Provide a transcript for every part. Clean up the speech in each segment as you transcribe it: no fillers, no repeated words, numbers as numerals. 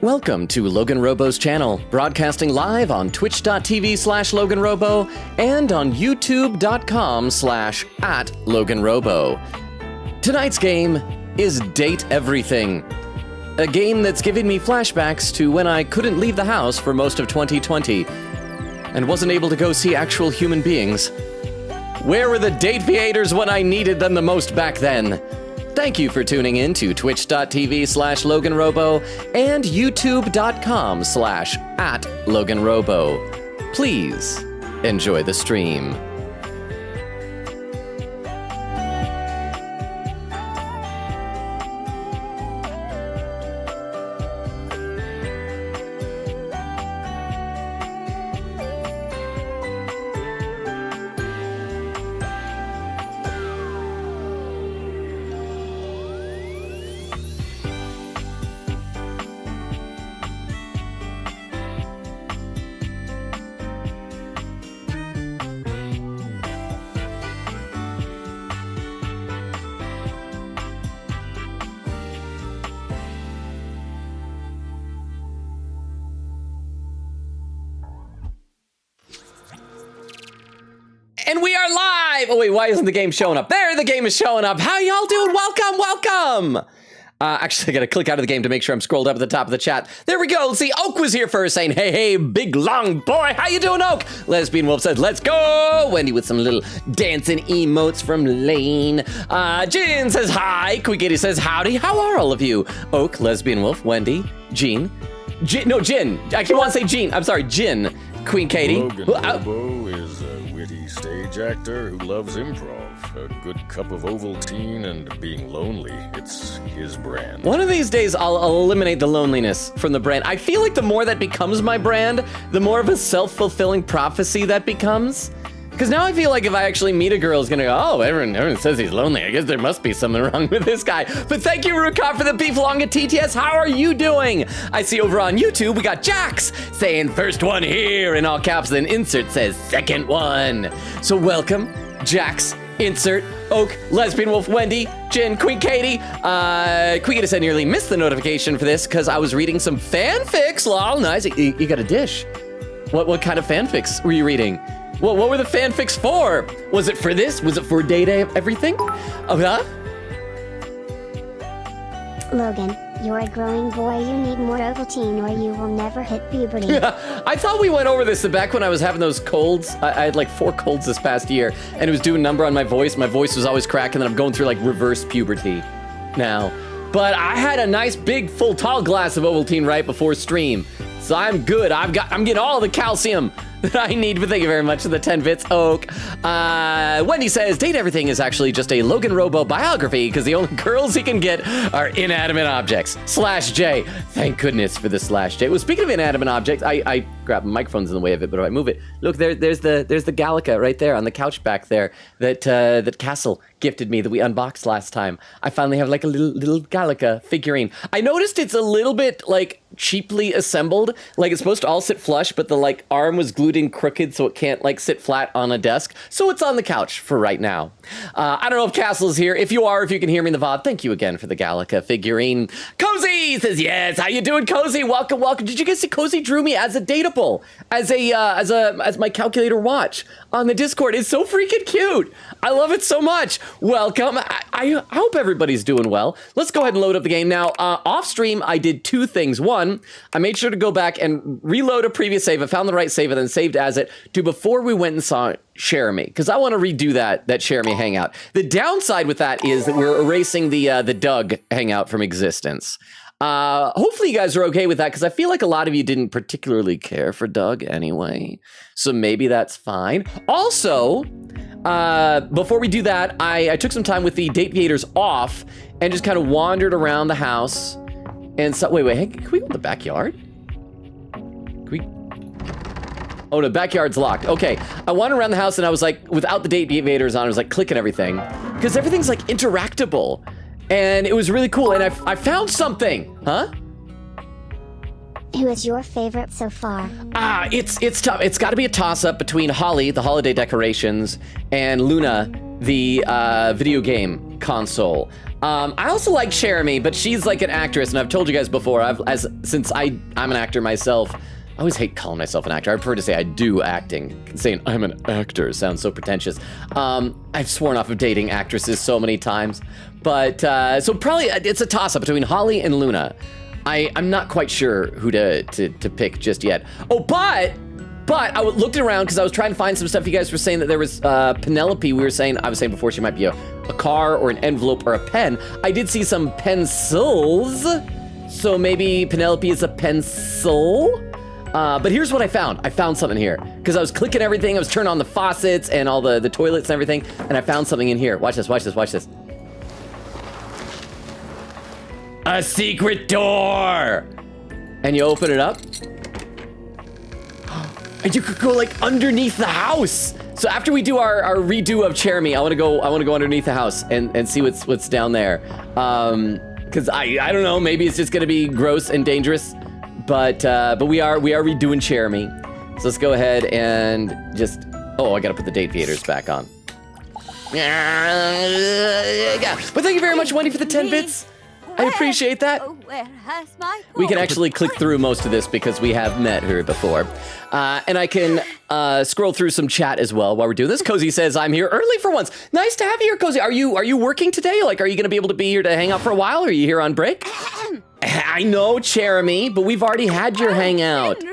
Welcome to LoganRobo's channel, broadcasting live on twitch.tv/LoganRobo and on youtube.com/@LoganRobo. Tonight's game is Date Everything, a game that's giving me flashbacks to when I couldn't leave the house for most of 2020 and wasn't able to go see actual human beings. Where were the date creators when I needed them the most back then? Thank you for tuning in to twitch.tv/LoganRobo and youtube.com/@LoganRobo. Please enjoy the stream. And we are live! Oh wait, why isn't the game showing up? There, the game is showing up. How y'all doing? Welcome, welcome! Actually, I gotta click out of the game to make sure I'm scrolled up at the top of the chat. There we go. See, Oak was here first saying, hey, big long boy, how you doing, Oak? Lesbian Wolf says, let's go! Wendy with some little dancing emotes from Lane. Jin says, hi. Quiggy says, howdy. How are all of you? Oak, Lesbian Wolf, Wendy, Jean. Jin. I actually want to say Jean. I'm sorry, Jin. Queen Katie. LoganRobo is a witty stage actor who loves improv, a good cup of Ovaltine, and being lonely. It's his brand. One of these days, I'll eliminate the loneliness from the brand. I feel like the more that becomes my brand, the more of a self-fulfilling prophecy that becomes. Because now I feel like if I actually meet a girl, it's gonna go, oh, everyone says he's lonely. I guess there must be something wrong with this guy. But thank you, Rukov, for the beef long at TTS. How are you doing? I see over on YouTube, we got Jax saying first one here in all caps, then insert says second one. So welcome, Jax, insert, Oak, Lesbian Wolf, Wendy, Jen, Queen Katie. Queen said nearly missed the notification for this because I was reading some fanfics. Lol, nice, you got a dish. What kind of fanfics were you reading? What were the fanfics for? Was it for this? Was it for Date Everything? Oh, huh? Logan, you're a growing boy. You need more Ovaltine or you will never hit puberty. I thought we went over this back when I was having those colds. I had like 4 colds this past year, and it was doing a number on my voice. My voice was always cracking, and I'm going through like reverse puberty now. But I had a nice big full tall glass of Ovaltine right before stream. So I'm good. I'm getting all the calcium that I need, but thank you very much for the 10 bits, Oak. Wendy says, Date Everything is actually just a LoganRobo biography because the only girls he can get are inanimate objects. /J. Thank goodness for the /J. Well, speaking of inanimate objects, I grab microphones in the way of it, but if I move it, look, there's the Gallica right there on the couch back there that Castle gifted me that we unboxed last time. I finally have like a little Gallica figurine. I noticed it's a little bit like cheaply assembled. Like it's supposed to all sit flush, but the like arm was glued in crooked so it can't like sit flat on a desk. So it's on the couch for right now. I don't know if Castle is here. If you are, if you can hear me in the VOD, thank you again for the Gallica figurine. Cozy says, yes, how you doing, Cozy? Welcome, welcome. Did you guys see Cozy drew me as a dateable, as my calculator watch on the Discord? It's so freaking cute. I love it so much. Welcome. I hope everybody's doing well. Let's go ahead and load up the game now. Off stream, I did 2 things. One, I made sure to go back and reload a previous save. I found the right save and then saved as it to before we went and saw Share Me, because I want to redo that Share Me hangout. The downside with that is that we're erasing the Doug hangout from existence. Hopefully you guys are okay with that, because I feel like a lot of you didn't particularly care for Doug anyway, so maybe that's fine. Also, before we do that, I took some time with the date creators off and just kind of wandered around the house. And so, wait, hey, can we go in the backyard? Can we? Oh, no, backyard's locked. Okay, I wandered around the house and I was like, without the date invaders on, I was like clicking everything. Because everything's like interactable. And it was really cool, and I found something. Huh? Who is your favorite so far? It's tough. It's got to be a toss-up between Holly, the holiday decorations, and Luna, the video game console. I also like Jeremy, but she's like an actress, and I've told you guys before, since I'm an actor myself, I always hate calling myself an actor. I prefer to say I do acting. Saying I'm an actor sounds so pretentious. I've sworn off of dating actresses so many times. But, so probably it's a toss-up between Holly and Luna. I'm not quite sure who to pick just yet. Oh, but I looked around because I was trying to find some stuff. You guys were saying that there was Penelope. I was saying before she might be a car or an envelope or a pen. I did see some pencils. So maybe Penelope is a pencil? But here's what I found. I found something here. Because I was clicking everything. I was turning on the faucets and all the toilets and everything. And I found something in here. Watch this, watch this, watch this. A secret door! And you open it up. And you could go like underneath the house. So after we do our redo of Jeremy, I want to go underneath the house and see what's down there. Because I don't know, maybe it's just gonna be gross and dangerous. But we are redoing Jeremy. So let's go ahead and just, I gotta put the date theaters back on. Yeah. But thank you very much, Wendy, for the 10 bits. I appreciate that. We can actually click through most of this because we have met her before. And I can scroll through some chat as well while we're doing this. Cozy says, I'm here early for once. Nice to have you here, Cozy. Are you working today? Like, are you going to be able to be here to hang out for a while? Or are you here on break? I know, Jeremy, but we've already had your hangout.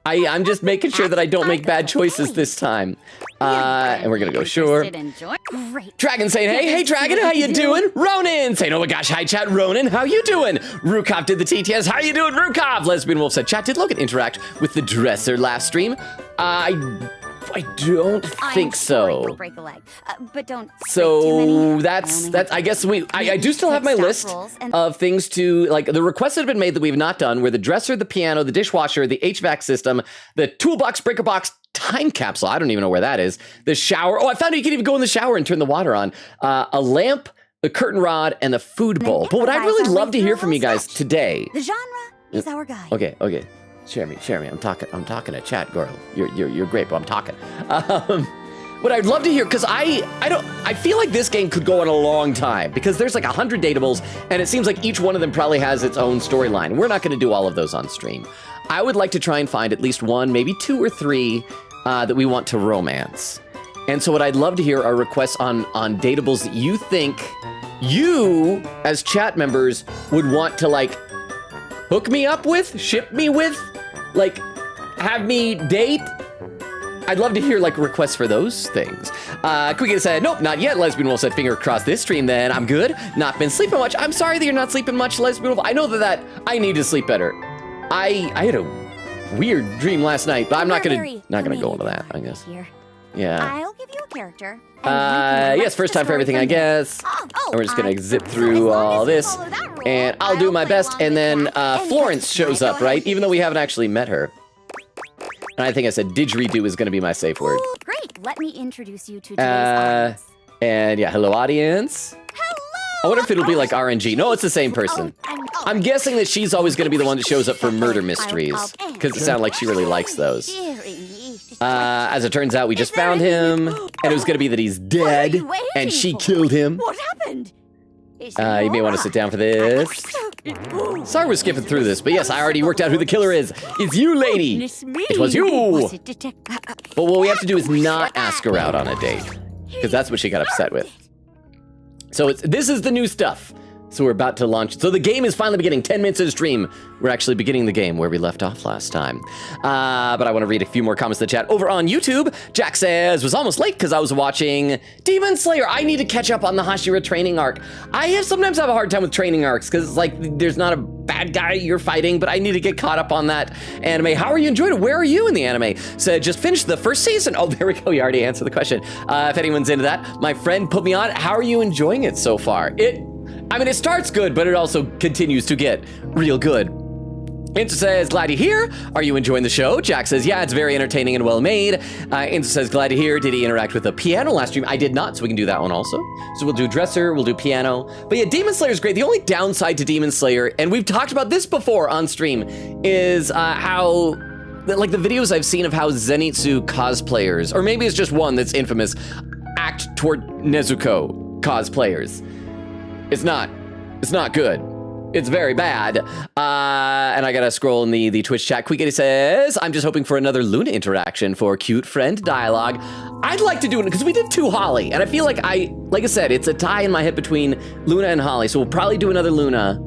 I'm just making sure that I don't make bad choices this time. And we're gonna go sure. Dragon saying, hey Dragon, how you doing? Ronan saying, oh my gosh, hi chat, Ronan, how you doing? Rukov did the TTS, how you doing, Rukov? Lesbian Wolf said, chat, did Logan interact with the dresser last stream? I don't think so. Break a leg, but don't. So that's I guess I do still have my list of things to, like, the requests that have been made that we've not done were the dresser, the piano, the dishwasher, the HVAC system, the toolbox, breaker box, time capsule. I don't even know where that is. The shower. Oh, I found out you can even go in the shower and turn the water on. A lamp, the curtain rod, and the food bowl. But what I'd really love to hear from you guys today. The genre is our guide. Okay. Jeremy, I'm talking to chat, girl. You're great, but I'm talking. What I'd love to hear, because I feel like this game could go on a long time because there's like 100 datables, and it seems like each one of them probably has its own storyline. We're not going to do all of those on stream. I would like to try and find at least one, maybe 2 or 3 that we want to romance. And so what I'd love to hear are requests on datables that you think you, as chat members, would want to, like, hook me up with, ship me with, like, have me date. I'd love to hear, like, requests for those things. Quicky said, nope, not yet. Lesbian Wolf said, finger crossed this stream then. I'm good. Not been sleeping much. I'm sorry that you're not sleeping much, Lesbian Wolf. I know that I need to sleep better. I had a weird dream last night, but I'm not gonna go into that, I guess. Yeah. I'll give you a character. Yes, first time for everything, I guess. And we're just gonna zip through all this, and I'll do my best, and then Florence shows up, right? Even though we haven't actually met her. And I think I said didgeridoo is gonna be my safe word. Ooh, great, let me introduce you to today's audience. And yeah, hello audience. Hello! I wonder if it'll be like RNG. No, it's the same person. I'm guessing that she's always gonna be the one that shows up for murder mysteries, because it sounded like she really likes those. As it turns out, we just found him, and it was gonna be that he's dead, and she killed him. What happened? You may want to sit down for this. Sorry we're skipping through this, but yes, I already worked out who the killer is. It's you, lady. It was you. But what we have to do is not ask her out on a date, because that's what she got upset with. So this is the new stuff. So we're about to launch. So the game is finally beginning. 10 minutes of stream. We're actually beginning the game where we left off last time. But I want to read a few more comments in the chat. Over on YouTube, Jack says, was almost late because I was watching Demon Slayer. I need to catch up on the Hashira training arc. I sometimes have a hard time with training arcs because it's like there's not a bad guy you're fighting, but I need to get caught up on that anime. How are you enjoying it? Where are you in the anime? Said, just finished the first season. Oh, there we go. You already answered the question. If anyone's into that, my friend put me on. How are you enjoying it so far? It starts good, but it also continues to get real good. Insta says, glad to hear. Are you enjoying the show? Jack says, yeah, it's very entertaining and well made. Insta says, glad to hear. Did he interact with the piano last stream? I did not, so we can do that one also. So we'll do dresser, we'll do piano. But yeah, Demon Slayer is great. The only downside to Demon Slayer, and we've talked about this before on stream, is how, like, the videos I've seen of how Zenitsu cosplayers, or maybe it's just one that's infamous, act toward Nezuko cosplayers. It's not good. It's very bad. And I gotta scroll in the Twitch chat. Quickity says, I'm just hoping for another Luna interaction for cute friend dialogue. I'd like to do it because we did 2 Holly, and I feel like I said, it's a tie in my head between Luna and Holly, so we'll probably do another Luna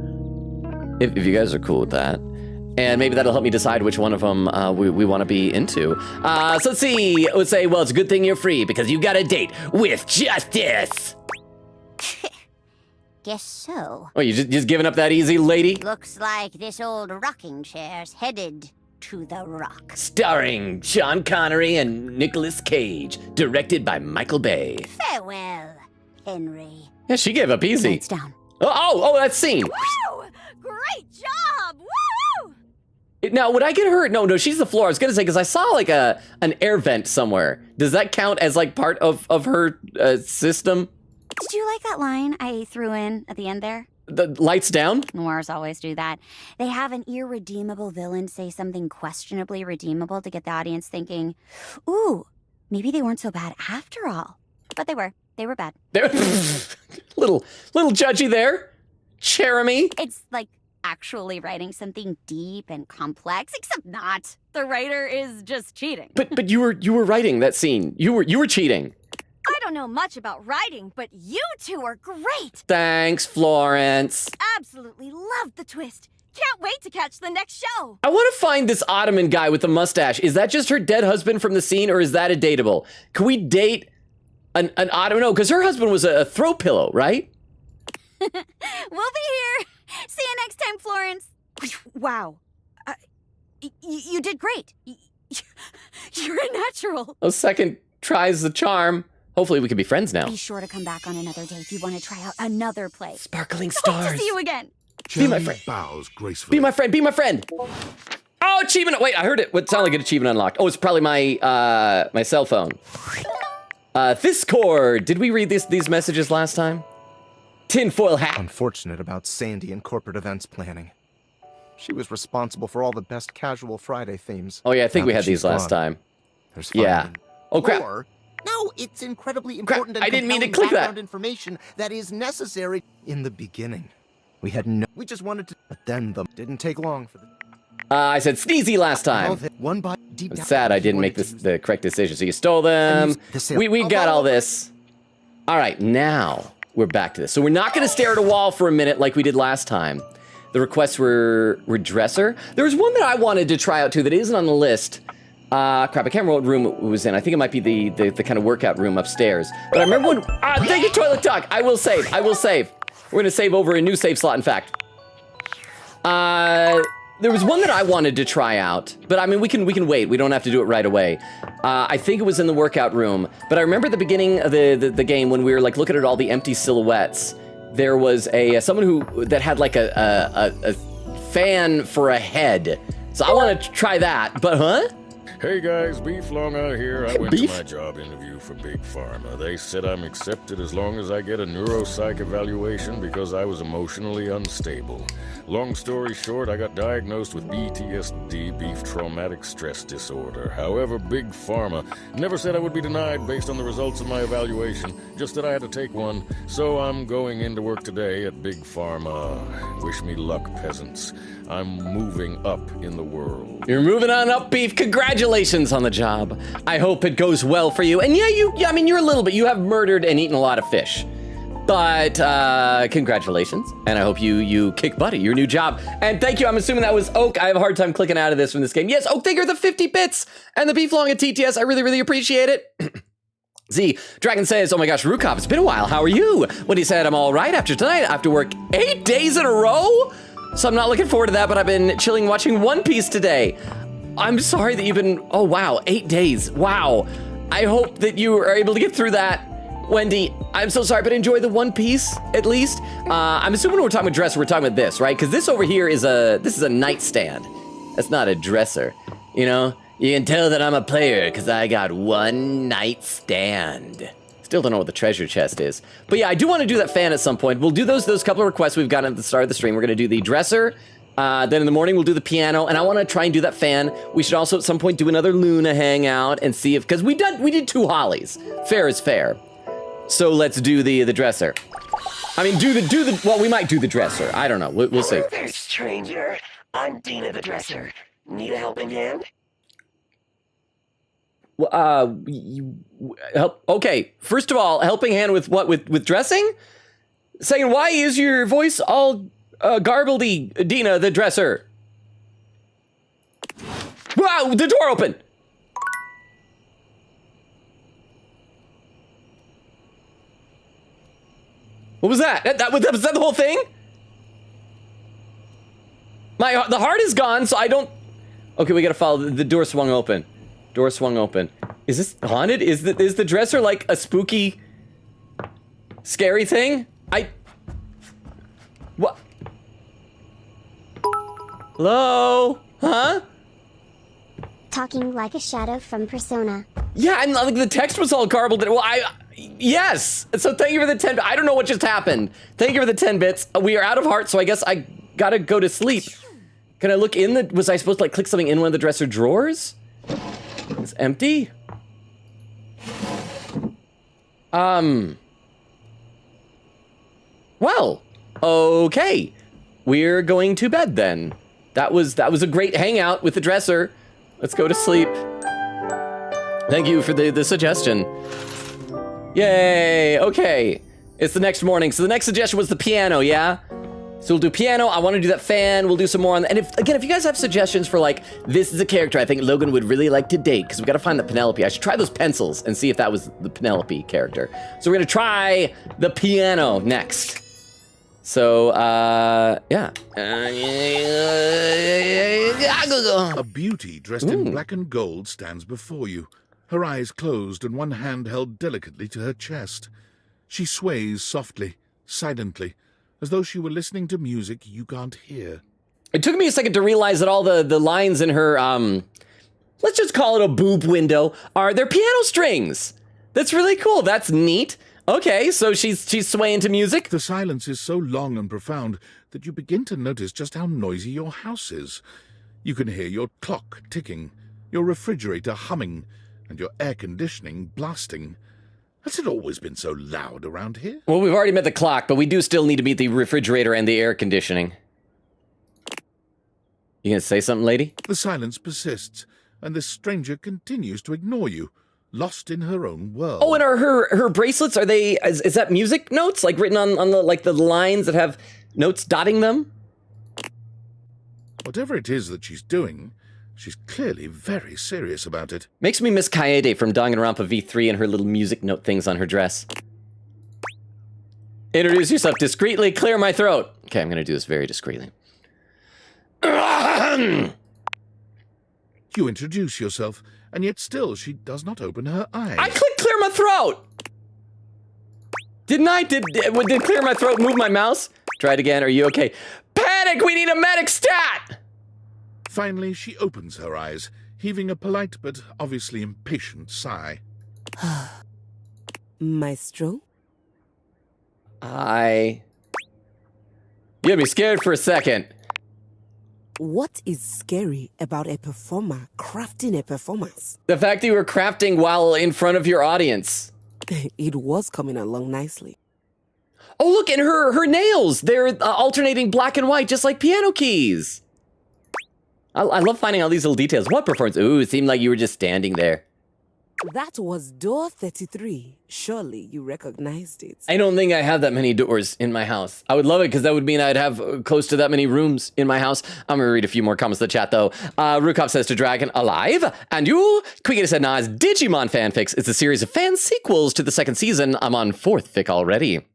if you guys are cool with that. And maybe that'll help me decide which one of them we want to be into. So let's see. Let's say, well, it's a good thing you're free because you got a date with Justice. Guess so. Oh, you just giving up that easy, lady? Looks like this old rocking chair's headed to the rock. Starring Sean Connery and Nicolas Cage. Directed by Michael Bay. Farewell, Henry. Yeah, she gave up easy. Lights down. Oh, that scene. Woo! Great job! Woo! Now, would I get hurt? No, she's the floor. I was gonna say, because I saw like an air vent somewhere. Does that count as like part of her system? Did you like that line I threw in at the end there? The lights down? Noirs always do that. They have an irredeemable villain say something questionably redeemable to get the audience thinking, ooh, maybe they weren't so bad after all. But they were. They were bad. little judgy there. Jeremy. It's like actually writing something deep and complex, except not. The writer is just cheating. But you were writing that scene. You were cheating. I don't know much about writing, but you two are great. Thanks, Florence. Absolutely loved the twist. Can't wait to catch the next show. I want to find this Ottoman guy with the mustache. Is that just her dead husband from the scene, or is that a dateable? Can we date an Ottoman? No, because her husband was a throw pillow, right? We'll be here. See you next time, Florence. Wow. You did great. You're a natural. A second tries the charm. Hopefully we can be friends now. Be sure to come back on another day if you want to try out another play. Sparkling Hope stars. to see you again. Be my friend. Bows gracefully. Be my friend. Be my friend. Oh, achievement. Wait, I heard it. What sounded like an achievement unlocked? Oh, it's probably my my cell phone. Discord. Did we read these messages last time? Tinfoil hat. Unfortunate about Sandy and corporate events planning. She was responsible for all the best casual Friday themes. Oh yeah, I think Now we that had these she's last gone, time. There's Yeah. finding Oh crap. Or, no, it's incredibly important and I didn't mean to compelling click that. background information that is necessary. in the beginning. We just wanted to, but then the didn't take long for the. I said sneezy last time. One by deep I'm down. sad I we didn't make wanted to use the correct decision. So you stole them. The sale- We got all this. All right, now we're back to this. So we're not going to stare at a wall for a minute like we did last time. The requests were dresser. There was one that I wanted to try out too that isn't on the list. Crap, I can't remember what room it was in. I think it might be the kind of workout room upstairs. But I remember when, thank you, Toilet Talk. I will save. We're gonna save over a new save slot, in fact. There was one that I wanted to try out, but I mean, we can wait. We don't have to do it right away. I think it was in the workout room, but I remember at the beginning of the game when we were like looking at all the empty silhouettes, there was someone that had like a fan for a head. So I want to try that, but huh? Hey guys, Beef Long out here. I went Beef? to my job interview for Big Pharma. They said I'm accepted as long as I get a neuropsych evaluation because I was emotionally unstable. Long story short, I got diagnosed with BTSD, Beef Traumatic Stress Disorder. However, Big Pharma never said I would be denied based on the results of my evaluation, just that I had to take one. So I'm going into work today at Big Pharma. Wish me luck, peasants. I'm moving up in the world. You're moving on up, Beef. Congratulations on the job. I hope it goes well for you. And yeah, I mean, you're a little bit. You have murdered and eaten a lot of fish. But congratulations. And I hope you kick butt at your new job. And thank you. I'm assuming that was Oak. I have a hard time clicking out of this from this game. Yes, Oak, thank you for the 50 bits and the Beef Long at TTS. I really, really appreciate it. Z, Dragon says, oh my gosh, Rukov, it's been a while. How are you? When he said, I'm all right after tonight. I have to work 8 days in a row. So I'm not looking forward to that, but I've been chilling watching One Piece today. I'm sorry that you've been, oh wow, 8 days, wow. I hope that you are able to get through that. Wendy, I'm so sorry, but enjoy the One Piece, at least. I'm assuming when we're talking about dresser, we're talking about this, right? Because this over here is a nightstand. That's not a dresser, you know? You can tell that I'm a player, because I got one nightstand. Still don't know what the treasure chest is. But yeah, I do want to do that fan at some point. We'll do those couple of requests we've gotten at the start of the stream. We're going to do the dresser. Then in the morning, we'll do the piano. And I want to try and do that fan. We should also at some point do another Luna hangout and see if... Because we did 2 Hollies. Fair is fair. So let's do the dresser. I mean, well, we might do the dresser. I don't know. We'll see. Hello there, stranger. I'm Dina the Dresser. Need a helping hand? Help. Okay. First of all, helping hand with what? With dressing? Second, why is your voice all garbledy, Dina the Dresser? Wow, the door open. What was that? Was that the whole thing? The heart is gone, so I don't... Okay, we gotta follow. The door swung open. Door swung open. Is this haunted? Is the dresser like a spooky, scary thing? What? Hello? Huh? Talking like a shadow from Persona. Yeah, and like the text was all garbled. Well, yes. So thank you for the 10. I don't know what just happened. Thank you for the 10 bits. We are out of heart, so I guess I gotta go to sleep. Can I look in the? Was I supposed to like click something in one of the dresser drawers? It's empty. Well, okay. We're going to bed then. That was a great hangout with the dresser. Let's go to sleep. Thank you for the suggestion. Yay, okay. It's the next morning. So the next suggestion was the piano, yeah? So we'll do piano. I want to do that fan. We'll do some more on that. And if you guys have suggestions for like, this is a character I think Logan would really like to date, because we got to find the Penelope. I should try those pencils and see if that was the Penelope character. So we're going to try the piano next. So, yeah. A beauty dressed in black and gold stands before you, her eyes closed and one hand held delicately to her chest. She sways softly, silently, as though she were listening to music you can't hear. It took me a second to realize that all the lines in her, let's just call it a boob window, they're piano strings. That's really cool. That's neat. Okay, so she's swaying to music. The silence is so long and profound that you begin to notice just how noisy your house is. You can hear your clock ticking, your refrigerator humming, and your air conditioning blasting. Has it always been so loud around here? Well, we've already met the clock, but we do still need to meet the refrigerator and the air conditioning. You gonna say something, lady? The silence persists, and this stranger continues to ignore you, lost in her own world. Oh, and are her bracelets, are they, is that music notes? Like written on the, like the lines that have notes dotting them? Whatever it is that she's doing, she's clearly very serious about it. Makes me miss Kaede from Danganronpa V3 and her little music note things on her dress. Introduce yourself discreetly, clear my throat. Okay, I'm gonna do this very discreetly. You introduce yourself, and yet still she does not open her eyes. I clicked clear my throat! Didn't I? Did clear my throat move my mouse? Try it again, are you okay? Panic, we need a medic stat! Finally, she opens her eyes, heaving a polite but obviously impatient sigh. Maestro? You had me scared for a second. What is scary about a performer crafting a performance? The fact that you were crafting while in front of your audience. It was coming along nicely. Oh, look, and her nails. They're alternating black and white, just like piano keys. I love finding all these little details. What performance? Ooh, it seemed like you were just standing there. That was door 33. Surely you recognized it. I don't think I have that many doors in my house. I would love it because that would mean I'd have close to that many rooms in my house. I'm gonna read a few more comments in the chat though. Rukov says to Dragon, alive? And you? Quigita said, nah, it's Digimon fanfics. It's a series of fan sequels to the second season. I'm on 4th fic already.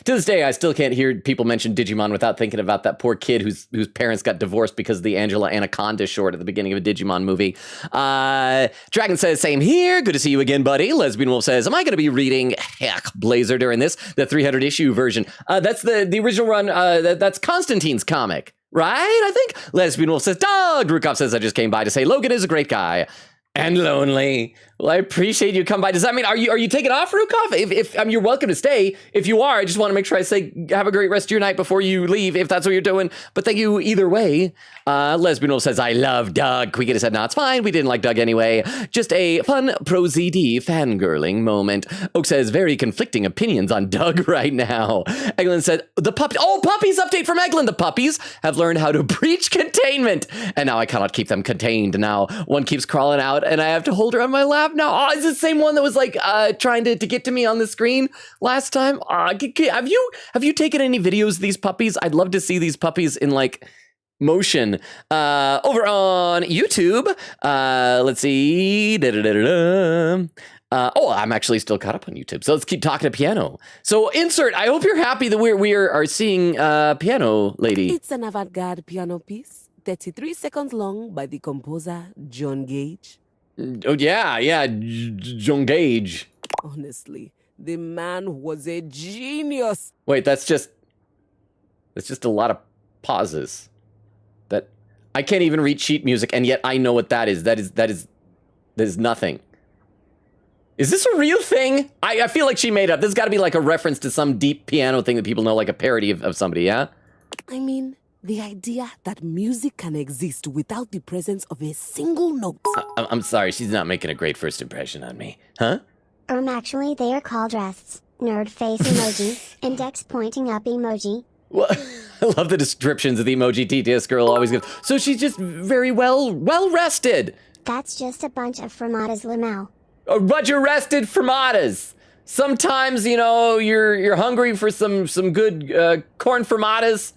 To this day, I still can't hear people mention Digimon without thinking about that poor kid whose parents got divorced because of the Angela Anaconda short at the beginning of a Digimon movie. Dragon says, same here. Good to see you again, buddy. Lesbian Wolf says, am I going to be reading Heck Blazer during this? The 300 issue version. That's the original run. That's Constantine's comic, right? I think. Lesbian Wolf says, dog. Rukov says, I just came by to say Logan is a great guy. And lonely. Well, I appreciate you come by. Does that mean are you taking off, Rukov? If you're welcome to stay. If you are, I just want to make sure I say have a great rest of your night before you leave, if that's what you're doing. But thank you either way. Lesbian Wolf says, I love Doug. Queekita said, no, it's fine. We didn't like Doug anyway. Just a fun pro-ZD fangirling moment. Oak says, very conflicting opinions on Doug right now. Eglin said, puppies update from Eglin. The puppies have learned how to breach containment. And now I cannot keep them contained. Now one keeps crawling out and I have to hold her on my lap now. Oh, is it the same one that was like trying to get to me on the screen last time? Have you taken any videos of these puppies? I'd love to see these puppies in like motion. Over on YouTube. Let's see. I'm actually still caught up on YouTube. So let's keep talking to Piano. So insert. I hope you're happy that we are seeing Piano Lady. It's an avant-garde piano piece, 33 seconds long, by the composer John Gage. Oh, yeah, John Gage. Honestly, the man was a genius. Wait, that's just a lot of pauses. That I can't even read sheet music, and yet I know what that is. That is nothing. Is this a real thing? I feel like she made up. This has got to be like a reference to some deep piano thing that people know, like a parody of somebody, yeah? I mean, the idea that music can exist without the presence of a single note. I'm sorry, she's not making a great first impression on me. Huh? Actually, they are called rests. Nerd face emoji, index pointing up emoji. Well, I love the descriptions of the emoji TTS girl always gives. So she's just very well rested. That's just a bunch of framadas, Lamau. A bunch of rested framadas. Sometimes, you're hungry for some good corn framadas,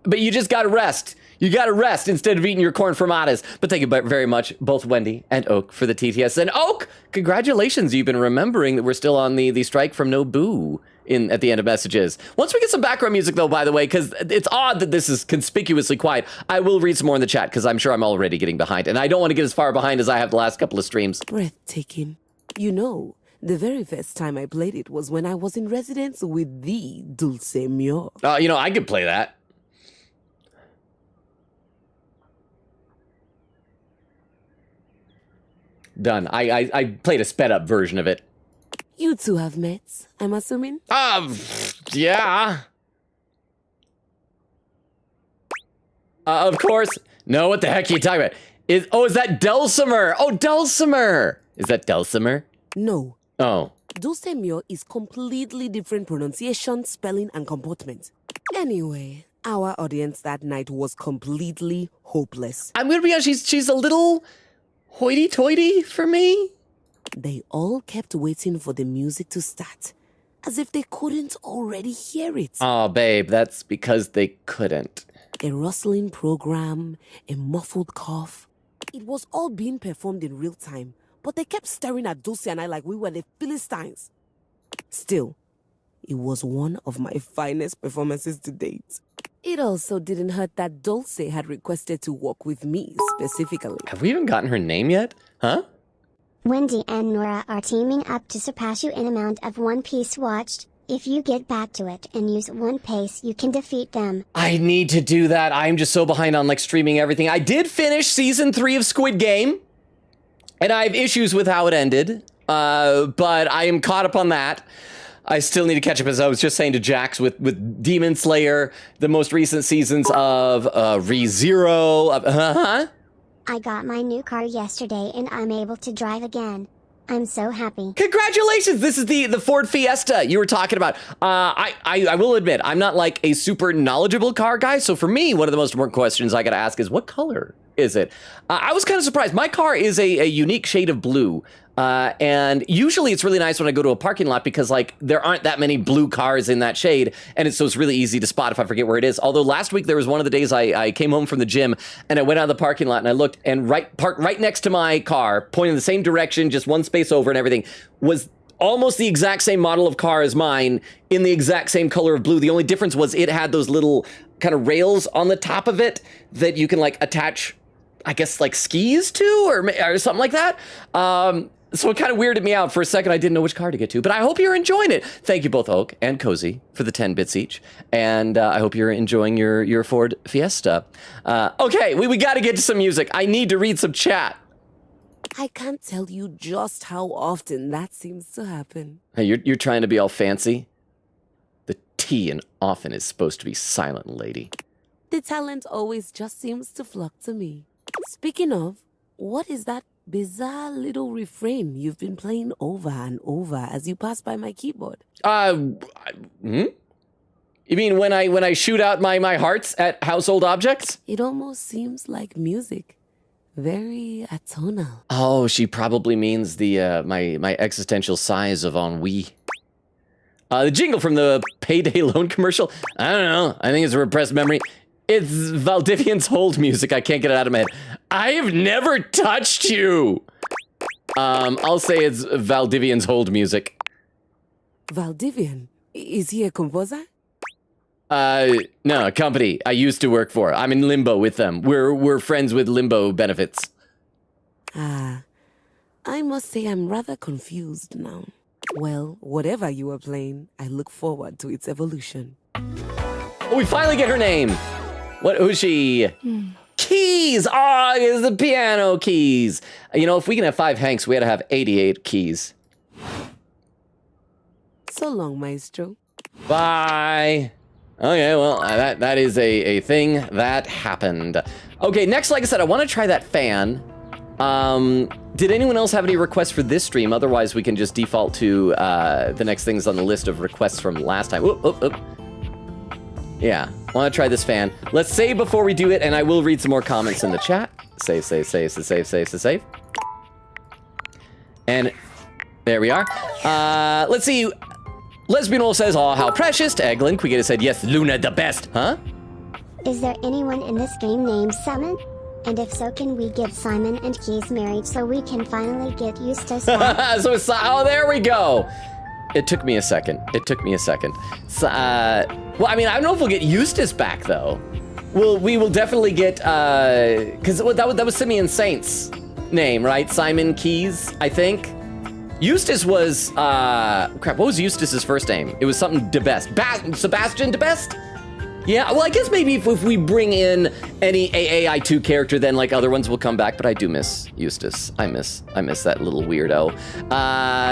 but you just gotta rest. You gotta rest instead of eating your corn framadas. But thank you very much, both Wendy and Oak, for the TTS. And Oak, congratulations, you've been remembering that we're still on the strike from No Boo at the end of messages. Once we get some background music, though, by the way, because it's odd that this is conspicuously quiet, I will read some more in the chat, because I'm sure I'm already getting behind. And I don't want to get as far behind as I have the last couple of streams. Breathtaking. The very first time I played it was when I was in residence with the Dulce Mio. I could play that. Done. I played a sped up version of it. You two have met, I'm assuming? Yeah. Of course. No, what the heck are you talking about? Is that Dulcimer? Oh, Dulcimer. Is that Dulcimer? No. Oh. Dulce Mio is completely different pronunciation, spelling, and comportment. Anyway, our audience that night was completely hopeless. I'm gonna be honest, she's a little hoity-toity for me. They all kept waiting for the music to start, as if they couldn't already hear it. Oh, babe, that's because they couldn't. A rustling program, a muffled cough. It was all being performed in real time, but they kept staring at Dulce and I like we were the Philistines. Still, it was one of my finest performances to date. It also didn't hurt that Dulce had requested to work with me specifically. Have we even gotten her name yet? Huh? Wendy and Nora are teaming up to surpass you in amount of One Piece watched. If you get back to it and use One Piece, you can defeat them. I need to do that. I'm just so behind on streaming everything. I did finish season 3 of Squid Game, and I have issues with how it ended, but I am caught up on that. I still need to catch up, as I was just saying to Jax, with Demon Slayer, the most recent seasons of ReZero. I got my new car yesterday and I'm able to drive again. I'm so happy. Congratulations! This is the Ford Fiesta you were talking about. I will admit, I'm not like a super knowledgeable car guy, so for me, one of the most important questions I gotta ask is, what color is it? I was kind of surprised. My car is a unique shade of blue. And usually it's really nice when I go to a parking lot because there aren't that many blue cars in that shade, and so it's really easy to spot if I forget where it is. Although last week there was one of the days I came home from the gym and I went out of the parking lot and I looked, and parked right next to my car, pointing the same direction, just one space over and everything, was almost the exact same model of car as mine in the exact same color of blue. The only difference was it had those little kind of rails on the top of it that you can attach, I guess, skis to or something like that. So it kind of weirded me out for a second. I didn't know which car to get to, but I hope you're enjoying it. Thank you both, Oak and Cozy, for the 10 bits each. And I hope you're enjoying your Ford Fiesta. Okay, we got to get to some music. I need to read some chat. I can't tell you just how often that seems to happen. Hey, you're trying to be all fancy? The T in often is supposed to be silent, lady. The talent always just seems to flock to me. Speaking of, what is that bizarre little refrain you've been playing over and over as you pass by my keyboard? You mean when I shoot out my hearts at household objects? It almost seems like music. Very atonal. Oh, she probably means the my existential sighs of ennui. The jingle from the payday loan commercial. I don't know. I think it's a repressed memory. It's Valdivian's hold music. I can't get it out of my head. I have never touched you. I'll say it's Valdivian's hold music. Valdivian? Is he a composer? No, a company I used to work for. I'm in limbo with them. We're friends with limbo benefits. I must say I'm rather confused now. Well, whatever you are playing, I look forward to its evolution. Oh, we finally get her name. Who's she? Keys! Ah, it's the piano keys. You know, if we can have 5 Hanks, we had to have 88 keys. So long, Maestro. Bye. Okay, well, that is a thing that happened. Okay, next, like I said, I want to try that fan. Did anyone else have any requests for this stream? Otherwise, we can just default to the next things on the list of requests from last time. Oop, oop, oop. Yeah, I want to try this fan. Let's save before we do it, and I will read some more comments in the chat. Save. And there we are. Let's see. Lesbian Wolf says, "Oh, how precious." To Eglin, Quigita said, "Yes, Luna the best." Huh? Is there anyone in this game named Simon? And if so, can we get Simon and Keys married so we can finally get Eustace back? Oh, there we go. It took me a second. So, well, I mean, I don't know if we'll get Eustace back, though. We will definitely get, because that was Simeon Saint's name, right? Simon Keys, I think. Eustace was, crap, what was Eustace's first name? It was something de Best. Sebastian de Best? Yeah, well, I guess maybe if we bring in any AAI2 character, then like other ones will come back, but I do miss Eustace. I miss that little weirdo.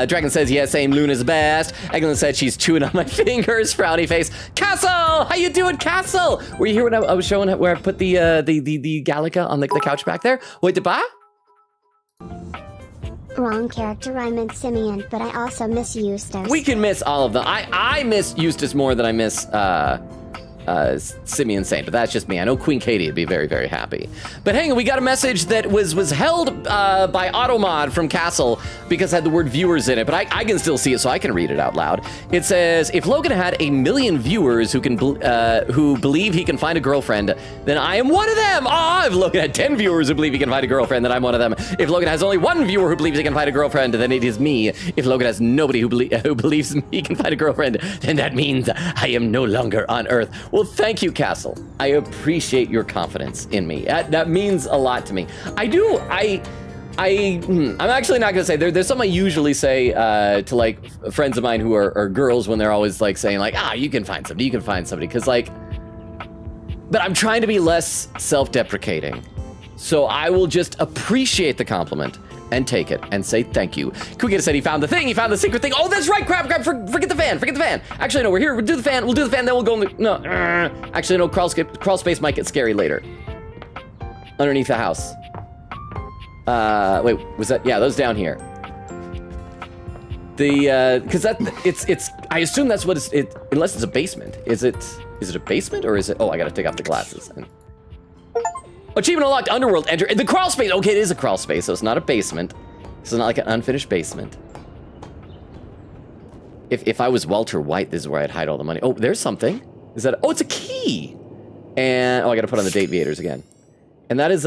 Dragon says, yeah, same, Luna's the best. Eglin said she's chewing on my fingers, frowny face. Castle, how you doing, Castle? Were you here when I was showing where I put the Gallica on the couch back there? Wait, the ba? Wrong character, I meant Simeon, but I also miss Eustace. We can miss all of them. I miss Eustace more than I miss, Simeon Saint, but that's just me. I know Queen Katie would be very, very happy. But hang on, we got a message that was held by Automod from Castle because it had the word viewers in it, but I can still see it, so I can read it out loud. It says, if Logan had 1 million viewers who believe he can find a girlfriend, then I am one of them. If Logan had 10 viewers who believe he can find a girlfriend, then I'm one of them. If Logan has only 1 viewer who believes he can find a girlfriend, then it is me. If Logan has nobody who believes he can find a girlfriend, then that means I am no longer on Earth. Well, thank you, Castle. I appreciate your confidence in me. That means a lot to me. I'm actually not gonna say, there's something I usually say to like friends of mine who are girls when they're always like saying like, you can find somebody, because like, but I'm trying to be less self-deprecating. So I will just appreciate the compliment and take it and say thank you. Quigita said he found the thing, he found the secret thing. Oh, that's right, crap, forget the fan. Actually, no, we're here, we'll do the fan, then we'll go in the, no. Actually, no, crawl space might get scary later. Underneath the house. Wait, was that, yeah, those down here. Because it's, I assume that's what it's, unless it's a basement. Is it a basement or is it, I gotta take off the glasses. Achievement unlocked, Underworld, enter the crawl space. Okay, it is a crawl space, so it's not a basement. This is not like an unfinished basement. If I was Walter White, this is where I'd hide all the money. Oh, there's something. Is that, it's a key. And, I gotta put on the Dateviators again. And that is is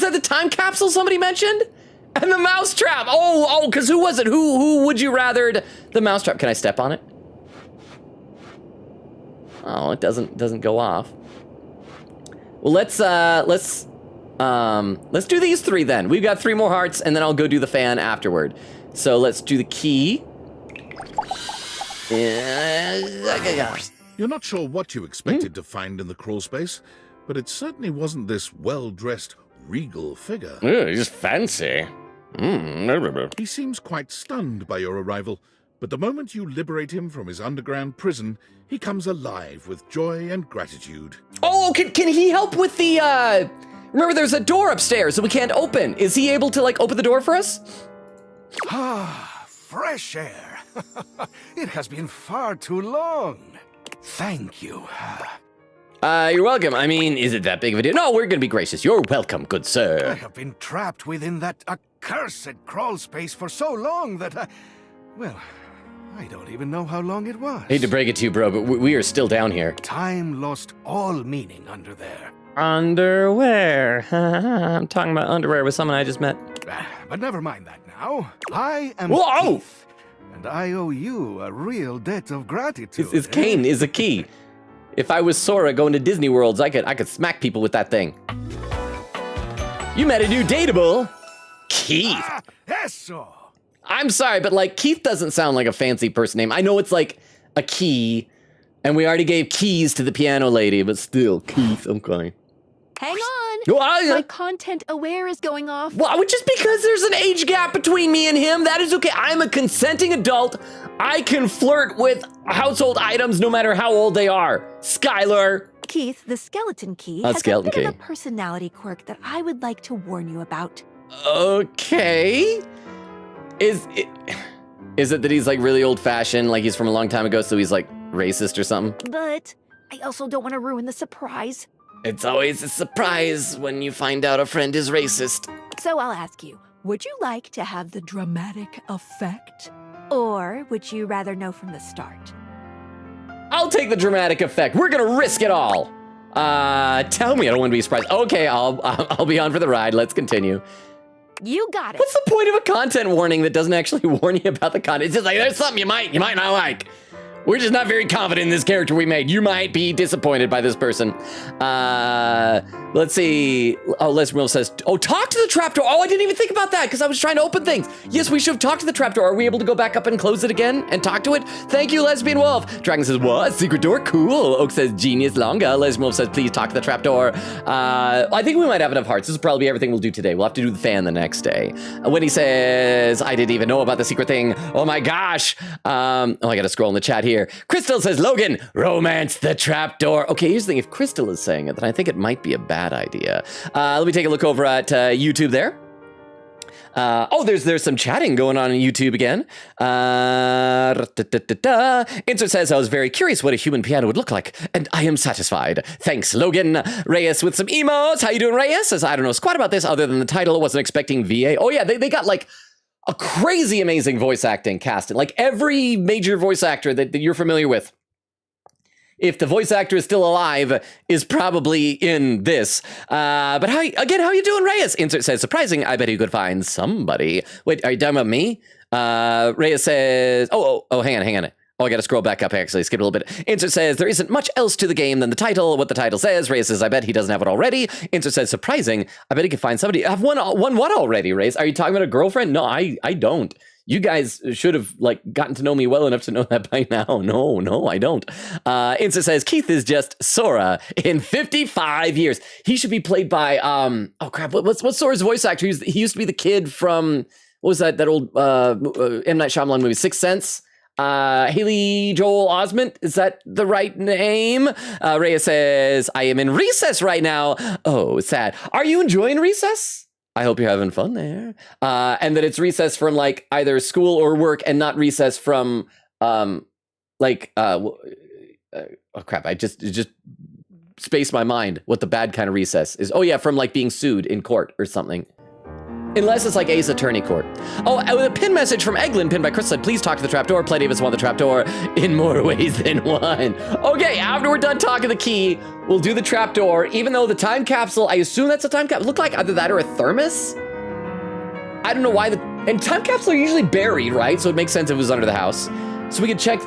that the time capsule somebody mentioned? And the mousetrap. Because who was it? Who would you rather the mousetrap? Can I step on it? Oh, it doesn't go off. Well, let's do these 3 then. We've got 3 more hearts, and then I'll go do the fan afterward. So let's do the key. You're not sure what you expected to find in the crawl space, but it certainly wasn't this well-dressed, regal figure. Yeah, he's fancy. He seems quite stunned by your arrival, but the moment you liberate him from his underground prison, he comes alive with joy and gratitude. Oh, can he help with the, remember there's a door upstairs that we can't open. Is he able to, like, open the door for us? Ah, fresh air. It has been far too long. Thank you. You're welcome. I mean, is it that big of a deal? No, we're gonna be gracious. You're welcome, good I sir. have been trapped within that accursed crawl space for so long that well, I don't even know how long it was. Hate to break it to you, bro, but we are still down here. Time lost all meaning under there. Underwear. I'm talking about underwear with someone I just met. But never mind that now. I am Whoa! Keith, and I owe you a real debt of gratitude. It's Kane is a key. If I was Sora going to Disney Worlds, I could smack people with that thing. You met a new dateable, Keith. Eso! I'm sorry, but like Keith doesn't sound like a fancy person name. I know it's like a key, and we already gave keys to the piano lady, but still, Keith. Okay. Hang on. Oh, My content aware is going off. Well, just because there's an age gap between me and him, that is okay. I'm a consenting adult. I can flirt with household items no matter how old they are. Skylar. Keith, the skeleton key A has skeleton a bit of key. a personality quirk that I would like to warn you about. Okay. Is it that he's like really old fashioned, like he's from a long time ago, so he's like racist or something? But I also don't want to ruin the surprise. It's always a surprise when you find out a friend is racist. So I'll ask you, would you like to have the dramatic effect? Or would you rather know from the start? I'll take the dramatic effect. We're gonna risk it all. Tell me I don't want to be surprised. Okay, I'll be on for the ride. Let's continue. You got it. What's the point of a content warning that doesn't actually warn you about the content? It's just like, there's something you might not like. We're just not very confident in this character we made. You might be disappointed by this person. Let's see. Oh, Les Real says, oh, talk to the trapdoor. Oh, I didn't even think about that because I was trying to open things. Yes, we should have talked to the trapdoor. Are we able to go back up and close it again and talk to it? Thank you, Lesbian Wolf. Dragon says, what? Secret door? Cool. Oak says, genius longa. Lesbian Wolf says, please talk to the trapdoor. I think we might have enough hearts. This will probably be everything we'll do today. We'll have to do the fan the next day. When he says, I didn't even know about the secret thing. Oh my gosh. I got to scroll in the chat here. Crystal says, Logan, romance the trapdoor. Okay, here's the thing. If Crystal is saying it, then I think it might be a bad idea. Let me take a look over at YouTube there. There's some chatting going on YouTube again. Insert says, I was very curious what a human piano would look like, and I am satisfied. Thanks, Logan. Reyes with some emotes. How you doing, Reyes? Says, I don't know squat about this other than the title. Wasn't expecting VA. Oh yeah, they got like a crazy amazing voice acting casting. Like every major voice actor that you're familiar with, if the voice actor is still alive, is probably in this. But how you doing, Reyes? Insert says, surprising, I bet you could find somebody. Wait, are you done with me? Reyes says, hang on. Oh, I gotta scroll back up, actually, skip a little bit. Insert says, there isn't much else to the game than the title, what the title says. Reyes says, I bet he doesn't have it already. Insert says, surprising, I bet he could find somebody. I've won what already, Reyes? Are you talking about a girlfriend? No, I don't. You guys should have like gotten to know me well enough to know that by now. No, I don't. Insta says Keith is just Sora in 55 years. He should be played by what's Sora's voice actor? He used to be the kid from what was that old M. Night Shyamalan movie, Sixth Sense? Haley Joel Osment, is that the right name? Rhea says, I am in recess right now. Oh, sad. Are you enjoying recess? I hope you're having fun there. And that it's recess from like either school or work and not recess from oh crap, I just spaced my mind what the bad kind of recess is. Oh yeah, from like being sued in court or something. Unless it's like Ace Attorney Court. Oh, a pin message from Eglin, pinned by Chris, said, please talk to the trapdoor. Plenty of us want the trapdoor in more ways than one. Okay, after we're done talking the key, we'll do the trapdoor, even though the time capsule, I assume that's a time capsule. Look like either that or a thermos. I don't know why and time capsules are usually buried, right? So it makes sense if it was under the house. So we can check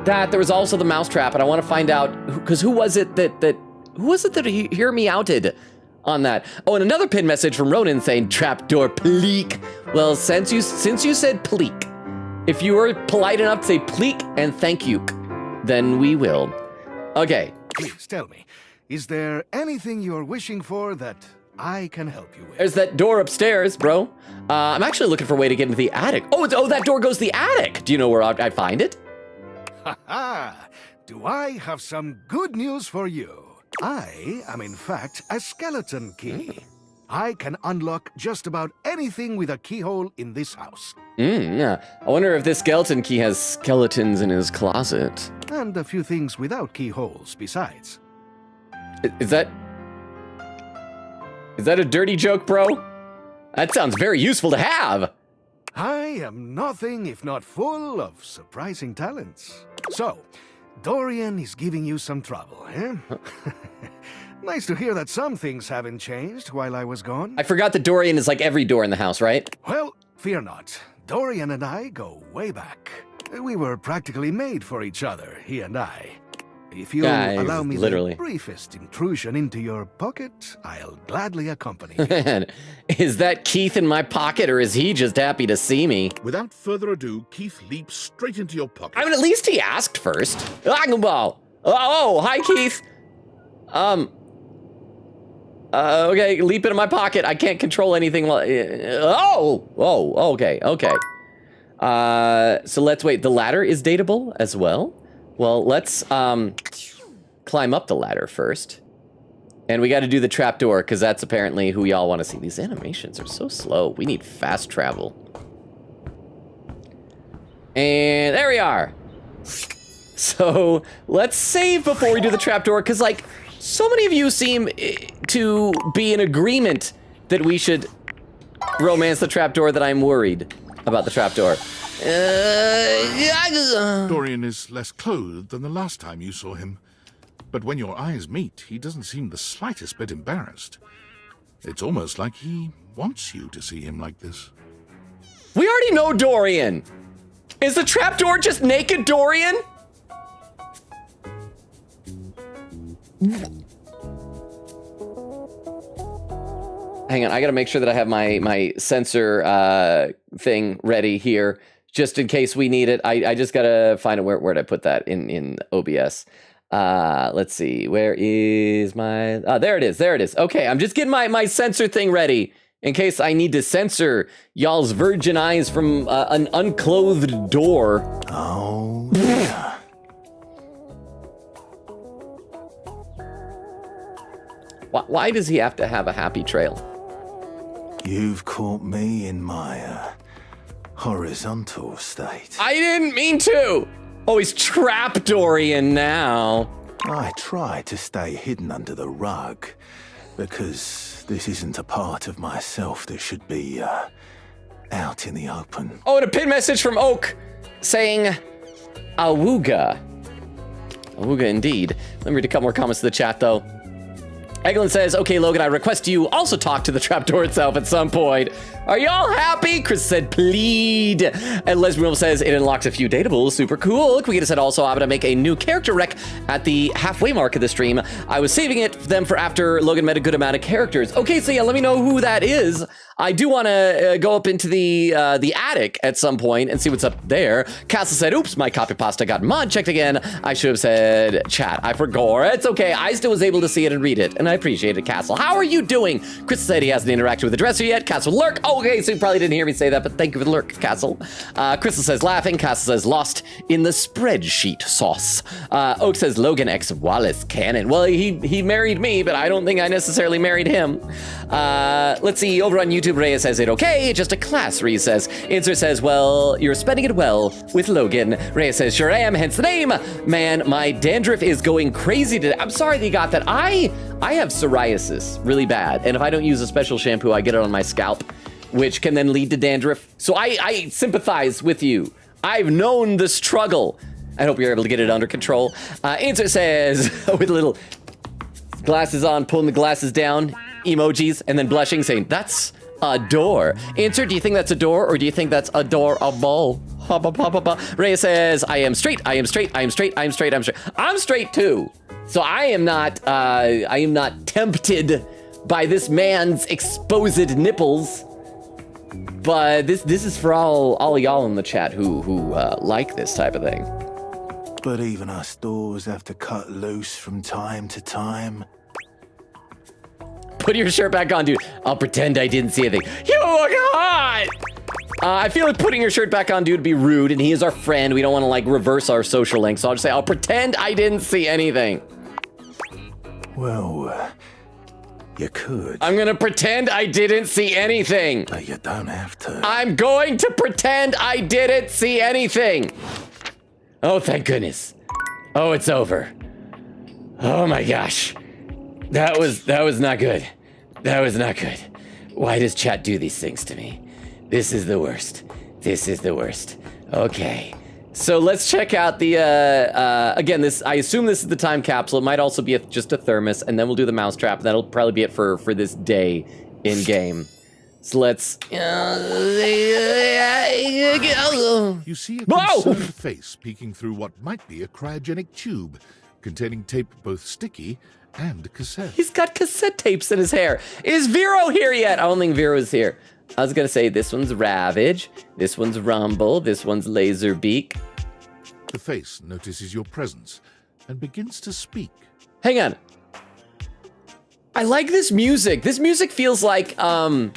that. There was also the mousetrap, and I want to find out, because who was it that hear me outed on that? Oh, and another pin message from Ronan saying trapdoor pleek. Well, since you said pleek, if you were polite enough to say pleek and thank you, then we will. Okay. Please tell me, is there anything you're wishing for that I can help you with. There's that door upstairs, bro. I'm actually looking for a way to get into the attic. Oh, that door goes to the attic. Do you know where I'd find it? Ha ha! Do I have some good news for you? I am in fact a skeleton key. I can unlock just about anything with a keyhole in this house. Yeah. I wonder if this skeleton key has skeletons in his closet. And a few things without keyholes besides. Is that a dirty joke, bro? That sounds very useful to have. I am nothing if not full of surprising talents. So, Dorian is giving you some trouble, eh? Nice to hear that some things haven't changed while I was gone. I forgot that Dorian is like every door in the house, right? Well, fear not. Dorian and I go way back. We were practically made for each other, he and I. If you'll allow me the briefest intrusion into your pocket, I'll gladly accompany you. Man, is that Keith in my pocket, or is he just happy to see me? Without further ado, Keith leaps straight into your pocket. I mean, at least he asked first. Oh, hi, Keith. Okay, leap into my pocket. I can't control anything. Okay. So let's wait. The ladder is dateable as well. Well, let's climb up the ladder first. And we got to do the trapdoor, because that's apparently who y'all want to see. These animations are so slow. We need fast travel. And there we are. So let's save before we do the trapdoor, because, like, so many of you seem to be in agreement that we should romance the trapdoor that I'm worried about the trapdoor. Dorian is less clothed than the last time you saw him. But when your eyes meet, he doesn't seem the slightest bit embarrassed. It's almost like he wants you to see him like this. We already know Dorian. Is the trapdoor just naked Dorian? Hang on, I gotta make sure that I have my sensor thing ready here, just in case we need it. I just gotta find out where'd I put that in OBS. Let's see, where is my, there it is. Okay, I'm just getting my sensor thing ready in case I need to censor y'all's virgin eyes from an unclothed door. Oh, yeah. Why does he have to have a happy trail? You've caught me in my horizontal state. I didn't mean to! Oh, he's trapdorian now. I try to stay hidden under the rug, because this isn't a part of myself that should be out in the open. Oh, and a pin message from Oak saying, Awooga. Awooga indeed. Let me read a couple more comments to the chat, though. Eglin says, okay, Logan, I request you also talk to the trapdoor itself at some point. Are y'all happy? Chris said, plead. And Lesbian says, it unlocks a few datables. Super cool. Quigita said, also, I'm going to make a new character rec at the halfway mark of the stream. I was saving them for after Logan met a good amount of characters. Okay, so yeah, let me know who that is. I do want to go up into the attic at some point and see what's up there. Castle said, oops, my copy pasta got mod checked again. I should have said chat. I forgot. It's okay. I still was able to see it and read it, and I appreciate it, Castle. How are you doing? Chris said he hasn't interacted with the dresser yet. Castle lurk. Okay, so you probably didn't hear me say that, but thank you for the lurk, Castle. Crystal says laughing. Castle says lost in the spreadsheet sauce. Oak says Logan X Wallace canon. Well, he married me, but I don't think I necessarily married him. Let's see, over on YouTube, Reyes says it okay, just a class recess. Insert says, well, you're spending it well with Logan. Reyes says, sure I am, hence the name. Man, my dandruff is going crazy today. I'm sorry that you got that. I have psoriasis really bad, and if I don't use a special shampoo, I get it on my scalp, which can then lead to dandruff. So I sympathize with you. I've known the struggle. I hope you're able to get it under control. Insert says, with little glasses on, pulling the glasses down, emojis, and then blushing, saying, that's a door. Answer, do you think that's a door, or do you think that's adorable? Rhea says, I am straight, I am straight, I am straight, I am straight, I'm straight. I'm straight too. So I am not tempted by this man's exposed nipples. But this is for all y'all in the chat who like this type of thing. But even us doors have to cut loose from time to time. Put your shirt back on, dude. I'll pretend I didn't see anything. You look hot! I feel like putting your shirt back on, dude, would be rude, and he is our friend. We don't want to, like, reverse our social link, so I'll just say, I'll pretend I didn't see anything. Well, you could. I'm gonna pretend I didn't see anything. But you don't have to. I'm going to pretend I didn't see anything. Oh, thank goodness. Oh, it's over. Oh my gosh. That was not good. That was not good. Why does chat do these things to me? This is the worst. This is the worst. Okay. So let's check out the, again, I assume this is the time capsule. It might also be just a thermos, and then we'll do the mousetrap, and that'll probably be it for this day in game. So let's, You see a concerned face peeking through what might be a cryogenic tube containing tape both sticky and cassette. He's got cassette tapes in his hair. Is Vero here yet? I don't think Vero's here. I was gonna say this one's Ravage, this one's Rumble, this one's Laserbeak. The face notices your presence and begins to speak. Hang on. I like this music. This music feels like, I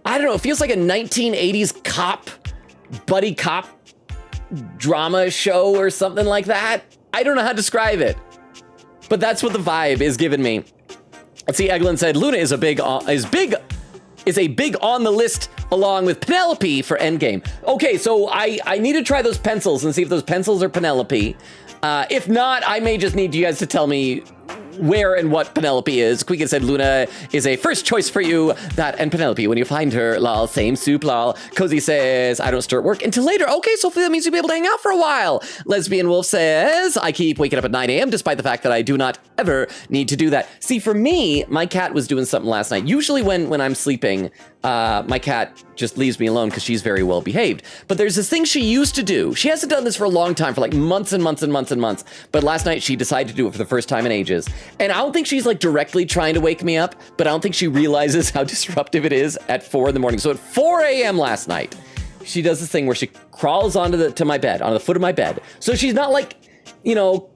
don't know, it feels like a 1980s buddy cop drama show or something like that. I don't know how to describe it, but that's what the vibe is giving me. Let's see, Eglin said, Luna is a big on the list along with Penelope for Endgame. Okay, so I need to try those pencils and see if those pencils are Penelope. If not, I may just need you guys to tell me where and what Penelope is. Quicken said Luna is a first choice for you. That and Penelope, when you find her, lol, same soup, lol. Cozy says, I don't start work until later. Okay, so that means you'll be able to hang out for a while. Lesbian Wolf says, I keep waking up at 9 a.m. despite the fact that I do not ever need to do that. See, for me, my cat was doing something last night. Usually when I'm sleeping, my cat just leaves me alone because she's very well behaved. But there's this thing she used to do. She hasn't done this for a long time, for like months and months and months and months. But last night she decided to do it for the first time in ages. And I don't think she's like directly trying to wake me up, but I don't think she realizes how disruptive it is at 4 in the morning. So at 4 a.m. last night, she does this thing where she crawls onto the foot of my bed. So she's not like, you know,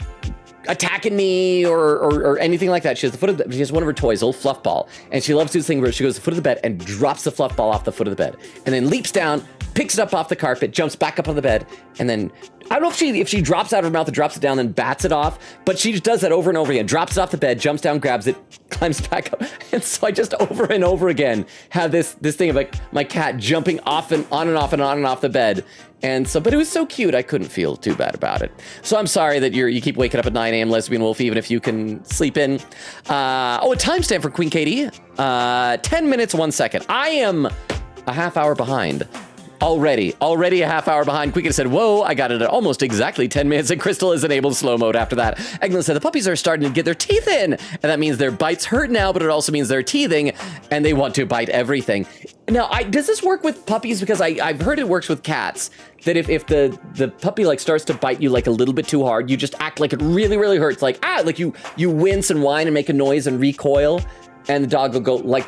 attacking me or anything like that. She has one of her toys, old fluff ball, and she loves to do this thing where she goes to the foot of the bed and drops the fluff ball off the foot of the bed, and then leaps down, picks it up off the carpet, jumps back up on the bed, and then I don't know if she drops out of her mouth and drops it down and bats it off, but she just does that over and over again. Drops it off the bed, jumps down, grabs it, climbs back up, and so I just over and over again have this thing of like my cat jumping off and on and off and on and off the bed. And so, but it was so cute, I couldn't feel too bad about it. So I'm sorry that you keep waking up at 9 a.m. Lesbian Wolf, even if you can sleep in. A timestamp for Queen Katie, 10 minutes, 1 second. I am a half hour behind. Already a half hour behind. Quicken said, whoa, I got it at almost exactly 10 minutes, and Crystal is enabled slow mode after that. Eglin said, the puppies are starting to get their teeth in, and that means their bites hurt now, but it also means they're teething, and they want to bite everything. Now, does this work with puppies? Because I've heard it works with cats, that if the puppy like starts to bite you like a little bit too hard, you just act like it really, really hurts. Like, like you wince and whine and make a noise and recoil. And the dog will go like,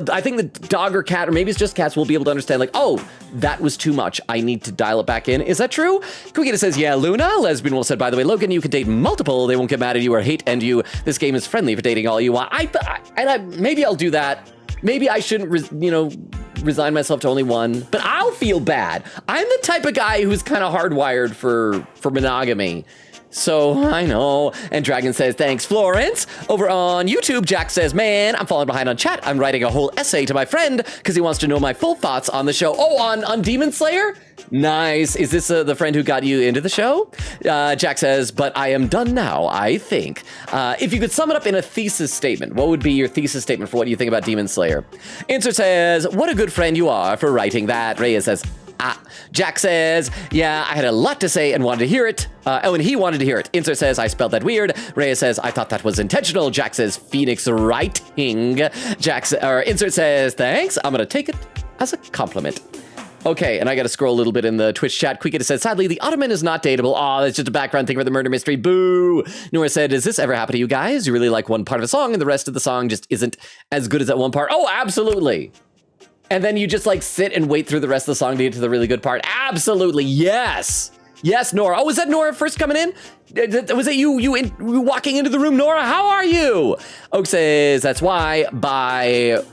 I think the dog or cat, or maybe it's just cats, will be able to understand like, oh, that was too much. I need to dial it back in. Is that true? Kwikita says, yeah, Luna. Lesbian Wolf said, by the way, Logan, you can date multiple. They won't get mad at you or hate end you. This game is friendly for dating all you want. Maybe I'll do that. Maybe I shouldn't, resign myself to only one, but I'll feel bad. I'm the type of guy who's kind of hardwired for monogamy. So, I know. And Dragon says, thanks, Florence. Over on YouTube, Jack says, man, I'm falling behind on chat. I'm writing a whole essay to my friend because he wants to know my full thoughts on the show. Oh, on Demon Slayer? Nice. Is this the friend who got you into the show? Jack says, but I am done now, I think. If you could sum it up in a thesis statement, what would be your thesis statement for what you think about Demon Slayer? Answer says, what a good friend you are for writing that. Reyes says, Jack says, yeah, I had a lot to say and wanted to hear it. And he wanted to hear it. Insert says, I spelled that weird. Reyes says, I thought that was intentional. Jack says, Phoenix writing. Insert says, thanks. I'm going to take it as a compliment. Okay, and I got to scroll a little bit in the Twitch chat. Quickita says, sadly, the Ottoman is not dateable. Aw, that's just a background thing for the murder mystery. Boo! Nora said, does this ever happen to you guys? You really like one part of a song and the rest of the song just isn't as good as that one part? Oh, absolutely. And then you just like sit and wait through the rest of the song to get to the really good part. Absolutely, yes. Yes, Nora. Oh, was that Nora first coming in? Was it you walking into the room, Nora? How are you? Oak says, that's why, by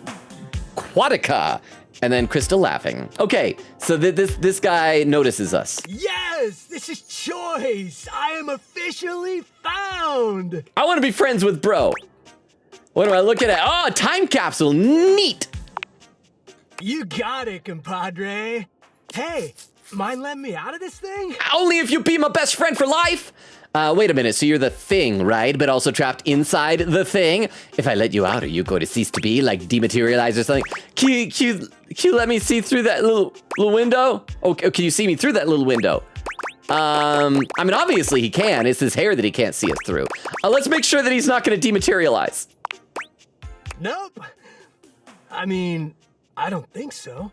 Quatica. And then Crystal laughing. Okay, so this guy notices us. Yes, this is Choice. I am officially found. I want to be friends with bro. What am I looking at? Oh, time capsule. Neat. You got it, compadre. Hey, mind letting me out of this thing? Only if you be my best friend for life. Wait a minute, so you're the thing, right? But also trapped inside the thing? If I let you out, are you going to cease to be, like dematerialize or something? Can you let me see through that little window? Oh, can you see me through that little window? I mean, obviously he can. It's his hair that he can't see us through. Let's make sure that he's not going to dematerialize. Nope. I mean, I don't think so.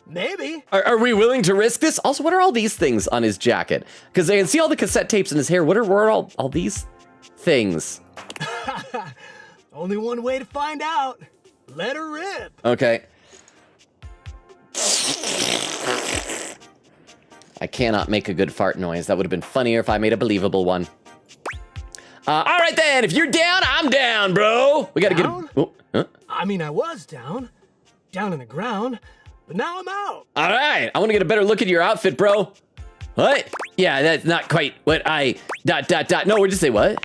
Maybe. Are we willing to risk this? Also, what are all these things on his jacket? Because I can see all the cassette tapes in his hair. What are all these things? Only one way to find out. Let her rip. Okay. I cannot make a good fart noise. That would have been funnier if I made a believable one. All right then, if you're down, I'm down, bro. We gotta get him. Oh, huh? I mean, I was down in the ground. But now I'm out. All right, I want to get a better look at your outfit, bro. What? Yeah, that's not quite what I... ... No, we're just saying what?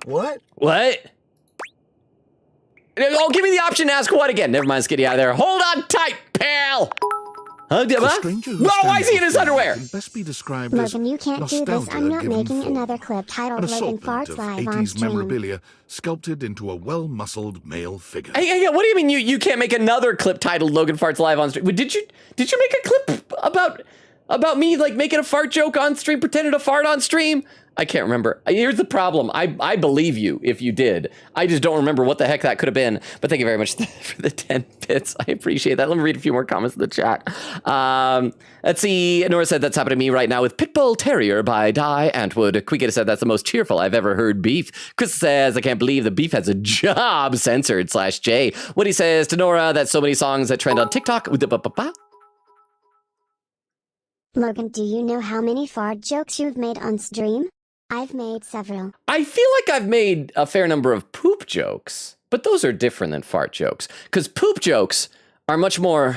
What? What? Oh, give me the option to ask what again. Never mind, let's get you out of there. Hold on tight, pal. Huh? Why is he in his underwear? Best be described Logan, you can't do this. I'm not making another clip titled Logan Farts Live on 80s stream. memorabilia sculpted into a well-muscled male figure. Hey, what do you mean you can't make another clip titled Logan Farts Live on stream? Did you make a clip about me like making a fart joke on stream, pretending to fart on stream? I can't remember. Here's the problem. I believe you if you did. I just don't remember what the heck that could have been. But thank you very much for the 10 bits. I appreciate that. Let me read a few more comments in the chat. Let's see. Nora said that's happening to me right now with Pitbull Terrier by Di Antwood. Quickita said that's the most cheerful I've ever heard Beef. Chris says I can't believe the Beef has a job. Censored /J. Woody says to Nora that's so many songs that trend on TikTok. Logan, do you know how many fart jokes you've made on stream? I've made several. I feel like I've made a fair number of poop jokes, but those are different than fart jokes, because poop jokes are much more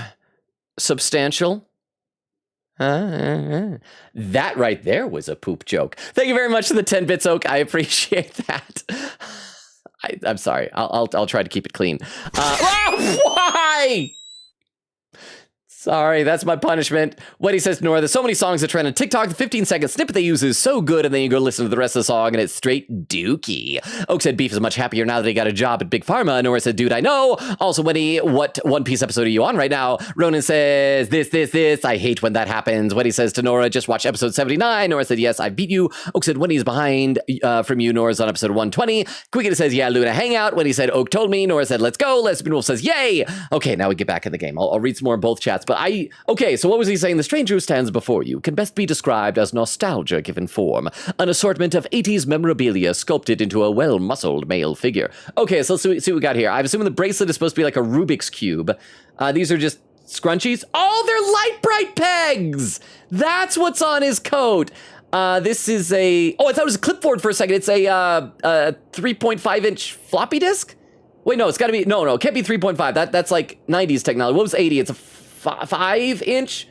substantial. That right there was a poop joke. Thank you very much for the 10 bits, Oak. I appreciate that. I'm sorry. I'll try to keep it clean. Why? Sorry, that's my punishment. What he says to Nora, there's so many songs that trend on TikTok. The 15-second snippet they use is so good, and then you go listen to the rest of the song, and it's straight dookie. Oak said Beef is much happier now that he got a job at Big Pharma. Nora said, dude, I know. Also, Winnie, what One Piece episode are you on right now? Ronan says, this. I hate when that happens. What he says to Nora, just watch episode 79. Nora said, yes, I beat you. Oak said, Winnie's behind from you. Nora's on episode 120. Quickita says, yeah, Luna, hang out. When he said, Oak told me. Nora said, let's go. Lesbian Wolf says, yay. Okay, now we get back in the game. I'll read some more in both chats, but okay, so what was he saying? The stranger who stands before you can best be described as nostalgia given form. An assortment of 80s memorabilia sculpted into a well-muscled male figure. Okay, so let's see what we got here. I'm assuming the bracelet is supposed to be like a Rubik's Cube. These are just scrunchies. Oh, they're light bright pegs! That's what's on his coat. This is a... Oh, I thought it was a clipboard for a second. It's a 3.5-inch floppy disk? Wait, no, it's got to be... No, it can't be 3.5. That's like 90s technology. What was 80? It's a 5-inch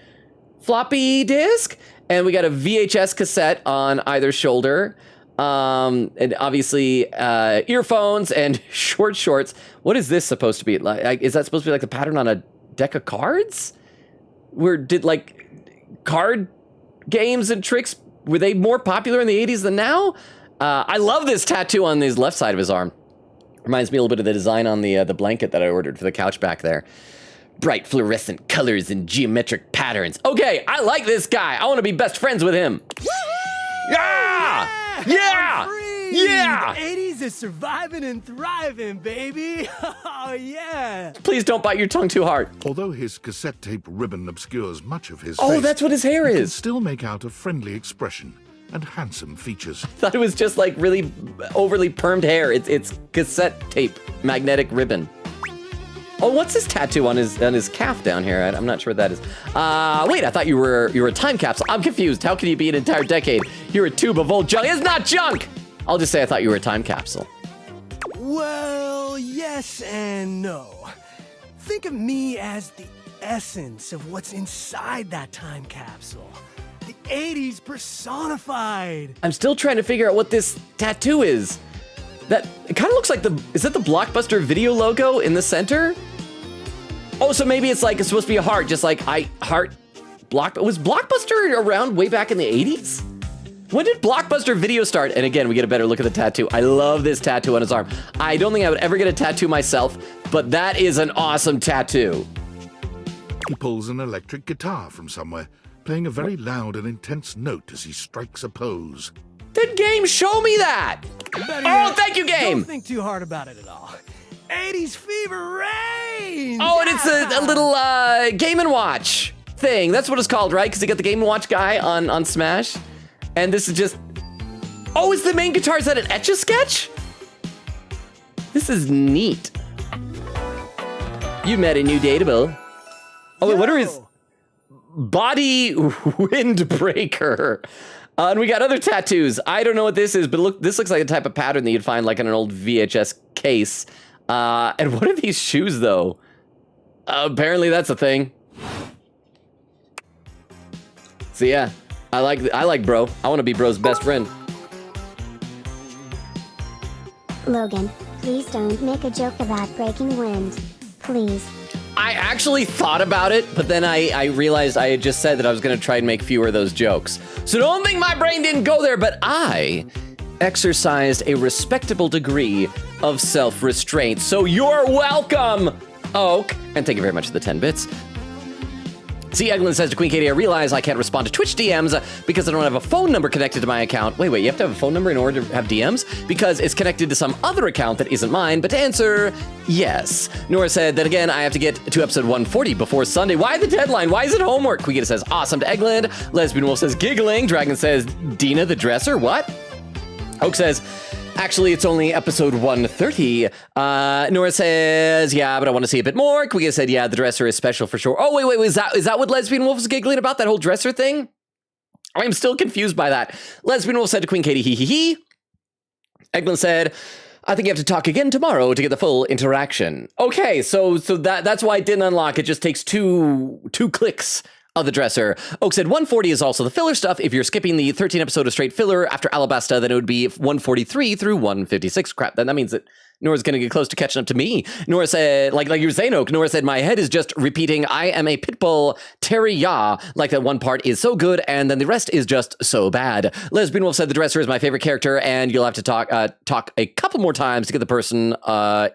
floppy disk, and we got a VHS cassette on either shoulder, and obviously earphones and short shorts. What is this supposed to be like? Is that supposed to be like the pattern on a deck of cards? Did like card games and tricks, were they more popular in the 80s than now? I love this tattoo on his left side of his arm. Reminds me a little bit of the design on the blanket that I ordered for the couch back there. Bright fluorescent colors and geometric patterns. Okay, I like this guy. I want to be best friends with him. Yeah! Yeah! Yeah! The 80s is surviving and thriving, baby. Oh, yeah. Please don't bite your tongue too hard. Although his cassette tape ribbon obscures much of his face, face, that's what his hair is. You can still make out a friendly expression and handsome features. Thought it was just like really overly permed hair. It's cassette tape, magnetic ribbon. Oh, what's this tattoo on his calf down here? I'm not sure what that is. Wait, I thought you were a time capsule. I'm confused. How can you be an entire decade? You're a tube of old junk. It's not junk! I'll just say I thought you were a time capsule. Well, yes and no. Think of me as the essence of what's inside that time capsule. The 80s personified. I'm still trying to figure out what this tattoo is. That, it kind of looks like is that the Blockbuster video logo in the center? Oh, so maybe it's like, it's supposed to be a heart, just like was Blockbuster around way back in the 80s? When did Blockbuster video start? And again, we get a better look at the tattoo. I love this tattoo on his arm. I don't think I would ever get a tattoo myself, but that is an awesome tattoo. He pulls an electric guitar from somewhere, playing a very loud and intense note as he strikes a pose. Did Game show me that? Oh, thank you, Game! Don't think too hard about it at all. 80s fever reigns! Oh, and it's a little Game & Watch thing. That's what it's called, right? Because you got the Game & Watch guy on Smash. And this is just... Oh, is the main guitar, is that an Etch-a-Sketch? This is neat. You met a new dateable. Oh, wait, what are his... Body Windbreaker. And we got other tattoos. I don't know what this is, but this looks like a type of pattern that you'd find like in an old VHS case. And what are these shoes, though? Apparently that's a thing. So yeah, I like bro. I want to be bro's best friend. Logan, please don't make a joke about breaking wind. Please. I actually thought about it, but then I realized I had just said that I was going to try and make fewer of those jokes. So don't think my brain didn't go there, but I exercised a respectable degree of self-restraint. So you're welcome, Oak. And thank you very much for the 10 bits. See, Eglin says to Queen Katie, I realize I can't respond to Twitch DMs because I don't have a phone number connected to my account. Wait, you have to have a phone number in order to have DMs? Because it's connected to some other account that isn't mine, but to answer, yes. Nora said that again, I have to get to episode 140 before Sunday. Why the deadline? Why is it homework? Queen Katie says, awesome to Eglin. Lesbian Wolf says, giggling. Dragon says, Dina the dresser, what? Oak says, actually, it's only episode 130. Nora says, yeah, but I want to see a bit more. Queen said, yeah, the dresser is special for sure. Oh, wait, is that what Lesbian Wolf was giggling about, that whole dresser thing? I'm still confused by that. Lesbian Wolf said to Queen Katie, hee. Eglin said, I think you have to talk again tomorrow to get the full interaction. Okay, so that's why it didn't unlock. It just takes two clicks of the dresser. Oak said 140 is also the filler stuff. If you're skipping the 13 episode of straight filler after Alabasta, then it would be 143 through 156. Crap, then that means that Nora's gonna get close to catching up to me. Nora said, like you were saying, Oak, Nora said, my head is just repeating, I am a pitbull, Terry Ya, like that one part is so good, and then the rest is just so bad. Lesbian Wolf said the dresser is my favorite character, and you'll have to talk a couple more times to get the person,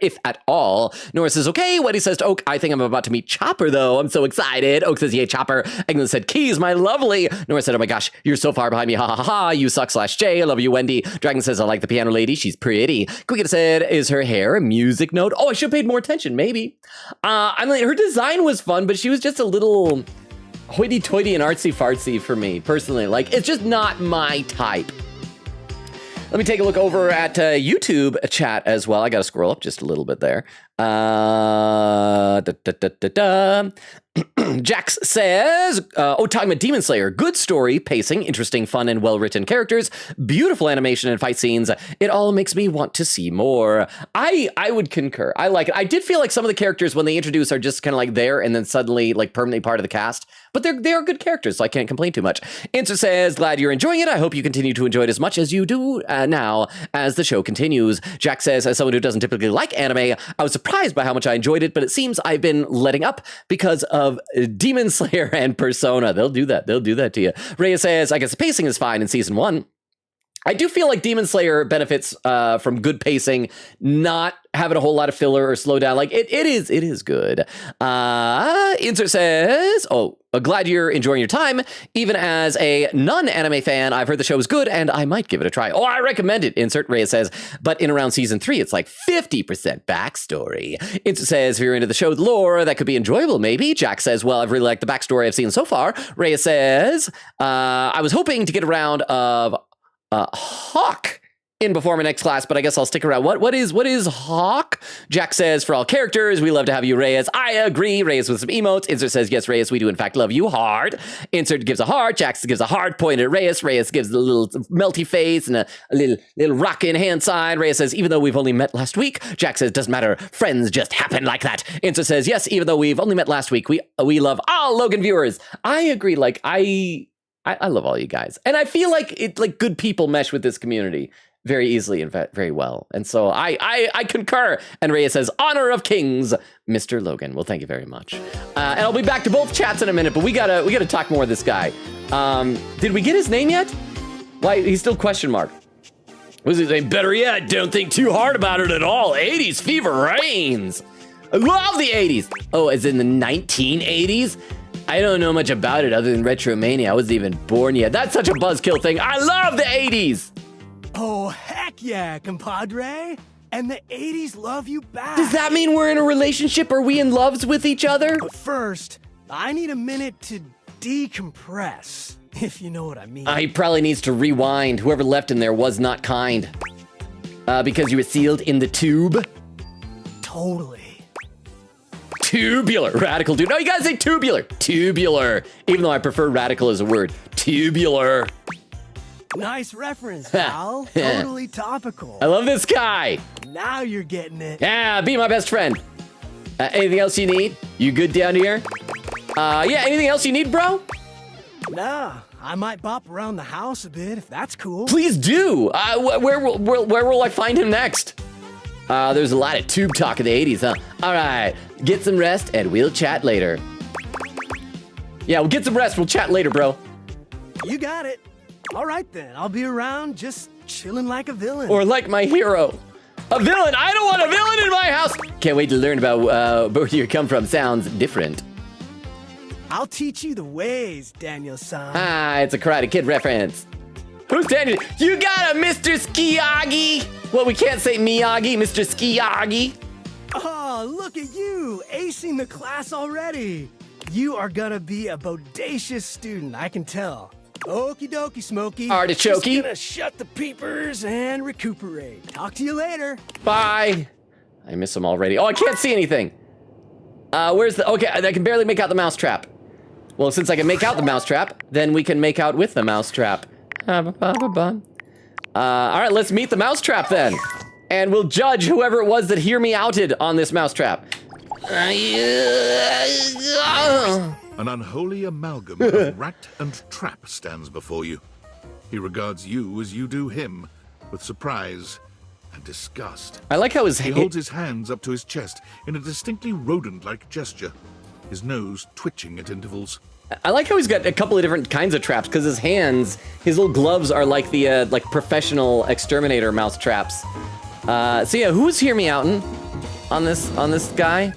if at all. Nora says, okay. Weddy says to Oak, I think I'm about to meet Chopper, though. I'm so excited. Oak says, yay, Chopper. Eglin said, Keys, my lovely. Nora said, oh my gosh, you're so far behind me. Ha ha ha. You suck /J. I love you, Wendy. Dragon says, I like the piano lady. She's pretty. Quickett said, is her hair a music note? Oh, I should have paid more attention, maybe. I mean, her design was fun, but she was just a little hoity-toity and artsy-fartsy for me, personally. Like, it's just not my type. Let me take a look over at YouTube chat as well. I got to scroll up just a little bit there. Jax says, talking about Demon Slayer, good story, pacing, interesting, fun, and well-written characters, beautiful animation and fight scenes. It all makes me want to see more. I would concur. I like it. I did feel like some of the characters when they introduce are just kind of like there and then suddenly like permanently part of the cast, but they are good characters, so I can't complain too much. Answer says, glad you're enjoying it. I hope you continue to enjoy it as much as you do now as the show continues. Jack says, as someone who doesn't typically like anime, I was surprised by how much I enjoyed it, but it seems I've been letting up because of Demon Slayer and Persona. They'll do that to you. Rhea says, I guess the pacing is fine in season 1. I do feel like Demon Slayer benefits from good pacing, not having a whole lot of filler or slow down. Like it is good. Insert says, glad you're enjoying your time. Even as a non-anime fan, I've heard the show is good and I might give it a try. Oh, I recommend it. Insert Rhea says, but in around season 3, it's like 50% backstory. Insert says, if you're into the show with lore, that could be enjoyable, maybe. Jack says, well, I've really liked the backstory I've seen so far. Rhea says, I was hoping to get a round of Hawk in before my next class, but I guess I'll stick around. What is Hawk? Jack says, for all characters, we love to have you, Reyes. I agree. Reyes with some emotes. Insert says, yes, Reyes, we do in fact love you hard. Insert gives a heart. Jack gives a hard point at Reyes. Reyes gives a little melty face and a little rockin' hand sign. Reyes says, even though we've only met last week. Jack says, doesn't matter. Friends just happen like that. Insert says, yes, even though we've only met last week, we love all Logan viewers. I agree. Like, I love all you guys. And I feel like good people mesh with this community very easily and very well. And so I concur. And Reyes says, honor of kings, Mr. Logan. Well, thank you very much. And I'll be back to both chats in a minute, but we gotta talk more of this guy. Did we get his name yet? Why, he's still question mark. What's his name? Better yet, don't think too hard about it at all. 80s fever reigns. I love the 80s. Oh, as in the 1980s? I don't know much about it other than Retromania. I wasn't even born yet. That's such a buzzkill thing. I love the 80s. Oh, heck yeah, compadre. And the 80s love you back. Does that mean we're in a relationship? Are we in loves with each other? But first, I need a minute to decompress, if you know what I mean. He probably needs to rewind. Whoever left him there was not kind. Because you were sealed in the tube? Totally. Tubular. Radical, dude. No, you gotta say tubular. Tubular. Even though I prefer radical as a word. Tubular. Nice reference, pal. Totally topical. I love this guy. Now you're getting it. Yeah, be my best friend. Anything else you need? You good down here? Yeah, anything else you need, bro? Nah, I might bop around the house a bit if that's cool. Please do. Where will I find him next? There's a lot of tube talk in the 80s, huh? All right, get some rest and we'll chat later. Yeah, we'll get some rest. We'll chat later, bro. You got it. All right, then. I'll be around just chilling like a villain. Or like my hero. A villain? I don't want a villain in my house. Can't wait to learn about where you come from. Sounds different. I'll teach you the ways, Daniel-san. It's a Karate Kid reference. Who's Daniel? You got a Mr. Skiyagi. Well, we can't say Miyagi, Mr. Skiyagi. Oh, look at you, acing the class already. You are gonna be a bodacious student, I can tell. Okie dokie, Smokey. Artichoke. Just gonna shut the peepers and recuperate. Talk to you later. Bye. I miss him already. Oh, I can't see anything. Where's the... Okay, I can barely make out the mousetrap. Well, since I can make out the mousetrap, then we can make out with the mousetrap. All right, let's meet the mousetrap then. And we'll judge whoever it was that hear me outed on this mousetrap. An unholy amalgam of rat and trap stands before you. He regards you as you do him, with surprise and disgust. I like how he holds his hands up to his chest in a distinctly rodent-like gesture, his nose twitching at intervals. I like how he's got a couple of different kinds of traps, because his hands, his little gloves are like the like professional exterminator mouse traps. So yeah, who's hear me outin' on this guy?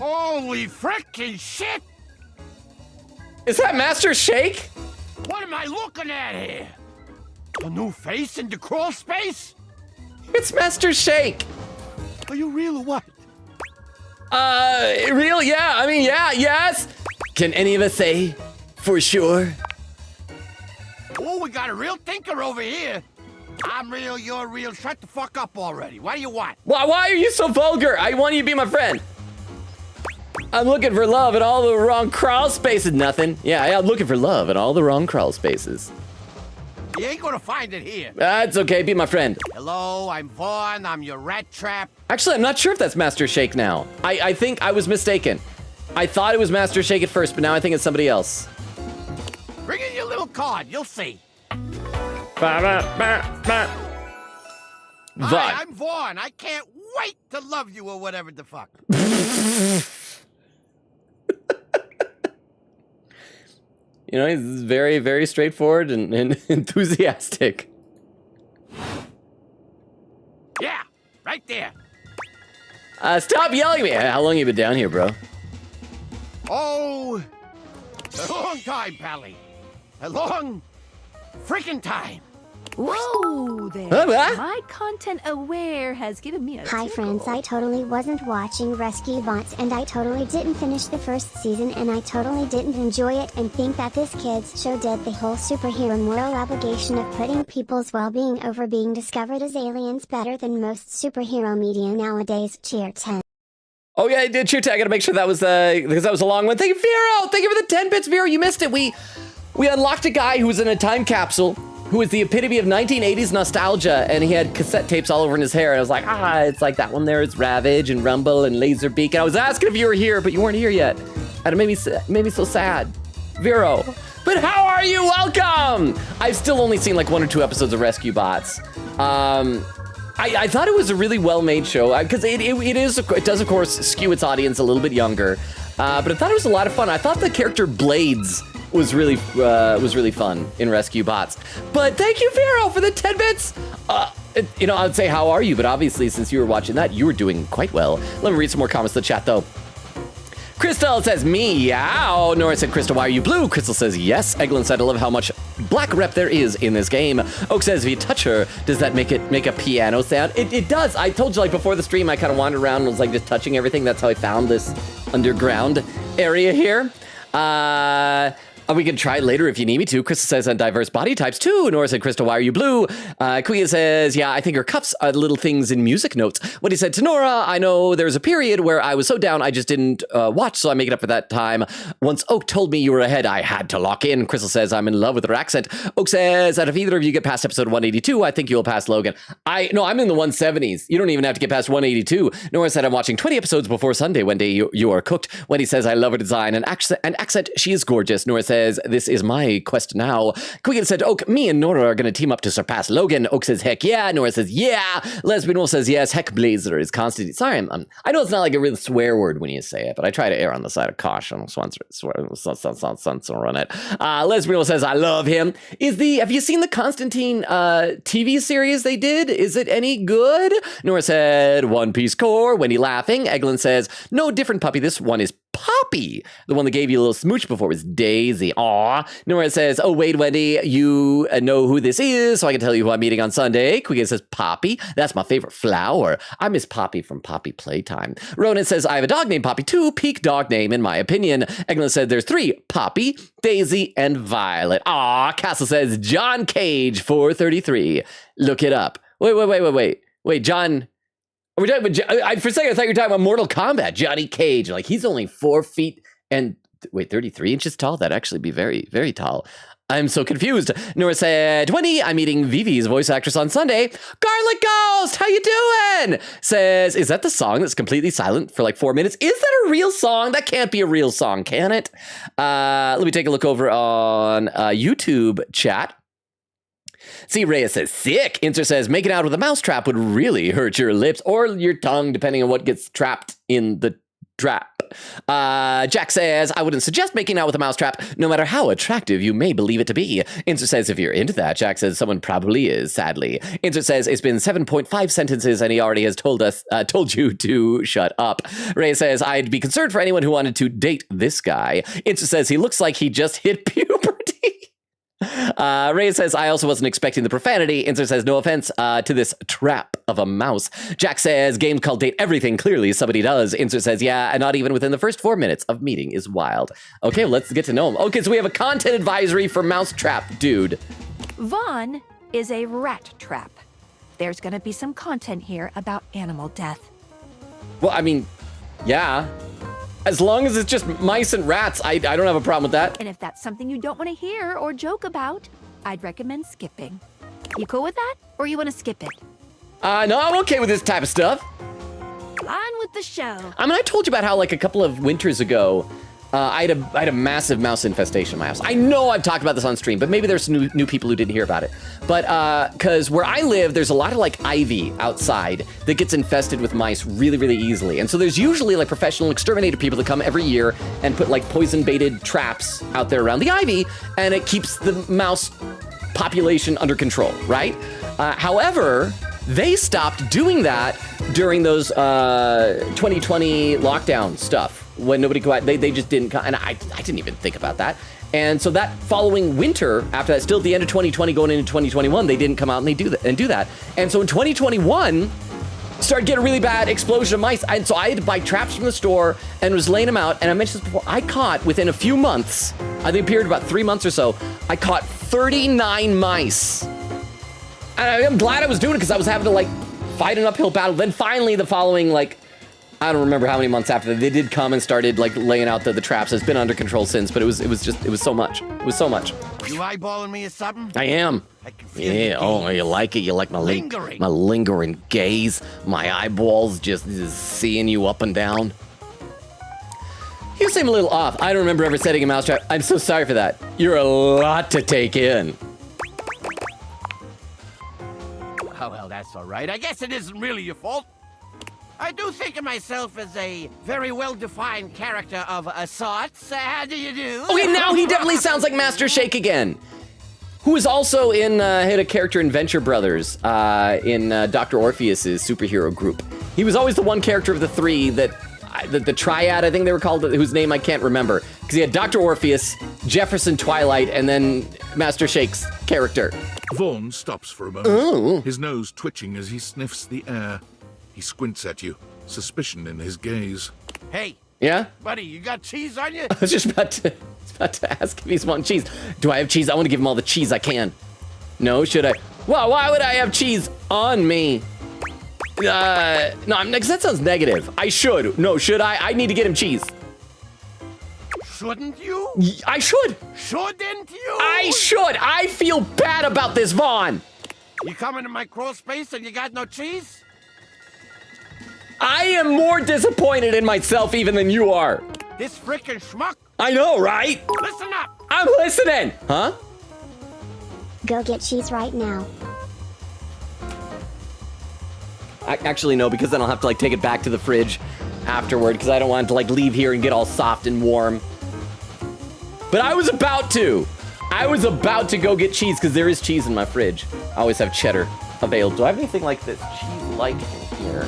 Holy frickin' shit! Is that Master Shake? What am I looking at here? A new face in the crawl space? It's Master Shake. Are you real or what? Real? Yeah, I mean, yeah, yes. Can any of us say for sure? Oh, we got a real thinker over here. I'm real, you're real. Shut the fuck up already. What do you want? Why are you so vulgar? I want you to be my friend. I'm looking for love in all the wrong crawl spaces. Nothing. Yeah, I'm looking for love in all the wrong crawl spaces. You ain't gonna find it here. That's okay, be my friend. Hello, I'm Vaughn. I'm your rat trap. Actually, I'm not sure if that's Master Shake now. I think I was mistaken. I thought it was Master Shake at first, but now I think it's somebody else. Bring in your little card. You'll see. Vaughn. Hi, I'm Vaughn. I can't wait to love you or whatever the fuck. You know, he's very, very straightforward and enthusiastic. Yeah, right there. Stop yelling at me. How long have you been down here, bro? Oh, a long time, Pally. A long freaking time. Whoa there. Huh? My content aware has given me a Hi tickle. friends, I totally wasn't watching Rescue Bots and I totally didn't finish the first season and I totally didn't enjoy it and think that this kids show did the whole superhero moral obligation of putting people's well-being over being discovered as aliens better than most superhero media nowadays. Cheer 10. Oh yeah, I did cheer 10. I gotta make sure that was because that was a long one. Thank you, Vero. Thank you for the 10 bits, Vero. You missed it. We unlocked a guy who was in a time capsule, who was the epitome of 1980s nostalgia, and he had cassette tapes all over in his hair. And I was like, it's like that one there is Ravage and Rumble and Laserbeak. And I was asking if you were here, but you weren't here yet. And it made me so sad. Vero. But how are you? Welcome! I've still only seen like 1 or 2 episodes of Rescue Bots. I thought it was a really well-made show because it does of course skew its audience a little bit younger, but I thought it was a lot of fun. I thought the character Blades was really fun in Rescue Bots. But thank you, Vero, for the 10 bits. I would say how are you, but obviously since you were watching that, you were doing quite well. Let me read some more comments in the chat though. Crystal says, meow. Nora said, Crystal, why are you blue? Crystal says, yes. Eglin said, I love how much black rep there is in this game. Oak says, if you touch her, does that make a piano sound? It does. I told you, like, before the stream, I kind of wandered around and was, like, just touching everything. That's how I found this underground area here. We can try later if you need me to. Crystal says, on diverse body types too. Nora said, Crystal, why are you blue? Kuya says, yeah, I think her cuffs are little things in music notes. What he said to Nora, I know there was a period where I was so down I just didn't watch, so I make it up for that time. Once Oak told me you were ahead, I had to lock in. Crystal says, I'm in love with her accent. Oak says that if either of you get past episode 182, I think you'll pass Logan. No, I'm in the 170s. You don't even have to get past 182. Nora said, I'm watching 20 episodes before Sunday. One day you are cooked. Wendy says, I love her design and accent. She is gorgeous. Nora says, this is my quest now. Quigan said, Oak, me and Nora are going to team up to surpass Logan. Oak says, heck yeah. Nora says, yeah. Lesbian Wolf says, yes. Heck Blazer is constant. Sorry, I know it's not like a real swear word when you say it, but I try to err on the side of caution. Run it. Lesbian Wolf says, I love him. Have you seen the Constantine TV series they did? Is it any good? Nora said, One Piece Core. Wendy laughing. Eglin says, no, different puppy. This one is Poppy. The one that gave you a little smooch before was Daisy. Aw. Nora says, oh, wait, Wendy, you know who this is, so I can tell you who I'm meeting on Sunday. Quigan says, Poppy. That's my favorite flower. I miss Poppy from Poppy Playtime. Ronan says, I have a dog named Poppy too. Peak dog name, in my opinion. Eglin said, there's 3. Poppy, Daisy, and Violet. Aw. Castle says, John Cage, 433. Look it up. Wait, John... For a second, I thought you were talking about Mortal Kombat, Johnny Cage. Like, he's only 4 feet and, 33 inches tall? That'd actually be very, very tall. I'm so confused. Nora said, 20, I'm meeting Vivi's voice actress on Sunday. Garlic Ghost, how you doing? Says, is that the song that's completely silent for like 4 minutes? Is that a real song? That can't be a real song, can it? Let me take a look over on YouTube chat. See, Reyes says, sick. Inser says, making out with a mousetrap would really hurt your lips or your tongue, depending on what gets trapped in the trap. Jack says, I wouldn't suggest making out with a mousetrap, no matter how attractive you may believe it to be. Inser says, if you're into that, Jack says, someone probably is, sadly. Inser says, it's been 7.5 sentences and he already has told you to shut up. Reyes says, I'd be concerned for anyone who wanted to date this guy. Inser says, he looks like he just hit puberty. Ray says, I also wasn't expecting the profanity. Inser says, no offense to this trap of a mouse. Jack says, games called Date Everything. Clearly somebody does. Inser says, yeah, and not even within the first 4 minutes of meeting is wild. Okay, well, let's get to know him. Okay, so we have a content advisory for Mousetrap Dude. Vaughn is a rat trap. There's going to be some content here about animal death. Well, I mean, yeah. As long as it's just mice and rats, I don't have a problem with that. And if that's something you don't want to hear or joke about, I'd recommend skipping. You cool with that? Or you want to skip it? No, I'm okay with this type of stuff. On with the show. I mean, I told you about how, like, a couple of winters ago, I had a massive mouse infestation in my house. I know I've talked about this on stream, but maybe there's new people who didn't hear about it. But because where I live, there's a lot of like ivy outside that gets infested with mice really, really easily. And so there's usually like professional exterminator people that come every year and put like poison baited traps out there around the ivy, and it keeps the mouse population under control, right? However, they stopped doing that during those 2020 lockdown stuff. When nobody could, they just didn't come, and I didn't even think about that. And so that following winter, after that, still at the end of 2020, going into 2021, they didn't come out and do that. And so in 2021, started getting a really bad explosion of mice. And so I had to buy traps from the store and was laying them out. And I mentioned this before, I caught within a few months, I think a period of about 3 months or so, I caught 39 mice. And I'm glad I was doing it because I was having to like fight an uphill battle. Then finally the following, like, I don't remember how many months after that, they did come and started like laying out the traps. It's been under control since, but it was so much. It was so much. You eyeballing me or something? I am. I can feel Yeah. Oh, you like it? You like my lingering gaze? My eyeballs just seeing you up and down. You seem a little off. I don't remember ever setting a mousetrap. I'm so sorry for that. You're a lot to take in. Oh, well, that's all right. I guess it isn't really your fault. I do think of myself as a very well-defined character of a sorts. How do you do? Okay, now he definitely sounds like Master Shake again. Who is also in, had a character in Venture Brothers, in Dr. Orpheus's superhero group. He was always the one character of the three that, the triad, I think they were called, whose name I can't remember. Because he had Dr. Orpheus, Jefferson Twilight, and then Master Shake's character. Vaughn stops for a moment, his nose twitching as he sniffs the air. He squints at you, suspicion in his gaze. Hey. Yeah? Buddy, you got cheese on you? I was just about to ask if he's wanting cheese. Do I have cheese? I want to give him all the cheese I can. No, should I? Well, why would I have cheese on me? No, because that sounds negative. I should. No, should I? I need to get him cheese. Shouldn't you? I should. Shouldn't you? I should. I feel bad about this, Vaughn. You come into my crawl space and you got no cheese? I am more disappointed in myself even than you are. This frickin' schmuck. I know, right? Listen up. I'm listening. Huh? Go get cheese right now. Actually, no, because then I'll have to like take it back to the fridge afterward because I don't want it to like leave here and get all soft and warm. But I was about to. I was about to go get cheese because there is cheese in my fridge. I always have cheddar available. Do I have anything like this cheese-like in here?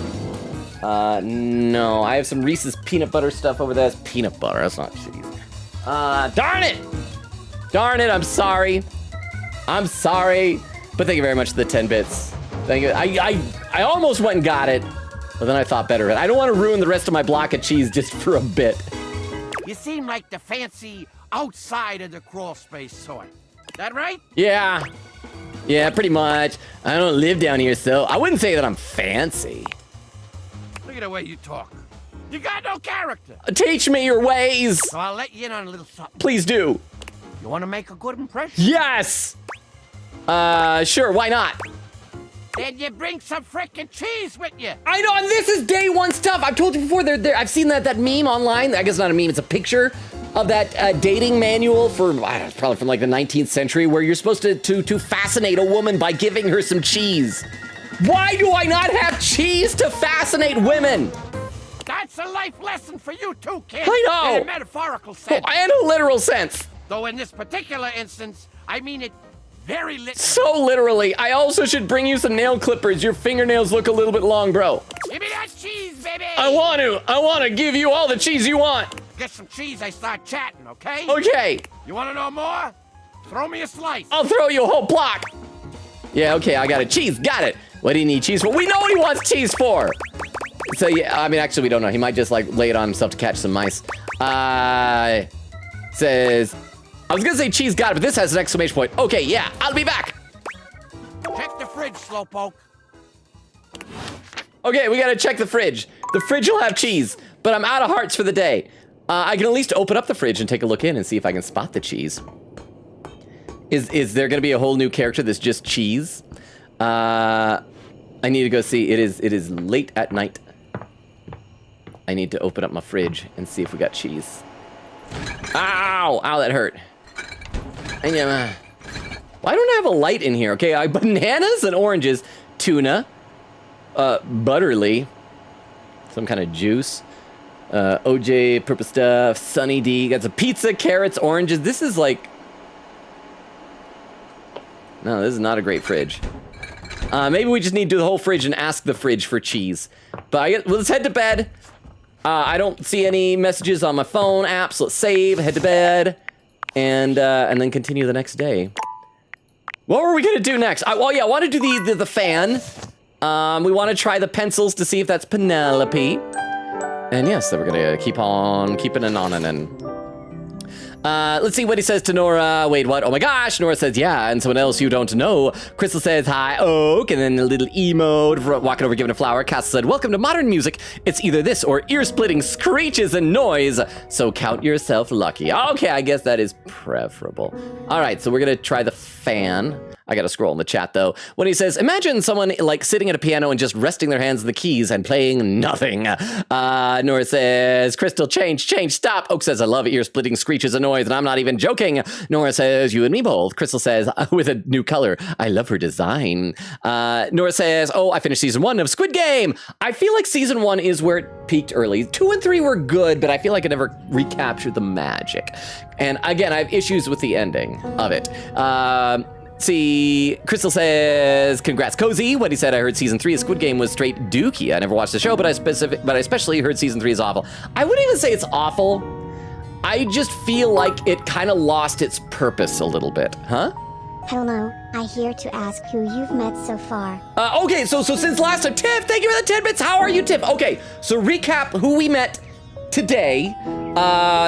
No. I have some Reese's peanut butter stuff over there. That's peanut butter. That's not cheese. Darn it! Darn it, I'm sorry. I'm sorry. But thank you very much for the 10 bits. Thank you. I almost went and got it, but then I thought better of it. I don't want to ruin the rest of my block of cheese just for a bit. You seem like the fancy outside of the crawl space sort. That right? Yeah. Yeah, pretty much. I don't live down here, so I wouldn't say that I'm fancy. Look at the way you talk. You got no character. Teach me your ways. So I'll let you in on a little something. Please do. You want to make a good impression? Yes. Sure, why not? Then you bring some frickin' cheese with you. I know, and this is day one stuff. I've told you before, I've seen that meme online. I guess it's not a meme, it's a picture of that dating manual for, it's probably from like the 19th century, where you're supposed to fascinate a woman by giving her some cheese. Why do I not have cheese to fascinate women? That's a life lesson for you too, kid. I know. In a metaphorical sense. Oh, and a literal sense. Though in this particular instance, I mean it very literally. So literally. I also should bring you some nail clippers. Your fingernails look a little bit long, bro. Give me that cheese, baby. I want to give you all the cheese you want. Get some cheese, I start chatting, okay? Okay. You want to know more? Throw me a slice. I'll throw you a whole block. Yeah, okay, I got it. Cheese, got it. What do you need cheese for? We know what he wants cheese for. So, yeah, I mean, actually, we don't know. He might just, like, lay it on himself to catch some mice. Says, I was gonna say cheese got it, but this has an exclamation point. Okay, yeah, I'll be back. Check the fridge, Slowpoke. Okay, we gotta check the fridge. The fridge will have cheese, but I'm out of hearts for the day. I can at least open up the fridge and take a look in and see if I can spot the cheese. Is there gonna be a whole new character that's just cheese? I need to go see. It is late at night. I need to open up my fridge and see if we got cheese. Ow! Ow, that hurt. Why don't I have a light in here? Okay, I have bananas and oranges, tuna, butterly, some kind of juice, OJ, purple stuff, Sunny D, got some pizza, carrots, oranges. This is like... No, this is not a great fridge. Maybe we just need to do the whole fridge and ask the fridge for cheese. But let's head to bed. I don't see any messages on my phone app, so let's save, head to bed. and then continue the next day. What were we gonna do next? I want to do the fan. We want to try the pencils to see if that's Penelope. And yes, then we're gonna keep on keeping it on and then. Let's see what he says to Nora. Wait, what? Oh my gosh. Nora says, yeah. And someone else you don't know. Crystal says, hi, Oak. And then a little emote, walking over, giving a flower. Castle said, welcome to modern music. It's either this or ear-splitting screeches and noise. So count yourself lucky. Okay, I guess that is preferable. All right, so we're going to try the fan. I gotta scroll in the chat though. When he says, imagine someone like sitting at a piano and just resting their hands on the keys and playing nothing. Nora says, Crystal, change, stop. Oak says, I love ear-splitting screeches and noise, and I'm not even joking. Nora says, you and me both. Crystal says, with a new color. I love her design. Nora says, oh, I finished season 1 of Squid Game. I feel like season 1 is where it peaked early. 2 and 3 were good, but I feel like it never recaptured the magic. And again, I have issues with the ending of it. See, Crystal says, congrats, Cozy. What he said, I heard season 3 of Squid Game was straight dookie. I never watched the show, but I especially heard season 3 is awful. I wouldn't even say it's awful. I just feel like it kind of lost its purpose a little bit, huh? Hello, I here to ask who you've met so far. Okay, so since last time, Tiff, thank you for the 10 bits. How are you, Tiff? Okay, so recap who we met today.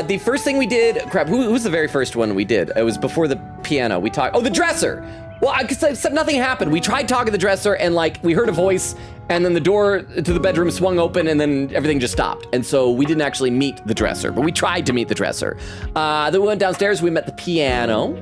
The first thing we did, crap, who's the very first one we did? It was before the piano. We talked, the dresser. Well, except nothing happened. We tried talking to the dresser and like we heard a voice and then the door to the bedroom swung open and then everything just stopped. And so we didn't actually meet the dresser, but we tried to meet the dresser. Then we went downstairs, we met the piano.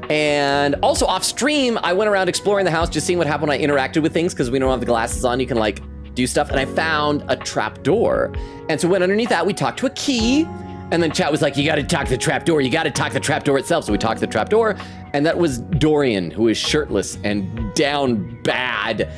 And also off stream, I went around exploring the house, just seeing what happened when I interacted with things because we don't have the glasses on. You can like do stuff. And I found a trap door. And so went underneath that, we talked to a key. And then chat was like, you gotta talk to the trapdoor. You gotta talk to the trapdoor itself. So we talked to the trapdoor, and that was Dorian, who is shirtless and down bad.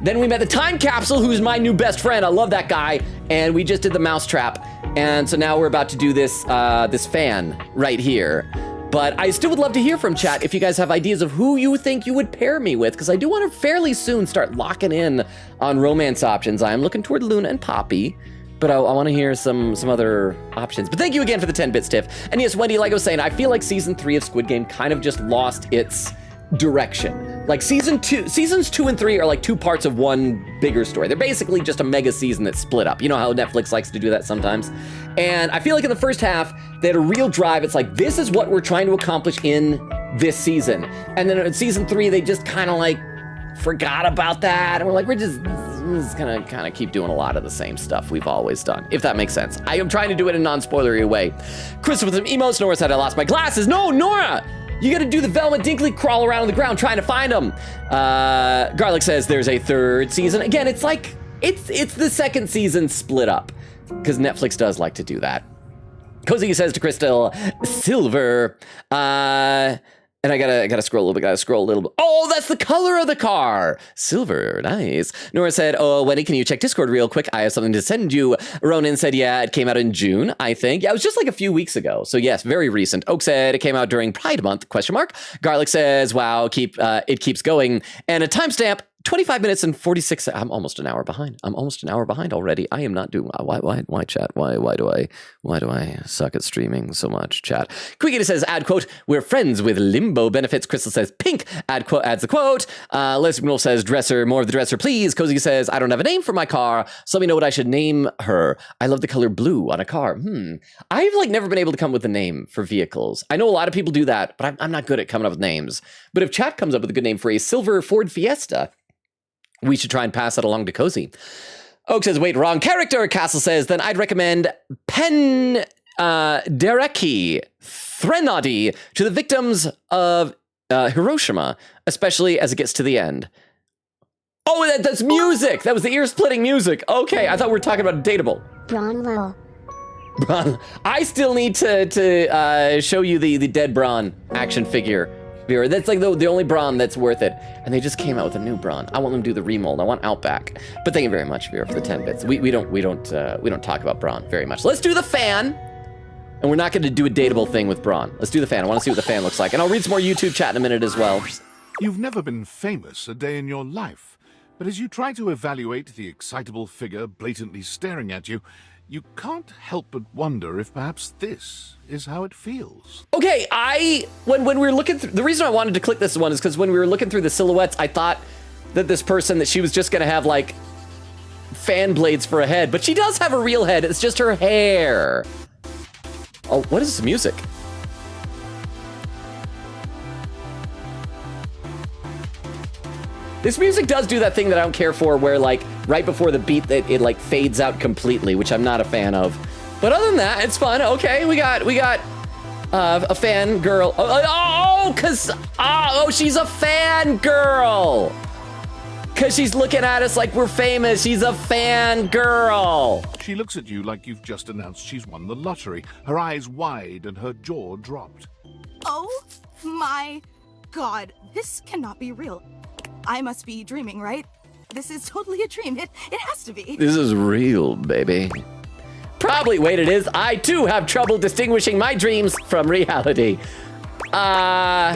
Then we met the time capsule, who's my new best friend. I love that guy. And we just did the mousetrap. And so now we're about to do this, this fan right here. But I still would love to hear from chat if you guys have ideas of who you think you would pair me with, because I do want to fairly soon start locking in on romance options. I am looking toward Luna and Poppy. But I want to hear some other options. But thank you again for the 10 bits, Tiff. And yes, Wendy, like I was saying, I feel like season 3 of Squid Game kind of just lost its direction. Like seasons 2 and 3 are like 2 parts of one bigger story. They're basically just a mega season that's split up. You know how Netflix likes to do that sometimes? And I feel like in the first half, they had a real drive. It's like, this is what we're trying to accomplish in this season. And then in season 3, they just kind of like forgot about that. And we're like, we're just gonna kind of keep doing a lot of the same stuff we've always done, if that makes sense. I am trying to do it in a non-spoilery way. Chris with some emotes. Nora said, I lost my glasses. No, Nora! You gotta do the Velma Dinkley crawl around on the ground trying to find them. Garlic says there's a 3rd season. Again, it's like, it's the 2nd season split up, because Netflix does like to do that. Cozy says to Crystal, Silver. And I gotta scroll a little bit. Oh, that's the color of the car. Silver, nice. Nora said, oh, Wendy, can you check Discord real quick? I have something to send you. Ronan said, yeah, it came out in June, I think. Yeah, it was just like a few weeks ago. So yes, very recent. Oak said it came out during Pride Month, ? Garlic says, wow, it keeps going. And a timestamp, 25 minutes and 46. I'm almost an hour behind. Already. I am not doing. Why chat? Why do I suck at streaming so much? Chat. Quickity says, add quote, we're friends with limbo benefits. Crystal says, pink. Adds the quote. Lesbian Wolf says, dresser, more of the dresser, please. Cozy says, I don't have a name for my car, so let me know what I should name her. I love the color blue on a car. I've like never been able to come up with a name for vehicles. I know a lot of people do that, but I'm not good at coming up with names. But if chat comes up with a good name for a silver Ford Fiesta, we should try and pass that along to Cozy. Oak says, wait, wrong character. Castle says, then I'd recommend Pen Dereki Threnody to the victims of Hiroshima, especially as it gets to the end. Oh, that's music. That was the ear-splitting music. Okay, I thought we were talking about Dateable. Braun Lowell. I still need to show you the dead Braun action figure. That's like the only Braun that's worth it. And they just came out with a new Braun. I want them to do the remold. I want Outback. But thank you very much, Vera, for the 10 bits. We don't talk about Braun very much. Let's do the fan. And we're not going to do a dateable thing with Braun. Let's do the fan. I want to see what the fan looks like. And I'll read some more YouTube chat in a minute as well. You've never been famous a day in your life. But as you try to evaluate the excitable figure blatantly staring at you, you can't help but wonder if perhaps this is how it feels. Okay, when we were looking through, the reason I wanted to click this one is because when we were looking through the silhouettes, I thought that this person, that she was just gonna have like fan blades for a head, but she does have a real head. It's just her hair. Oh, what is this music? This music does do that thing that I don't care for, where like right before the beat that it like fades out completely, which I'm not a fan of. But other than that, it's fun. Okay, we got a fan girl. She's a fan girl. Cause she's looking at us like we're famous. She's a fan girl. She looks at you like you've just announced she's won the lottery. Her eyes wide and her jaw dropped. Oh my God, this cannot be real. I must be dreaming, right? This is totally a dream. It has to be. This is real, baby. Probably. Wait, it is. I too have trouble distinguishing my dreams from reality. I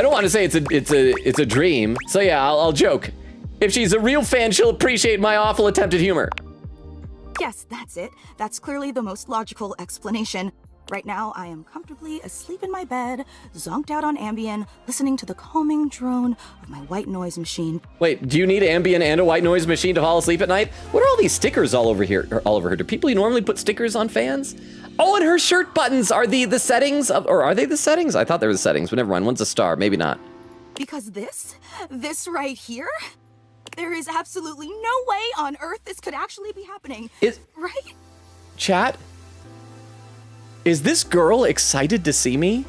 don't want to say it's a dream. So yeah, I'll joke. If she's a real fan, she'll appreciate my awful attempted humor. Yes, that's it. That's clearly the most logical explanation. Right now, I am comfortably asleep in my bed, zonked out on Ambien, listening to the calming drone of my white noise machine. Wait, do you need Ambien and a white noise machine to fall asleep at night? What are all these stickers all over here, or all over her? Do people normally put stickers on fans? Oh, and her shirt buttons are the settings of, or are they the settings? I thought they were the settings, but never mind. One's a star, maybe not. Because this right here, there is absolutely no way on Earth this could actually be happening. Right? Chat? Is this girl excited to see me?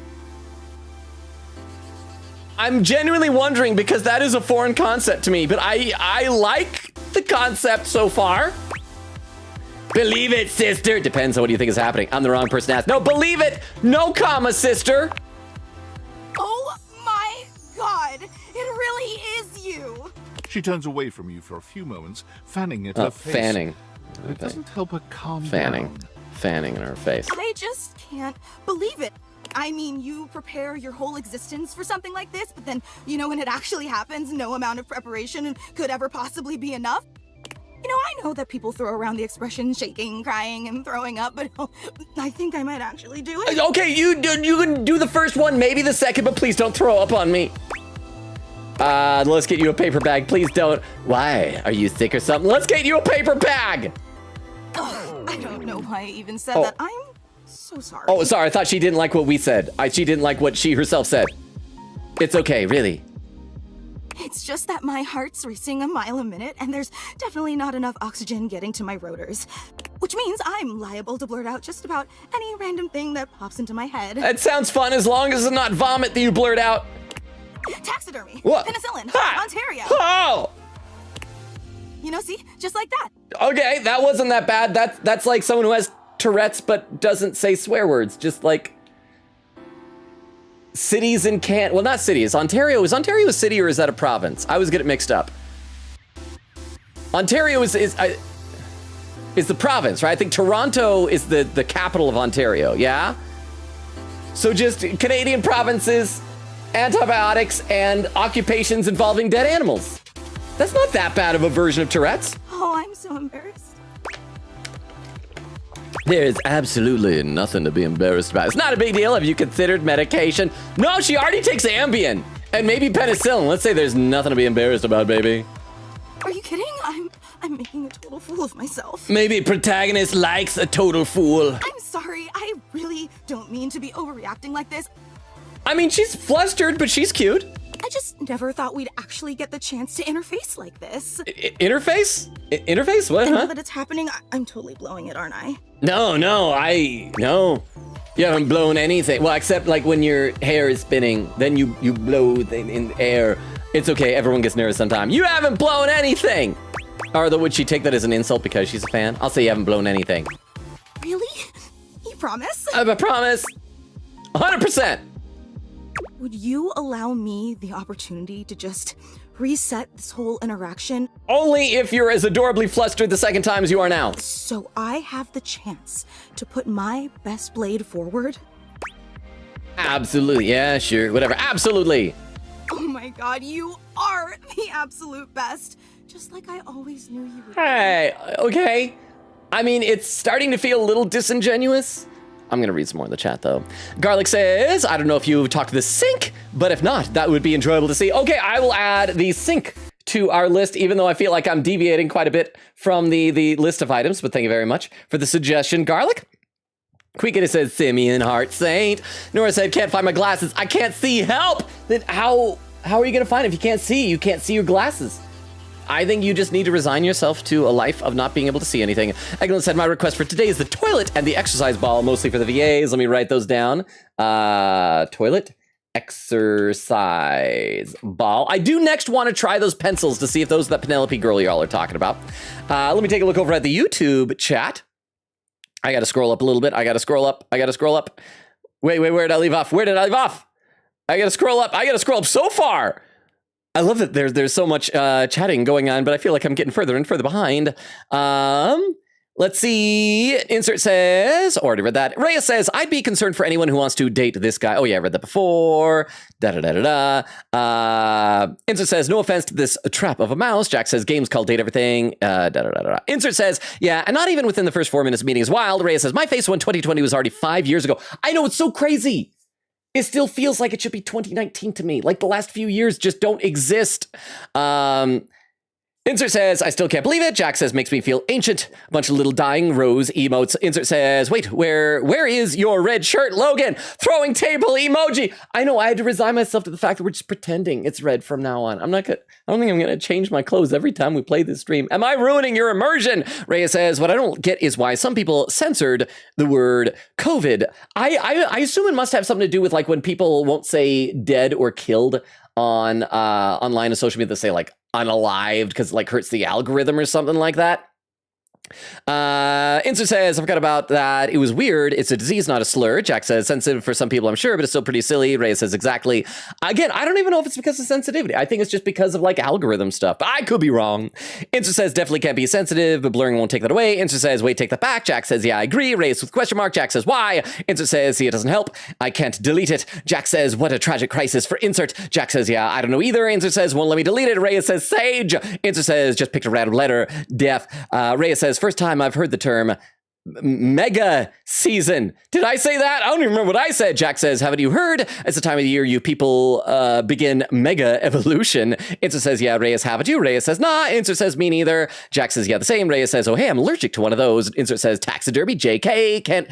I'm genuinely wondering, because that is a foreign concept to me, but I like the concept so far. Believe it, sister. Depends on what you think is happening. I'm the wrong person to ask. No, believe it. No comma, sister. Oh my God. It really is you. She turns away from you for a few moments, fanning at her face. Fanning. It doesn't help her calm down. Fanning in her face. I just can't believe it. I mean, you prepare your whole existence for something like this, but then, you know, when it actually happens, no amount of preparation could ever possibly be enough. You know, I know that people throw around the expression shaking, crying, and throwing up, but I think I might actually do it. Okay, you can do the first one, maybe the second, but please don't throw up on me. Let's get you a paper bag. Please don't. Why? Are you sick or something? Let's get you a paper bag. I don't know why I even said that. I'm so sorry. Oh, sorry. I thought she didn't like what we said. She didn't like what she herself said. It's okay, really. It's just that my heart's racing a mile a minute, and there's definitely not enough oxygen getting to my rotors. Which means I'm liable to blurt out just about any random thing that pops into my head. That sounds fun, as long as it's not vomit that you blurt out. Taxidermy. What? Penicillin. Ha! Ontario. Oh! You know, see? Just like that. Okay, that wasn't that bad. That's like someone who has Tourette's but doesn't say swear words. Just like cities in well, not cities. Ontario. Is Ontario a city or is that a province? I always get it mixed up. Ontario is the province, right? I think Toronto is the capital of Ontario, yeah? So just Canadian provinces, antibiotics, and occupations involving dead animals. That's not that bad of a version of Tourette's. Oh, I'm so embarrassed. There's absolutely nothing to be embarrassed about. It's not a big deal. Have you considered medication? No, she already takes Ambien and maybe penicillin. Let's say there's nothing to be embarrassed about, baby. Are you kidding? I'm making a total fool of myself. Maybe protagonist likes a total fool. I'm sorry. I really don't mean to be overreacting like this. I mean, she's flustered, but she's cute. I just never thought we'd actually get the chance to interface like this. Interface? Interface? What, and huh? now that it's happening, I'm totally blowing it, aren't I? No. You haven't blown anything. Well, except like when your hair is spinning, then you blow in the air. It's okay, everyone gets nervous sometimes. You haven't blown anything! Or would she take that as an insult because she's a fan? I'll say you haven't blown anything. Really? You promise? I promise. 100%. Would you allow me the opportunity to just reset this whole interaction? Only if you're as adorably flustered the second time as you are now. So I have the chance to put my best blade forward? Absolutely. Yeah, sure. Whatever. Absolutely. Oh my God, you are the absolute best. Just like I always knew you would. Hey, okay. I mean, it's starting to feel a little disingenuous. I'm going to read some more in the chat, though. Garlic says, I don't know if you've talked to the sink, but if not, that would be enjoyable to see. Okay, I will add the sink to our list, even though I feel like I'm deviating quite a bit from the list of items, but thank you very much for the suggestion, Garlic. Quickity says, Simeon Heart Saint. Nora said, can't find my glasses. I can't see. Help! Then how are you going to find it if you can't see? You can't see your glasses. I think you just need to resign yourself to a life of not being able to see anything. Eglin said, my request for today is the toilet and the exercise ball, mostly for the VAs. Let me write those down. Toilet, exercise ball. I do next want to try those pencils to see if those are that Penelope girl y'all are talking about. Let me take a look over at the YouTube chat. I got to scroll up a little bit. I got to scroll up. Wait, where did I leave off? I got to scroll up so far. I love that there's so much chatting going on, but I feel like I'm getting further and further behind. Let's see. Insert says, already read that. Reyes says, I'd be concerned for anyone who wants to date this guy. Oh yeah, I read that before. Insert says, no offense to this trap of a mouse. Jack says, games called date everything. Insert says, yeah, and not even within the first 4 minutes of meeting is wild. Reyes says, my face when 2020 was already 5 years ago. I know, it's so crazy. It still feels like it should be 2019 to me. Like the last few years just don't exist. Insert says, I still can't believe it. Jack says, makes me feel ancient. A bunch of little dying rose emotes. Insert says, wait, where is your red shirt, Logan? Throwing table emoji. I know, I had to resign myself to the fact that we're just pretending it's red from now on. I don't think I'm going to change my clothes every time we play this stream. Am I ruining your immersion? Reyes says, what I don't get is why some people censored the word COVID. I assume it must have something to do with like when people won't say dead or killed on online and social media, they say like unalived because it like hurts the algorithm or something like that. Insert says, I forgot about that. It was weird. It's a disease, not a slur. Jack says, sensitive for some people, I'm sure, but it's still pretty silly. Ray says, exactly. Again, I don't even know if it's because of sensitivity. I think it's just because of like algorithm stuff, but I could be wrong. Insert says, definitely can't be sensitive, but blurring won't take that away. Insert says, wait, take that back. Jack says, yeah, I agree. Ray with question mark. Jack says, why? Insert says, see, it doesn't help. I can't delete it. Jack says, what a tragic crisis for Insert. Jack says, yeah, I don't know either. Insert says, won't let me delete it. Ray says, Sage. Insert says, just picked a random letter. Deaf. Ray says, first time I've heard the term mega season. Did I say that? I don't even remember what I said. Jack says, haven't you heard? It's the time of the year you people begin mega evolution. Insert says, yeah, Reyes, haven't you? Reyes says, nah. Insert says, me neither. Jack says, yeah, the same. Reyes says, oh, hey, I'm allergic to one of those. Insert says, taxidermy. JK, can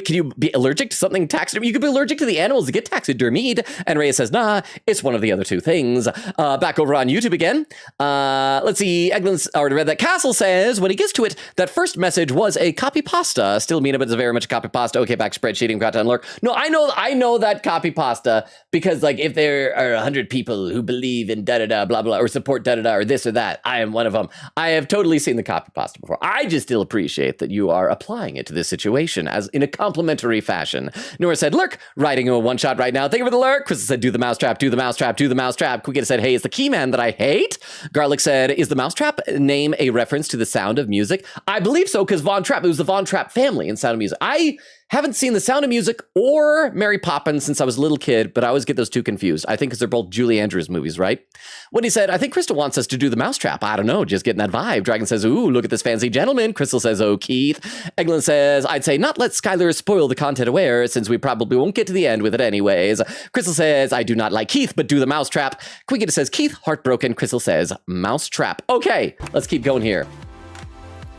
you be allergic to something taxidermy? You could be allergic to the animals that get taxidermied. And Reyes says, nah, it's one of the other two things. Back over on YouTube again. Let's see. Eglin's already read that. Castle says, when he gets to it, that first message was a copy pasta. Still mean it, but it's very much a copy pasta. Okay, back spreadsheeting, got to lurk. No, I know that copy pasta because like if there are 100 people who believe in da-da-da, blah, blah, or support da-da-da, or this or that, I am one of them. I have totally seen the copy pasta before. I just still appreciate that you are applying it to this situation as in a complimentary fashion. Nora said, lurk, writing a one-shot right now. Thank you for the lurk. Chris said, do the mousetrap, do the mousetrap, do the mousetrap. Quickita said, hey, it's the key man that I hate. Garlic said, is the mousetrap name a reference to the Sound of Music? I believe so, because Von Trapp, it was the Von Trapp family in Sound of Music. I haven't seen The Sound of Music or Mary Poppins since I was a little kid, but I always get those two confused. I think because they're both Julie Andrews movies, right? When he said, I think Crystal wants us to do the mousetrap. I don't know, just getting that vibe. Dragon says, ooh, look at this fancy gentleman. Crystal says, oh, Keith. Eglin says, I'd say not let Skylar spoil the content aware since we probably won't get to the end with it anyways. Crystal says, I do not like Keith, but do the mousetrap. Quickita says, Keith, heartbroken. Crystal says, mousetrap. Okay, let's keep going here.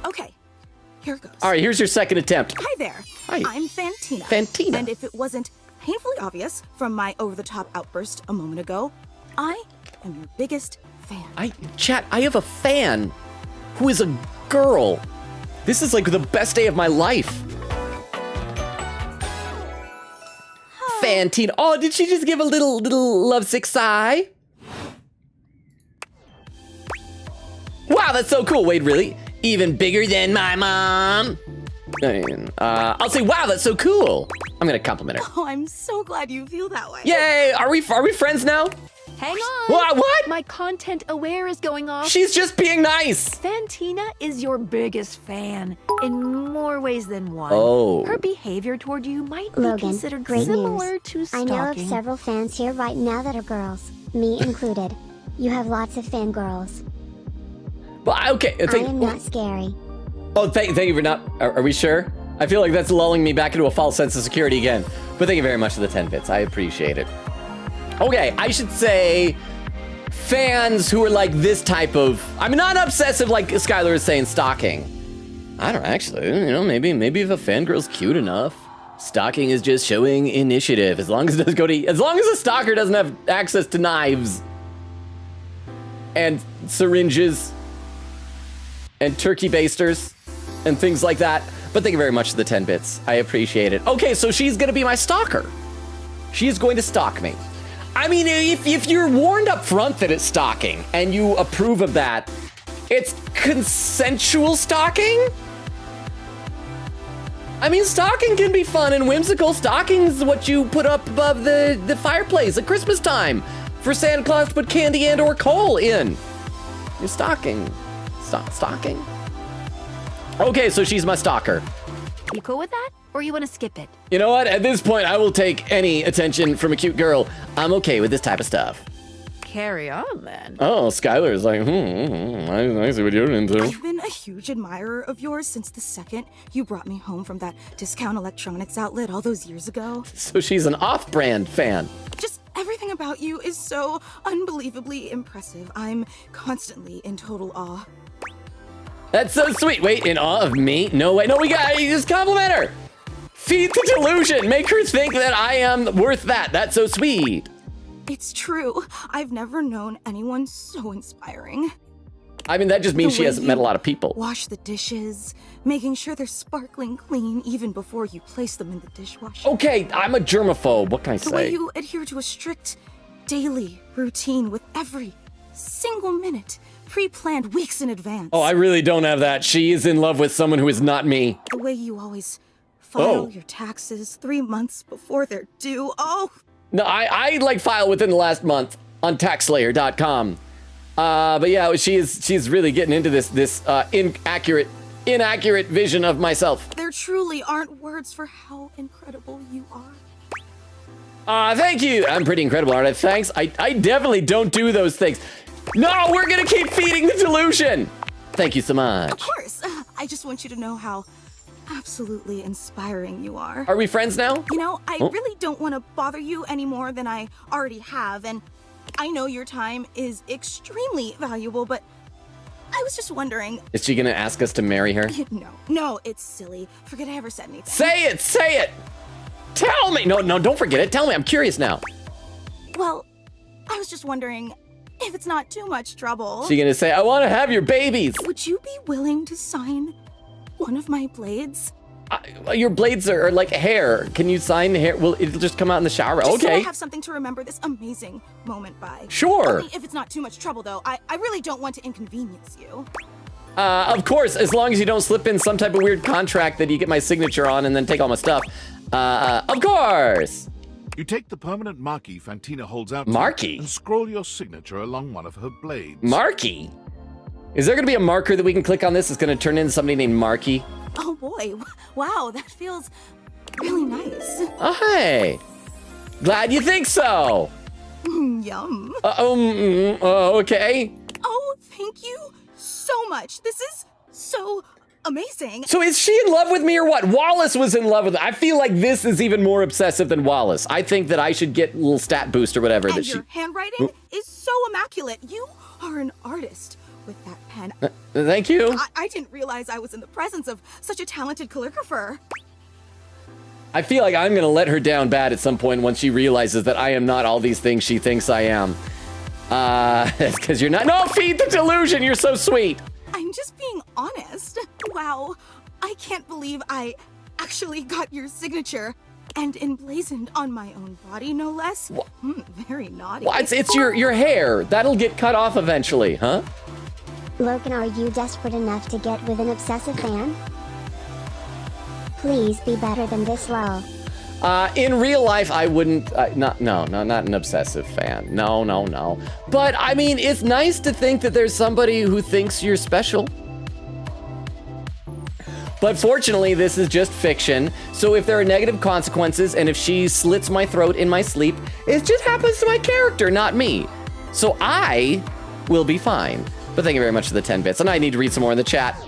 Okay. Here goes. All right, here's your second attempt. Hi there. Hi. I'm Fantina. Fantina. And if it wasn't painfully obvious from my over-the-top outburst a moment ago, I am your biggest fan. Chat, I have a fan who is a girl. This is like the best day of my life. Fantina. Oh, did she just give a little lovesick sigh? Wow, that's so cool. Wait, really? Even bigger than my mom. I'll say, wow, that's so cool. I'm gonna compliment her. Oh, I'm so glad you feel that way. Yay! Are we friends now? Hang on. What? My content aware is going off. She's just being nice. Fantina is your biggest fan in more ways than one. Oh. Her behavior toward you might be Logan, considered great similar news. to stalking. I know of several fans here right now that are girls, me included. You have lots of fangirls. Well, okay. I am not scary. Oh, thank you for not. Are we sure? I feel like that's lulling me back into a false sense of security again. But thank you very much for the 10 bits. I appreciate it. Okay, I should say fans who are like this type of. I mean, not obsessive like Skylar is saying stalking. I don't actually. You know, maybe if a fangirl's cute enough. Stalking is just showing initiative. As long as it doesn't go to. As long as a stalker doesn't have access to knives and syringes and turkey basters and things like that. But thank you very much for the 10 bits. I appreciate it. Okay, so she's gonna be my stalker. She is going to stalk me. I mean, if you're warned up front that it's stalking and you approve of that, it's consensual stalking? I mean, stalking can be fun and whimsical. Stalking is what you put up above the fireplace at Christmas time for Santa Claus to put candy and or coal in. You're stalking. Stalking? Okay, so she's my stalker. You cool with that? Or you want to skip it? You know what? At this point, I will take any attention from a cute girl. I'm okay with this type of stuff. Carry on, then. Oh, Skylar's like, I see what you're into. I've been a huge admirer of yours since the second you brought me home from that discount electronics outlet all those years ago. So she's an off-brand fan. Just everything about you is so unbelievably impressive. I'm constantly in total awe. That's so sweet. Wait, in awe of me? No way. No, we got you. Just compliment her. Feed the delusion. Make her think that I am worth that. That's so sweet. It's true. I've never known anyone so inspiring. I mean, that just means she hasn't met a lot of people. Wash the dishes, making sure they're sparkling clean even before you place them in the dishwasher. Okay, I'm a germaphobe. What can I say? The way you adhere to a strict daily routine with every single minute pre-planned weeks in advance. Oh, I really don't have that. She is in love with someone who is not me. The way you always file your taxes 3 months before they're due. Oh. No, I like file within the last month on taxslayer.com. But yeah, she's really getting into this inaccurate vision of myself. There truly aren't words for how incredible you are. Thank you. I'm pretty incredible, aren't I? Thanks. I definitely don't do those things. No, we're gonna keep feeding the delusion. Thank you so much. Of course. I just want you to know how absolutely inspiring you are. Are we friends now? You know, I really don't want to bother you any more than I already have, and I know your time is extremely valuable, but I was just wondering... Is she gonna ask us to marry her? No, it's silly. Forget I ever said anything. Say it! Tell me! No, don't forget it. Tell me, I'm curious now. Well, I was just wondering if it's not too much trouble. She's gonna say, I want to have your babies. Would you be willing to sign one of my blades? Your blades are like hair. Can you sign hair? Well, it'll just come out in the shower. Just okay. So I have something to remember this amazing moment by. Sure. Only if it's not too much trouble, though. I really don't want to inconvenience you. Of course, as long as you don't slip in some type of weird contract that you get my signature on and then take all my stuff. Of course. You take the permanent marquee Fantina holds out to Marquee? you and scroll your signature along one of her blades. Marquee? Is there going to be a marker that we can click on this? It's going to turn into somebody named Marquee. Oh boy, wow, that feels really nice. Oh, hey. Glad you think so. Yum. Okay. Oh, thank you so much. This is so amazing. So is she in love with me or what? Wallace was in love with her. I feel like this is even more obsessive than Wallace. I think that I should get a little stat boost or whatever. And your handwriting is so immaculate. You are an artist with that pen. Thank you. I didn't realize I was in the presence of such a talented calligrapher. I feel like I'm gonna let her down bad at some point once she realizes that I am not all these things she thinks I am. That's because you're not. No, feed the delusion. You're so sweet. I'm just being honest. Wow, I can't believe I actually got your signature and emblazoned on my own body, no less. Very naughty. Well, it's your hair. That'll get cut off eventually, huh? Logan, are you desperate enough to get with an obsessive fan? Please be better than this, lol. In real life, I wouldn't. Not an obsessive fan. No. But I mean, it's nice to think that there's somebody who thinks you're special. But fortunately, this is just fiction. So if there are negative consequences, and if she slits my throat in my sleep, it just happens to my character, not me. So I will be fine. But thank you very much for the 10 bits. And I need to read some more in the chat.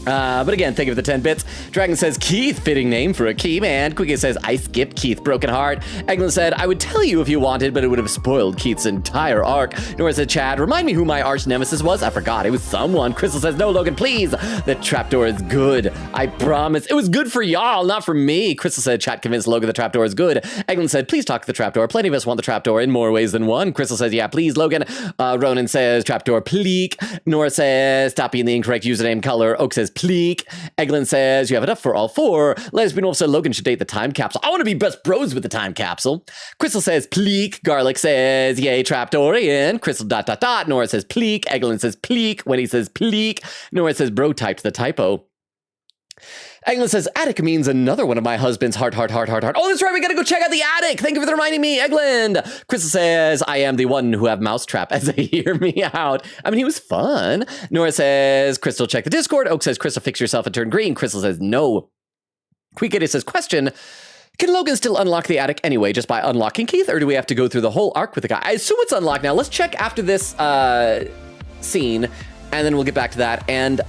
But again, thank you for the 10 bits. Dragon says, Keith, fitting name for a key man. Quickie says, I skipped Keith, broken heart. Eglin said, I would tell you if you wanted, but it would have spoiled Keith's entire arc. Nora said, Chad, remind me who my arch nemesis was. I forgot. It was someone. Crystal says, no, Logan, please. The trapdoor is good. I promise. It was good for y'all, not for me. Crystal said, Chat convinced Logan the trapdoor is good. Eglin said, please talk to the trapdoor. Plenty of us want the trapdoor in more ways than one. Crystal says, yeah, please, Logan. Ronan says, trapdoor, pleek. Nora says, stop being the incorrect username color. Oak says, pleek. Eglin says, you have enough for all four. Lesbian Wolf said, Logan should date the time capsule. I want to be best bros with the time capsule. Crystal says, pleek. Garlic says, yay, trapdoor in. Crystal ... Nora says, pleek. Eglin says, pleek. When he says, pleek. Nora says, bro typed the typo. Eglin says, attic means another one of my husband's heart. Oh, that's right, we gotta go check out the attic. Thank you for reminding me, Eglin. Crystal says, I am the one who have mousetrap as they hear me out. I mean, he was fun. Nora says, Crystal, check the Discord. Oak says, Crystal, fix yourself and turn green. Crystal says, no. Queekity says, question, can Logan still unlock the attic anyway, just by unlocking Keith, or do we have to go through the whole arc with the guy? I assume it's unlocked now. Let's check after this scene, and then we'll get back to that. And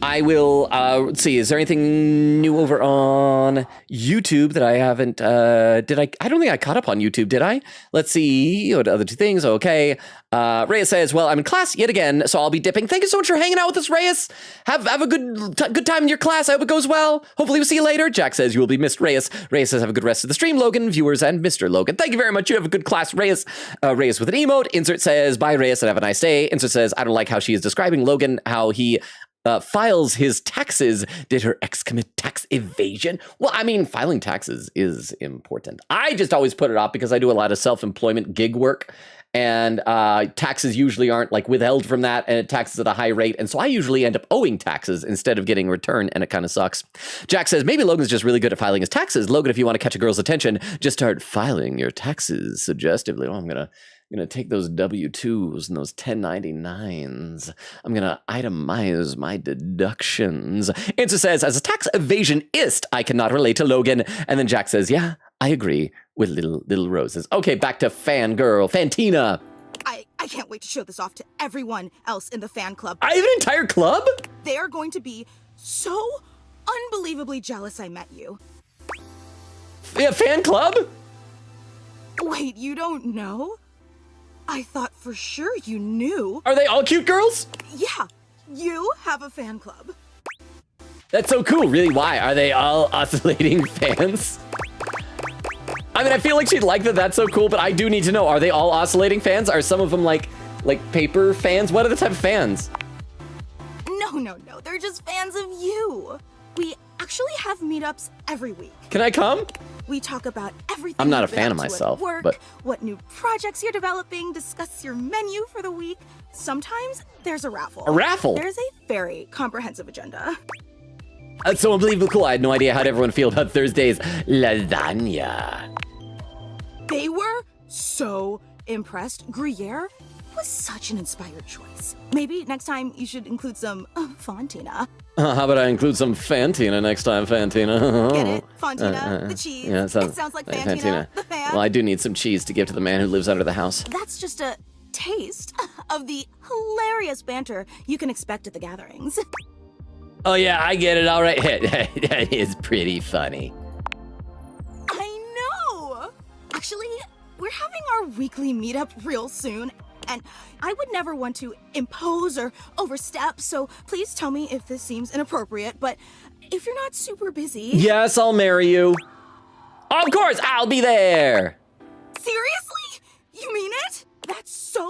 I will, let's see, is there anything new over on YouTube that I haven't, I don't think I caught up on YouTube, did I? Let's see, what other two things, okay. Reyes says, well, I'm in class yet again, so I'll be dipping. Thank you so much for hanging out with us, Reyes. Have a good time in your class. I hope it goes well. Hopefully we'll see you later. Jack says, you will be missed, Reyes. Reyes says, have a good rest of the stream, Logan, viewers, and Mr. Logan. Thank you very much. You have a good class, Reyes. Reyes with an emote. Insert says, bye, Reyes, and have a nice day. Insert says, I don't like how she is describing Logan, how he files his taxes. Did her ex commit tax evasion? Well, I mean, filing taxes is important. I just always put it off because I do a lot of self-employment gig work, and taxes usually aren't like withheld from that, and it taxes at a high rate. And so I usually end up owing taxes instead of getting a return, and it kind of sucks. Jack says, maybe Logan's just really good at filing his taxes. Logan, if you want to catch a girl's attention, just start filing your taxes suggestively. Oh, I'm gonna take those W-2s and those 1099s. I'm going to itemize my deductions. Answer says, as a tax evasionist, I cannot relate to Logan. And then Jack says, yeah, I agree with little roses. Okay, back to fangirl, Fantina. I can't wait to show this off to everyone else in the fan club. I have an entire club? They are going to be so unbelievably jealous I met you. Yeah, fan club? Wait, you don't know? I thought for sure you knew. Are they all cute girls? Yeah, you have a fan club. That's so cool. Really, why? Are they all oscillating fans? I mean, I feel like she'd like that. That's so cool, but I do need to know, are they all oscillating fans? Are some of them like paper fans? What are the type of fans? No. They're just fans of you. We actually have meetups every week. Can I come? We talk about everything. I'm not a fan of myself, work, but what new projects you're developing, discuss your menu for the week. Sometimes there's a raffle. A raffle? There's a very comprehensive agenda. That's so unbelievably cool. I had no idea how everyone feel about Thursday's lasagna. They were so impressed. Gruyere was such an inspired choice. Maybe next time you should include some Fontina. How about I include some Fantina next time, Fantina? Get it? Fontina, the cheese. Yeah, it sounds like Fantina, the fan. Well, I do need some cheese to give to the man who lives under the house. That's just a taste of the hilarious banter you can expect at the gatherings. Oh yeah, I get it. All right. That is pretty funny. I know! Actually, we're having our weekly meetup real soon, and I would never want to impose or overstep, so please tell me if this seems inappropriate, but if you're not super busy... Yes, I'll marry you. Of course, I'll be there! Seriously? You mean it? That's so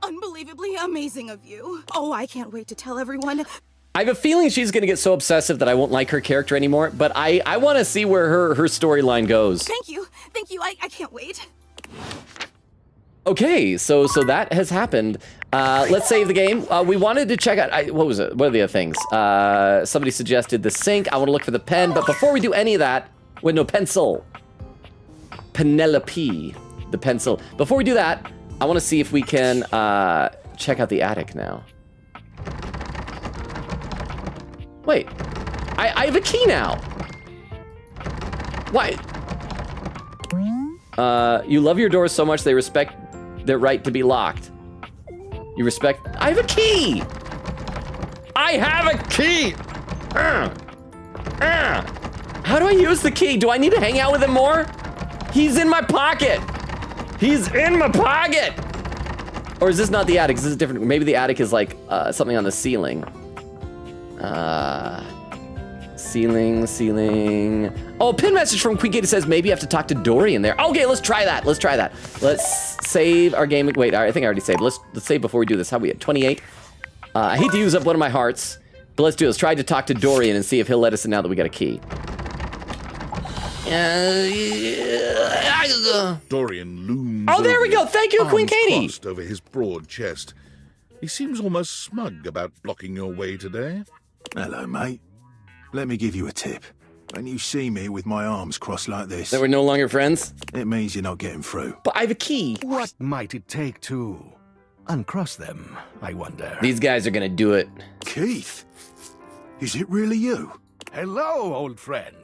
unbelievably amazing of you. Oh, I can't wait to tell everyone. I have a feeling she's gonna get so obsessive that I won't like her character anymore, but I want to see where her storyline goes. Thank you. I can't wait. Okay, so that has happened. Let's save the game. We wanted to check out, what was it? What are the other things? Somebody suggested the sink. I want to look for the pen, but before we do any of that, wait, no, pencil. Penelope, the pencil. Before we do that, I want to see if we can check out the attic now. Wait, I have a key now. Why? You love your doors so much they respect their right to be locked. You respect? I have a key! I have a key! How do I use the key? Do I need to hang out with him more? He's in my pocket! He's in my pocket! Or is this not the attic? Is this different? Maybe the attic is like something on the ceiling. Ceiling. Oh, pin message from Queen says maybe you have to talk to Dorian there. Okay, let's try that. Let's save our game. Wait, I think I already saved. Let's save before we do this. How are we at 28? I hate to use up one of my hearts, but let's do this. Try to talk to Dorian and see if he'll let us in now that we got a key. Dorian looms. Oh, there we go. Thank you, Queen Katie. Crossed over his broad chest. He seems almost smug about blocking your way today. Hello, mate. Let me give you a tip. When you see me with my arms crossed like this... That we're no longer friends? It means you're not getting through. But I have a key. What might it take to uncross them, I wonder? These guys are gonna do it. Keith? Is it really you? Hello, old friend.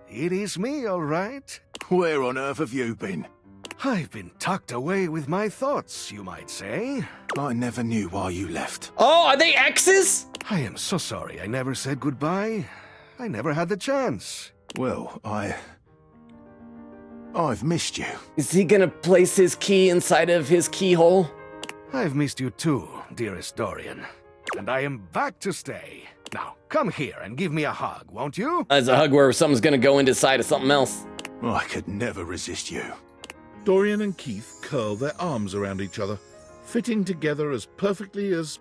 It is me, all right. Where on earth have you been? I've been tucked away with my thoughts, you might say. I never knew why you left. Oh, are they exes? I am so sorry I never said goodbye. I never had the chance. Well, I've missed you. Is he gonna place his key inside of his keyhole? I've missed you too, dearest Dorian. And I am back to stay. Now, come here and give me a hug, won't you? That's a hug where something's gonna go inside of something else. I could never resist you. Dorian and Keith curl their arms around each other, fitting together as perfectly as,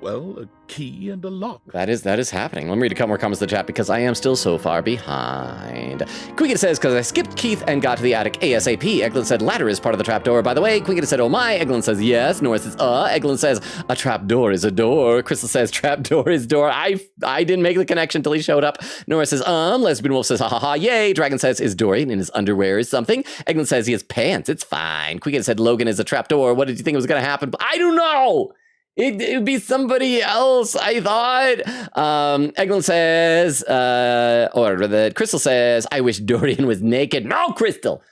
well, a key and a lock. That is happening. Let me read a couple more comments in the chat because I am still so far behind. Queen says, because I skipped Keith and got to the attic ASAP. Eglin said, ladder is part of the trapdoor. By the way, Queen said, oh my. Eglin says, yes. Nora says, Eglin says, a trapdoor is a door. Crystal says, trapdoor is door. I didn't make the connection till he showed up. Nora says, Lesbian Wolf says, ha ha ha, yay. Dragon says, is Dorian in his underwear is something? Eglin says, he has pants. It's fine. Queen said, Logan is a trapdoor. What did you think was going to happen? I don't know. It would be somebody else, I thought. Eglin says, Crystal says, I wish Dorian was naked. No, Crystal.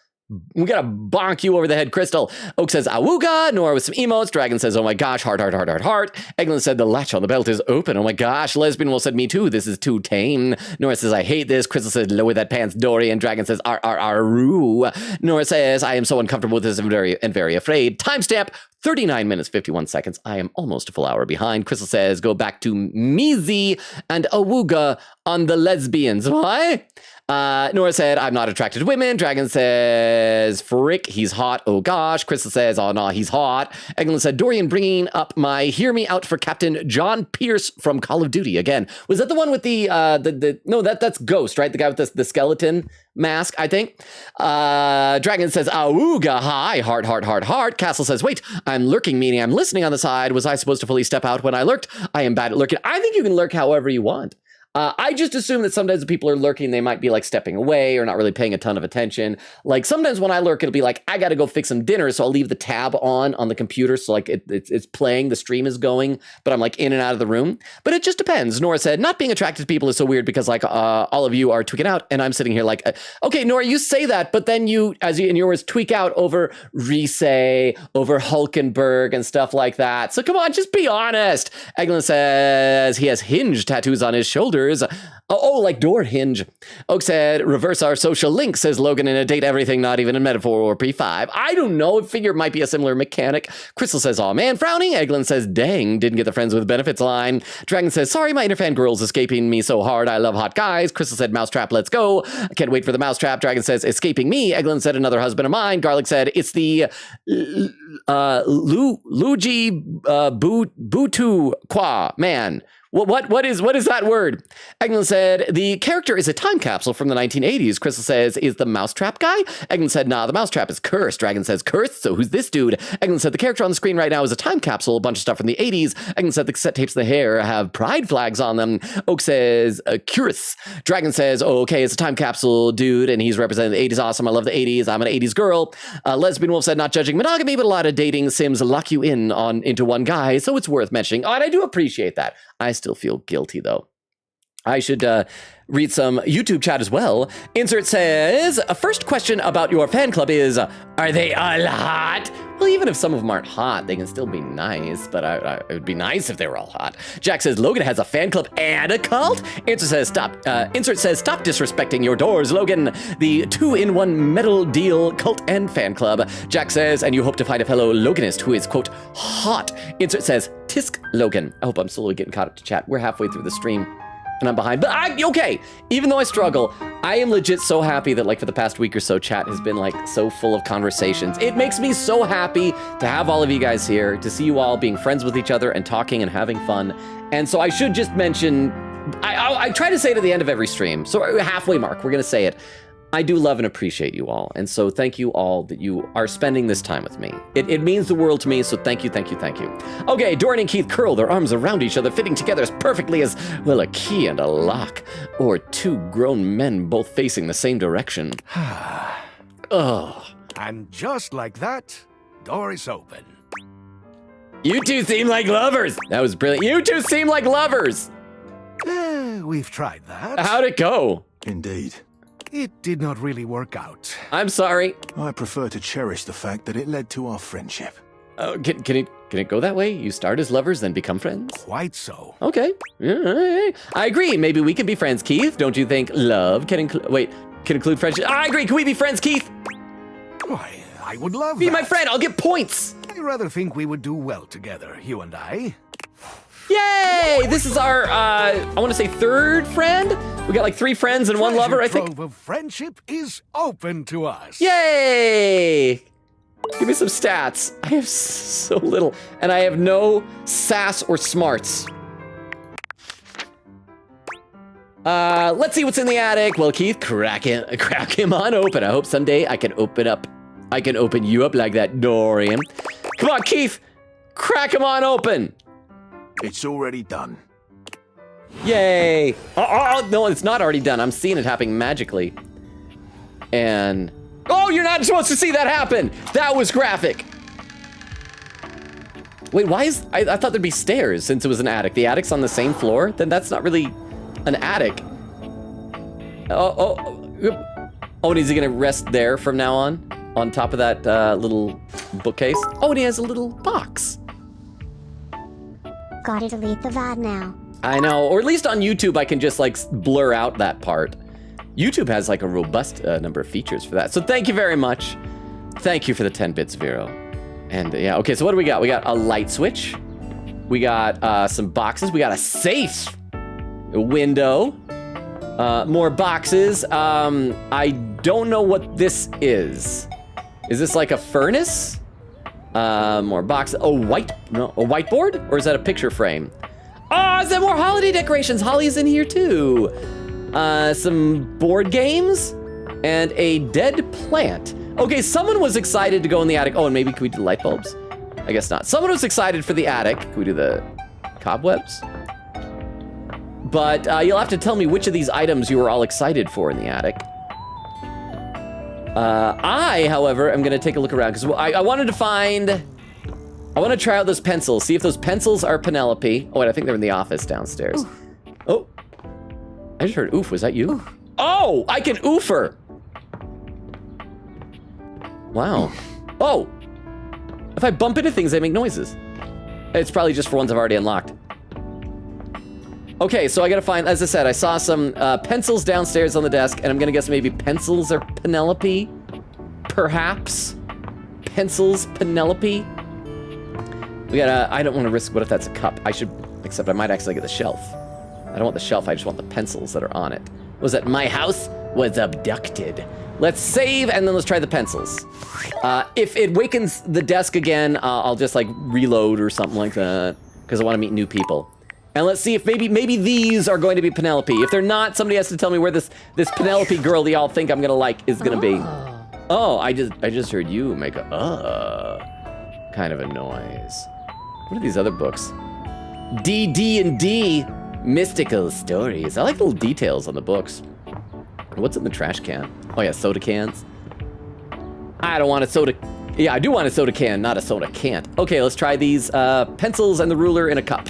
We gotta bonk you over the head, Crystal. Oak says, awooga. Nora with some emotes. Dragon says, oh my gosh, heart. Eglin said, the latch on the belt is open. Oh my gosh. Lesbian Wolf said, me too. This is too tame. Nora says, I hate this. Crystal says, lower that pants, Dorian. Dragon says, roo. Nora says, I am so uncomfortable with this and very afraid. Timestamp, 39 minutes, 51 seconds. I am almost a full hour behind. Crystal says, go back to Mizi and awooga on the lesbians. Why? Nora said, I'm not attracted to women. Dragon says, frick, he's hot. Oh gosh. Crystal says, oh no, he's hot. Eglin said, Dorian bringing up my hear me out for Captain John Pierce from Call of Duty again. Was that the one with no, that's Ghost, right? The guy with the skeleton mask, I think. Dragon says, awooga, hi, heart. Castle says, wait, I'm lurking, meaning I'm listening on the side. Was I supposed to fully step out when I lurked? I am bad at lurking. I think you can lurk however you want. I just assume that sometimes when people are lurking, they might be like stepping away or not really paying a ton of attention. Like sometimes when I lurk, it'll be like, I got to go fix some dinner. So I'll leave the tab on the computer. So like it's playing, the stream is going, but I'm like in and out of the room. But it just depends. Nora said, not being attracted to people is so weird because like all of you are tweaking out. And I'm sitting here like, okay, Nora, you say that, but then you, in your words, tweak out over Riese, over Hulkenberg and stuff like that. So come on, just be honest. Eglin says he has hinge tattoos on his shoulders. Oh, like door hinge. Oak said, reverse our social link, says Logan in a date everything, not even a metaphor or P5. I don't know. I figure it might be a similar mechanic. Crystal says, oh man, frowning. Eglin says, dang, didn't get the friends with benefits line. Dragon says, sorry, my inner fan girl's escaping me so hard. I love hot guys. Crystal said, mousetrap, let's go. I can't wait for the mousetrap. Dragon says, escaping me. Eglin said, another husband of mine. Garlic said, it's the Luigi Butu Qua man. What is that word? Eglin said, the character is a time capsule from the 1980s. Crystal says, is the mousetrap guy? Eglin said, nah, the mousetrap is cursed. Dragon says, cursed? So who's this dude? Eglin said, the character on the screen right now is a time capsule, a bunch of stuff from the 80s. Eglin said, the cassette tapes of the hair have pride flags on them. Oak says, curious. Dragon says, oh, okay, it's a time capsule dude, and he's representing the 80s. Awesome, I love the 80s. I'm an 80s girl. Lesbian Wolf said, not judging monogamy, but a lot of dating sims lock you into one guy, so it's worth mentioning. Oh, and I do appreciate that. I still feel guilty, though. I should read some YouTube chat as well. Insert says, a first question about your fan club is, are they all hot? Well, even if some of them aren't hot, they can still be nice, but it would be nice if they were all hot. Jack says, Logan has a fan club and a cult? Insert says, stop disrespecting your doors, Logan. The 2-in-1 metal deal, cult and fan club. Jack says, and you hope to find a fellow Loganist who is, quote, hot. Insert says, tisk Logan. I hope I'm slowly getting caught up to chat. We're halfway through the stream. And I'm behind, but okay. Even though I struggle, I am legit so happy that like for the past week or so, chat has been like so full of conversations. It makes me so happy to have all of you guys here, to see you all being friends with each other and talking and having fun. And so I should just mention, I try to say it at the end of every stream. So halfway mark, we're gonna say it. I do love and appreciate you all. And so thank you all that you are spending this time with me. It means the world to me, so thank you, thank you, thank you. Okay, Dorian and Keith curl their arms around each other, fitting together as perfectly as, well, a key and a lock. Or two grown men both facing the same direction. Oh. And just like that, door is open. You two seem like lovers. That was brilliant. You two seem like lovers. We've tried that. How'd it go? Indeed. It did not really work out. I'm sorry. I prefer to cherish the fact that it led to our friendship. Can it go that way? You start as lovers, then become friends? Quite so. Okay. Yeah, I agree. Maybe we can be friends, Keith. Don't you think love can include friendship? I agree. Can we be friends, Keith? Why, I would love Be that. my friend. I'll get points. I rather think we would do well together, you and I. Yay! This is our, I want to say third friend? We got like 3 friends and 1 lover, I think. The trove of friendship is open to us. Yay! Give me some stats. I have so little, and I have no sass or smarts. Let's see what's in the attic. Well, Keith, crack him on open. I hope someday I can open you up like that, Dorian. Come on, Keith, crack him on open. It's already done. Yay! Oh, no, it's not already done. I'm seeing it happening magically. And... oh, you're not supposed to see that happen! That was graphic! Wait, why is... I thought there'd be stairs since it was an attic. The attic's on the same floor? Then that's not really an attic. Oh, and is he gonna rest there from now on? On top of that little bookcase? Oh, and he has a little box. Gotta delete the VOD now. I know, or at least on YouTube I can just like blur out that part. YouTube has like a robust number of features for that. So thank you very much. Thank you for the 10 bits, Vero. And yeah, okay, so what do we got? We got a light switch. We got some boxes. We got a safe. A window. More boxes. I don't know what this is. Is this like a furnace? More boxes. A whiteboard? Or is that a picture frame? Oh, is that more holiday decorations? Holly's in here too. Some board games and a dead plant. Okay, someone was excited to go in the attic. Oh, and maybe can we do light bulbs? I guess not. Someone was excited for the attic. Can we do the cobwebs? But you'll have to tell me which of these items you were all excited for in the attic. I, however, am gonna take a look around because I wanted to find, I want to try out those pencils, see if those pencils are Penelope. Oh, wait, I think they're in the office downstairs. Oof. Oh, I just heard oof, was that you? Oof. Oh, I can oof her. Wow. Oh, if I bump into things, they make noises. It's probably just for ones I've already unlocked. Okay, so I gotta find, as I said, I saw some pencils downstairs on the desk, and I'm gonna guess maybe pencils are Penelope? Perhaps? Pencils, Penelope? We gotta, I don't wanna risk, what if that's a cup? I should, except I might actually get the shelf. I don't want the shelf, I just want the pencils that are on it. What was that? My house was abducted. Let's save, and then let's try the pencils. If it wakens the desk again, I'll just like reload or something like that, because I wanna meet new people. And let's see if maybe these are going to be Penelope. If they're not, somebody has to tell me where this Penelope girl that y'all think I'm gonna like is gonna be. Oh, I just heard you make a kind of a noise. What are these other books? D&D mystical stories. I like the little details on the books. What's in the trash can? Oh yeah, soda cans. I don't want a soda. Yeah, I do want a soda can, not a soda can't. Okay, let's try these pencils and the ruler in a cup.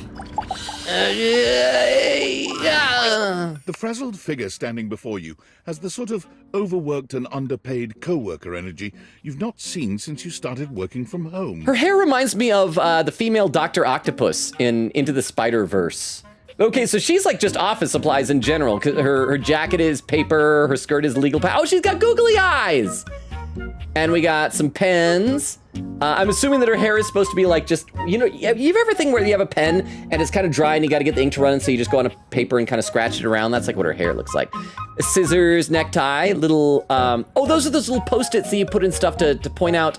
The frazzled figure standing before you has the sort of overworked and underpaid co-worker energy you've not seen since you started working from home. Her hair reminds me of the female Dr. Octopus in Into the Spider-Verse. Okay, so she's like just office supplies in general. Her jacket is paper, her skirt is legal pad. Oh, she's got googly eyes! And we got some pens. I'm assuming that her hair is supposed to be like just, you know, you've ever thing where you have a pen and it's kind of dry and you got to get the ink to run, so you just go on a paper and kind of scratch it around. That's like what her hair looks like. Scissors, necktie, little, oh, those are those little Post-its that you put in stuff to point out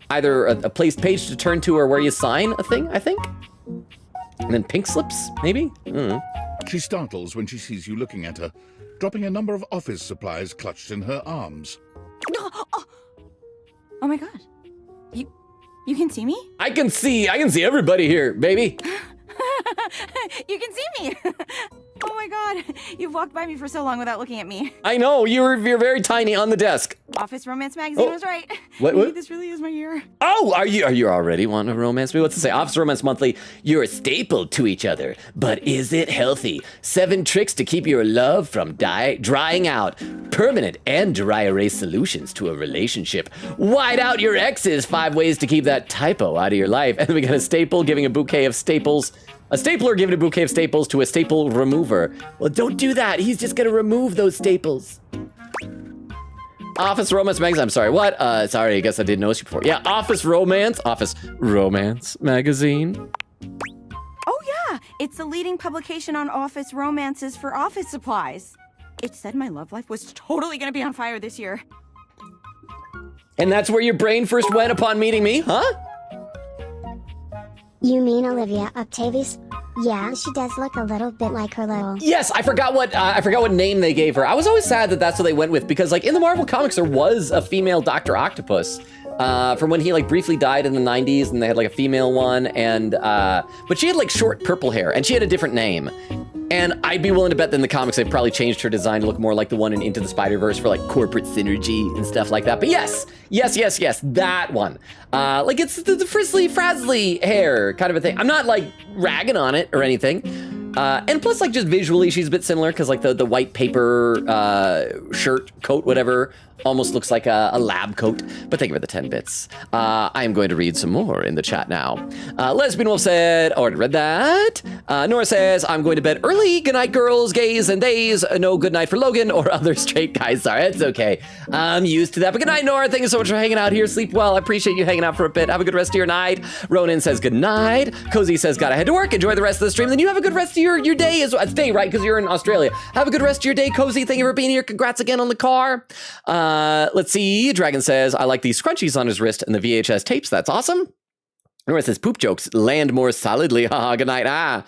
either a placed page to turn to or where you sign a thing, I think. And then pink slips, maybe? She startles when she sees you looking at her, dropping a number of office supplies clutched in her arms. Oh my god. You can see me? I can see everybody here, baby. You can see me. Oh my god. You've walked by me for so long without looking at me. I know, you're very tiny on the desk. Office Romance Magazine was right. What? Maybe this really is my year. Oh, are you already wanting to romance me? What's it say? Office Romance Monthly. You're a staple to each other, but is it healthy? 7 tricks to keep your love from drying out. Permanent and dry erase solutions to a relationship. White out your exes. 5 ways to keep that typo out of your life. And then we got a staple giving a bouquet of staples. A stapler giving a bouquet of staples to a staple remover. Well, don't do that. He's just gonna remove those staples. Office Romance Magazine. I'm sorry, what? Sorry, I guess I didn't notice you before. Yeah, Office Romance Magazine. Oh yeah, it's the leading publication on office romances for office supplies. It said my love life was totally gonna be on fire this year. And that's where your brain first went upon meeting me, huh? You mean Olivia Octavius? Yeah, she does look a little bit like her little... Yes, I forgot what name they gave her. I was always sad that that's what they went with, because like in the Marvel comics there was a female Dr. Octopus from when he like briefly died in the 90s, and they had like a female one, and but she had like short purple hair and she had a different name. And I'd be willing to bet that in the comics they've probably changed her design to look more like the one in Into the Spider-Verse for like corporate synergy and stuff like that. But yes, that one. Like it's the frizzly, frazzly hair kind of a thing. I'm not like ragging on it or anything. And plus like just visually she's a bit similar, because like the white paper shirt, coat, whatever, almost looks like a lab coat. But thank you for the 10 bits. I am going to read some more in the chat now. Lesbian Wolf said, already read that. Nora says, I'm going to bed early. Good night, girls, gays, and theys. No good night for Logan or other straight guys. Sorry, it's okay. I'm used to that. But good night, Nora. Thank you so much for hanging out here. Sleep well. I appreciate you hanging out for a bit. Have a good rest of your night. Ronan says good night. Cozy says, gotta head to work. Enjoy the rest of the stream. Then you have a good rest of your day as well. It's day, right? Because you're in Australia. Have a good rest of your day, Cozy. Thank you for being here. Congrats again on the car. Let's see. Dragon says, I like these scrunchies on his wrist and the VHS tapes. That's awesome. Nora says, poop jokes land more solidly. Haha, good night.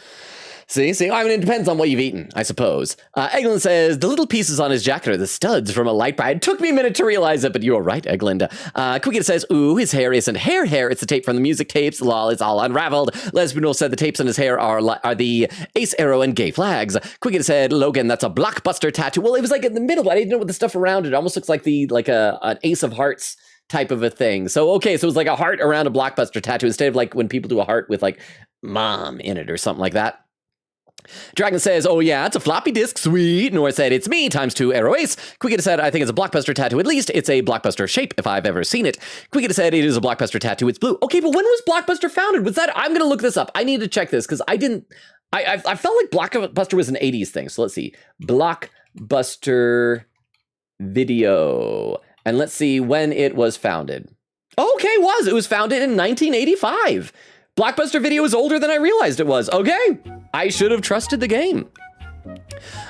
See, I mean, it depends on what you've eaten, I suppose. Eglin says, the little pieces on his jacket are the studs from a light bar. It took me a minute to realize it, but you were right, Eglinda. Quickett says, ooh, his hair isn't hair, it's the tape from the music tapes. Lol, it's all unraveled. Lesbian said the tapes on his hair are the ace, arrow, and gay flags. Quickett said, Logan, that's a blockbuster tattoo. Well, it was like in the middle, I didn't know what the stuff around it. It almost looks like an ace of hearts type of a thing. So, okay, so it was like a heart around a blockbuster tattoo instead of like when people do a heart with like mom in it or something like that. Dragon says, oh yeah, it's a floppy disk, sweet. Nora said, it's me, ×2 arrow ace. Quickett said, I think it's a blockbuster tattoo at least. It's a blockbuster shape if I've ever seen it. Quickett said, it is a blockbuster tattoo, it's blue. Okay, but when was Blockbuster founded? Was that, I'm gonna look this up. I need to check this, because I felt like Blockbuster was an 80s thing. So let's see, Blockbuster Video. And let's see when it was founded. Okay, it was founded in 1985. Blockbuster Video is older than I realized it was. Okay, I should have trusted the game.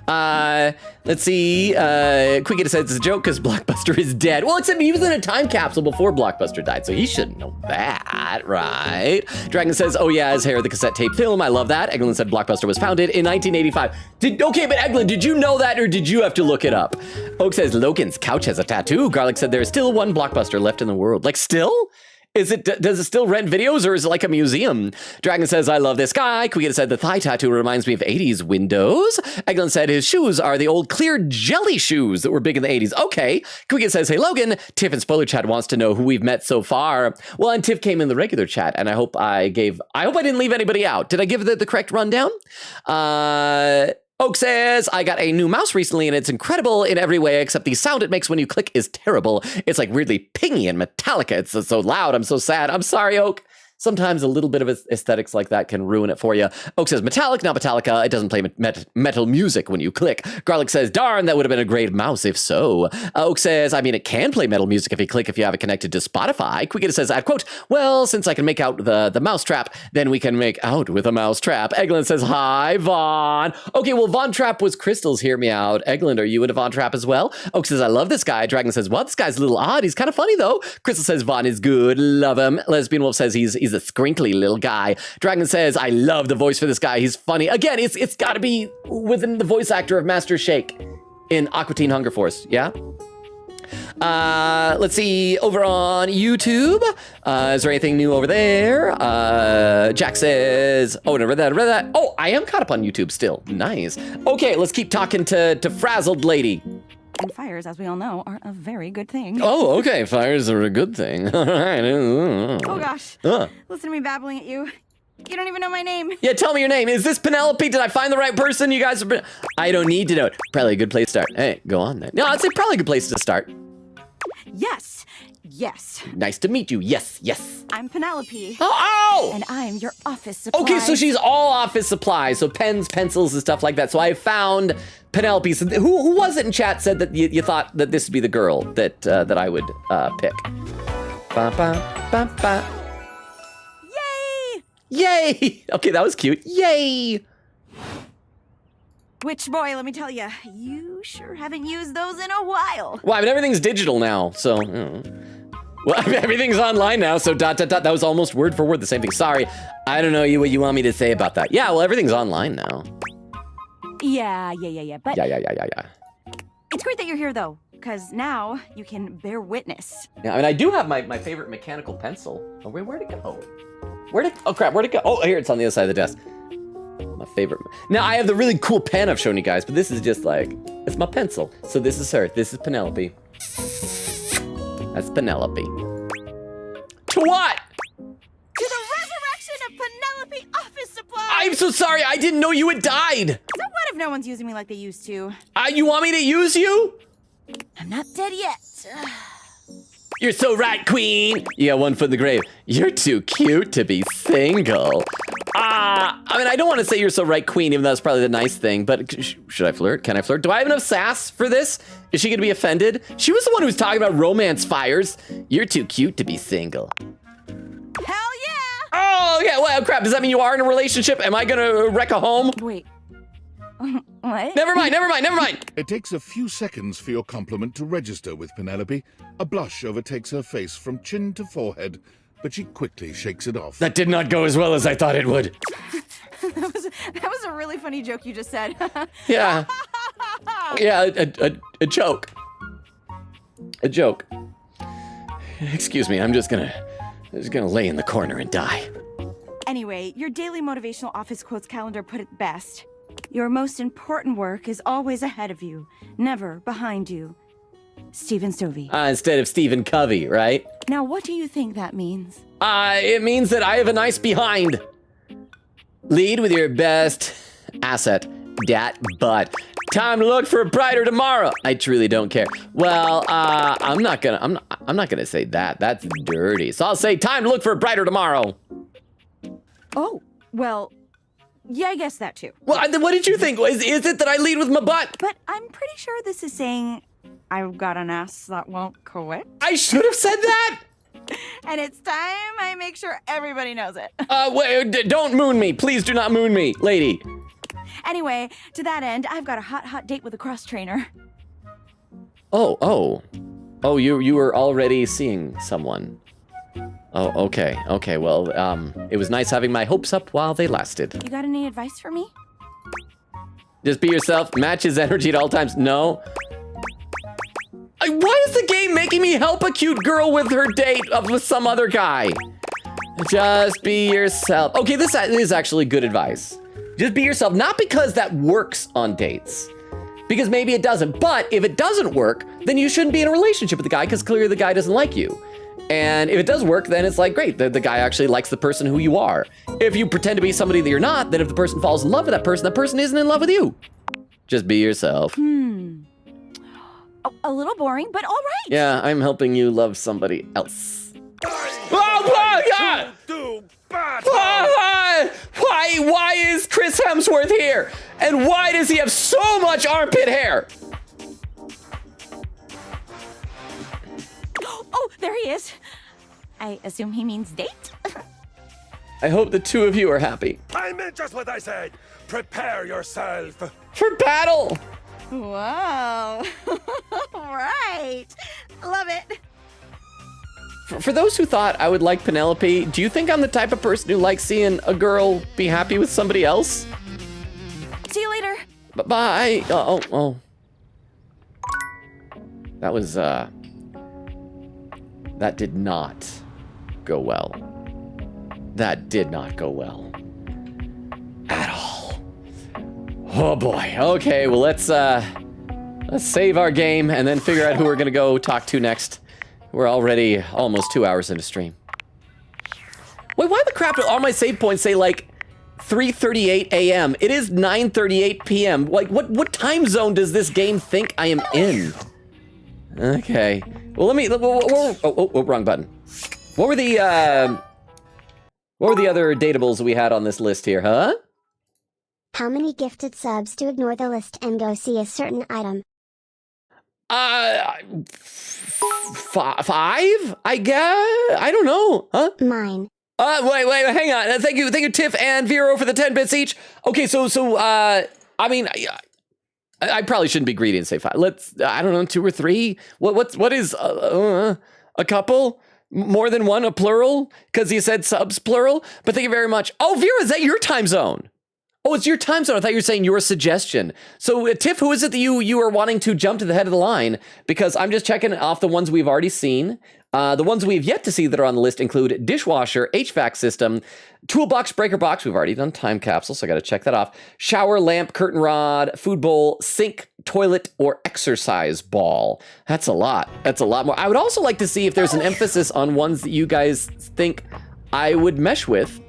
Let's see. Quickett says it's a joke because Blockbuster is dead. Well, except he was in a time capsule before Blockbuster died, so he shouldn't know that, right? Dragon says, oh yeah, his hair, the cassette tape film. I love that. Eglin said Blockbuster was founded in 1985. Okay, but Eglin, did you know that or did you have to look it up? Oak says Logan's couch has a tattoo. Garlic said there's still one Blockbuster left in the world. Like still? Does it still rent videos, or is it like a museum? Dragon says, I love this guy. Quigita said, the thigh tattoo reminds me of 80s windows. Eglin said, his shoes are the old clear jelly shoes that were big in the 80s. Okay. Quigita says, hey, Logan, Tiff in Spoiler Chat wants to know who we've met so far. Well, and Tiff came in the regular chat, and I hope I didn't leave anybody out. Did I give the correct rundown? Oak says, I got a new mouse recently and it's incredible in every way except the sound it makes when you click is terrible. It's like weirdly pingy and metallic. It's so loud. I'm so sad. I'm sorry, Oak. Sometimes a little bit of aesthetics like that can ruin it for you. Oak says, metallic, not Metallica. It doesn't play metal music when you click. Garlic says, darn, that would have been a great mouse if so. Oak says, I mean, it can play metal music if you click if you have it connected to Spotify. Quigita says, I quote, well, since I can make out the mouse trap, then we can make out with a mouse trap. Eglin says, hi, Vaughn. Okay, well, Von Trap was Crystal's Hear Me Out. Eglin, are you into Von Trap as well? Oak says, I love this guy. Dragon says, well, this guy's a little odd. He's kind of funny, though. Crystal says, Vaughn is good. Love him. Lesbian Wolf says, he's a scrinkly little guy. Dragon says, I love the voice for this guy. He's funny. Again, it's got to be within the voice actor of Master Shake in Aqua Teen Hunger Force. Yeah? Let's see. Over on YouTube, is there anything new over there? Jack says, oh, I read that. Oh, I am caught up on YouTube still. Nice. Okay, let's keep talking to Frazzled Lady. And fires, as we all know, are a very good thing. Oh, okay. Fires are a good thing. All right. Oh, gosh. Listen to me babbling at you. You don't even know my name. Yeah, tell me your name. Is this Penelope? Did I find the right person? You guys have I don't need to know it. Probably a good place to start. Hey, go on then. No, I'd say probably a good place to start. Yes. Nice to meet you. Yes. I'm Penelope. Oh! And I'm your office supply. Okay, so she's all office supplies. So pens, pencils, and stuff like that. So I found Penelope. So who was it in chat said that you thought that this would be the girl that I would pick? Ba, ba, ba, ba. Yay! Okay, that was cute. Yay! Which, boy, let me tell you, you sure haven't used those in a while. Well, I mean, everything's digital now, so... Well, I mean, everything's online now, so ... That was almost word for word the same thing. Sorry, I don't know what you want me to say about that. Yeah, well, everything's online now. Yeah. But Yeah. it's great that you're here, though, because now you can bear witness. Yeah, I mean, I do have my favorite mechanical pencil. Oh, where'd it go? Oh, crap, where'd it go? Oh, here, it's on the other side of the desk. My favorite. Now, I have the really cool pen I've shown you guys, but this is just like, it's my pencil. So this is her. This is Penelope. That's Penelope. To what? To the resurrection of Penelope Office Supply! I'm so sorry. I didn't know you had died. So what if no one's using me like they used to? You want me to use you? I'm not dead yet. You're so right, queen. You got one foot in the grave. You're too cute to be single. I mean, I don't want to say you're so right, queen, even though that's probably the nice thing, but should I flirt? Can I flirt? Do I have enough sass for this? Is she going to be offended? She was the one who was talking about romance fires. You're too cute to be single. Hell yeah! Oh, yeah, well, crap. Does that mean you are in a relationship? Am I going to wreck a home? Wait. What? Never mind. It takes a few seconds for your compliment to register with Penelope. A blush overtakes her face from chin to forehead, but she quickly shakes it off. That did not go as well as I thought it would. that was a really funny joke you just said. Yeah. Yeah, a joke. A joke. Excuse me, I'm just gonna lay in the corner and die. Anyway, your daily motivational office quotes calendar put it best. Your most important work is always ahead of you, never behind you. Stephen Stovey. Instead of Stephen Covey, right? Now, what do you think that means? It means that I have a nice behind. Lead with your best asset, dat butt. Time to look for a brighter tomorrow. I truly don't care. Well, I'm not gonna say that. That's dirty. So I'll say time to look for a brighter tomorrow. Oh, well, yeah, I guess that too. Well, what did you think? Is it that I lead with my butt? But I'm pretty sure this is saying I've got an ass that won't quit. I should have said that. And it's time I make sure everybody knows it. Wait, don't moon me. Please do not moon me, lady. Anyway, to that end, I've got a hot date with a cross trainer. Oh, you were already seeing someone. Oh, okay. Well, it was nice having my hopes up while they lasted. You got any advice for me? Just be yourself. Match his energy at all times. No. Why is the game making me help a cute girl with her date with some other guy? Just be yourself. Okay, this is actually good advice. Just be yourself, not because that works on dates, because maybe it doesn't, but if it doesn't work, then you shouldn't be in a relationship with the guy because clearly the guy doesn't like you. And if it does work, then it's like, great, the guy actually likes the person who you are. If you pretend to be somebody that you're not, then if the person falls in love with that person isn't in love with you. Just be yourself. A little boring, but all right. Yeah, I'm helping you love somebody else. Why is Chris Hemsworth here? And why does he have so much armpit hair? Oh, there he is. I assume he means date? I hope the two of you are happy. I meant just what I said. Prepare yourself. For battle. Whoa. Right. Love it. For those who thought I would like Penelope, do you think I'm the type of person who likes seeing a girl be happy with somebody else? See you later. Bye. Oh. That was, that did not go well. That did not go well. At all. Oh boy. Okay, well let's save our game and then figure out who we're gonna go talk to next. We're already almost 2 hours into stream. Wait, why the crap do all my save points say like 3:38 a.m.? It is 9:38 p.m. Like, what time zone does this game think I am in? Okay. Well, let me. Wrong button. What were the other datables we had on this list here, huh? How many gifted subs to ignore the list and go see a certain item? 5, I guess? I don't know, huh? Mine. Wait, hang on. Thank you, Tiff and Vero for the 10 bits each. Okay, so, I mean, I probably shouldn't be greedy and say 5. Let's, I don't know, 2 or 3? What is, a couple? More than one, a plural? Because you said subs plural? But thank you very much. Oh, Vera, is that your time zone? Oh, it's your time zone. I thought you were saying your suggestion. So, Tiff, who is it that you are wanting to jump to the head of the line? Because I'm just checking off the ones we've already seen. The ones we've yet to see that are on the list include dishwasher, HVAC system, toolbox, breaker box. We've already done time capsule, so I got to check that off. Shower, lamp, curtain rod, food bowl, sink, toilet, or exercise ball. That's a lot. That's a lot more. I would also like to see if there's an emphasis on ones that you guys think I would mesh with.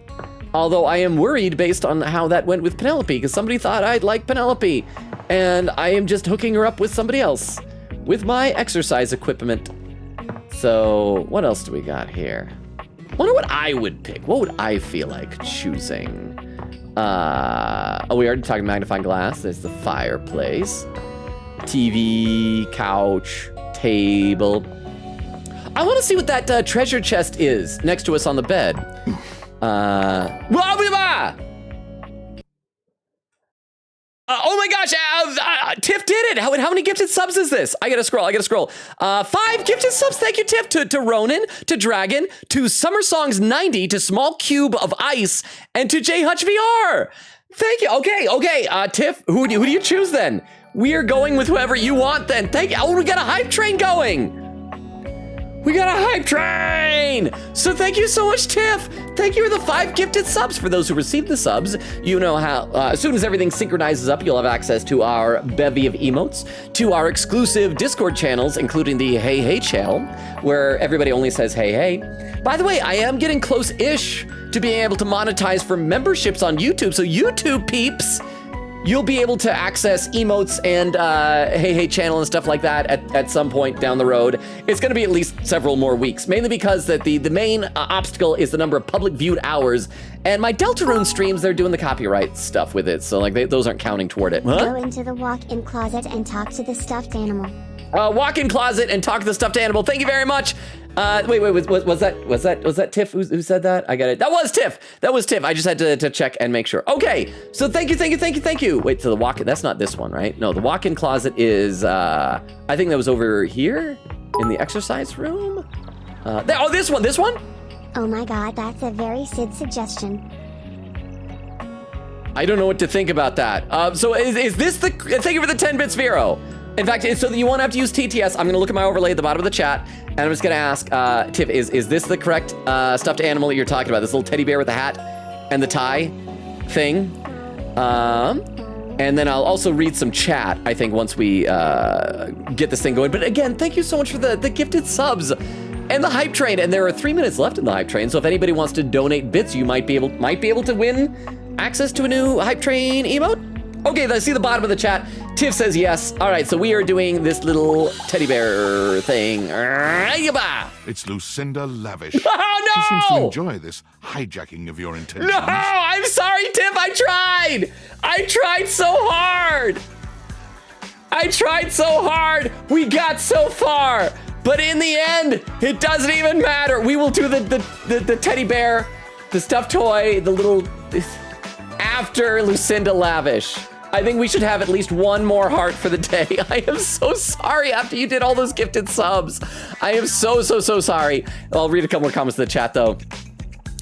Although I am worried based on how that went with Penelope, because somebody thought I'd like Penelope, and I am just hooking her up with somebody else with my exercise equipment. So what else do we got here? Wonder what I would pick. What would I feel like choosing? We already talked magnifying glass. There's the fireplace, TV, couch, table. I want to see what that treasure chest is next to us on the bed. Oh my gosh, Tiff did it. How many gifted subs is this? I gotta scroll. 5 gifted subs, thank you, Tiff, to Ronan, to Dragon, to Summer Songs 90, to Small Cube of Ice, and to J Hutch VR. Thank you. Okay, Tiff, who do you choose then? We are going with whoever you want then. Thank you. Oh, we got a hype train going. We got a hype train! So thank you so much, Tiff! Thank you for the 5 gifted subs. For those who received the subs, you know how, as soon as everything synchronizes up, you'll have access to our bevy of emotes, to our exclusive Discord channels, including the Hey Hey channel, where everybody only says hey hey. By the way, I am getting close-ish to being able to monetize for memberships on YouTube, so YouTube peeps, you'll be able to access emotes and Hey Hey channel and stuff like that at some point down the road. It's gonna be at least several more weeks, mainly because that the main obstacle is the number of public viewed hours, and my Deltarune streams, they're doing the copyright stuff with it, so like those aren't counting toward it. Huh? Go into the walk-in closet and talk to the stuffed animal. Walk-in closet and talk to the stuffed animal. Thank you very much. Wait, was that Tiff who said that? I got it. That was Tiff. I just had to check and make sure. Okay, so thank you. Wait, so the walk-in, that's not this one, right? No, the walk-in closet is, I think that was over here in the exercise room. This one? Oh my god, that's a very Sid suggestion. I don't know what to think about that. So is this thank you for the 10 bits, Vero. In fact, so you won't have to use TTS. I'm gonna look at my overlay at the bottom of the chat, and I'm just gonna ask, Tiff, is this the correct stuffed animal that you're talking about? This little teddy bear with the hat and the tie thing? And then I'll also read some chat, I think, once we get this thing going. But again, thank you so much for the gifted subs and the hype train. And there are 3 minutes left in the hype train, so if anybody wants to donate bits, you might be able to win access to a new hype train emote. Okay, I see the bottom of the chat. Tiff says yes. All right, so we are doing this little teddy bear thing. It's Lucinda Lavish. Oh, no! She seems to enjoy this hijacking of your intentions. No, I'm sorry, Tiff. I tried so hard. We got so far. But in the end, it doesn't even matter. We will do the teddy bear, the stuffed toy, the little... after Lucinda Lavish. I think we should have at least one more heart for the day. I am so sorry after you did all those gifted subs. I am so sorry. I'll read a couple more comments in the chat though.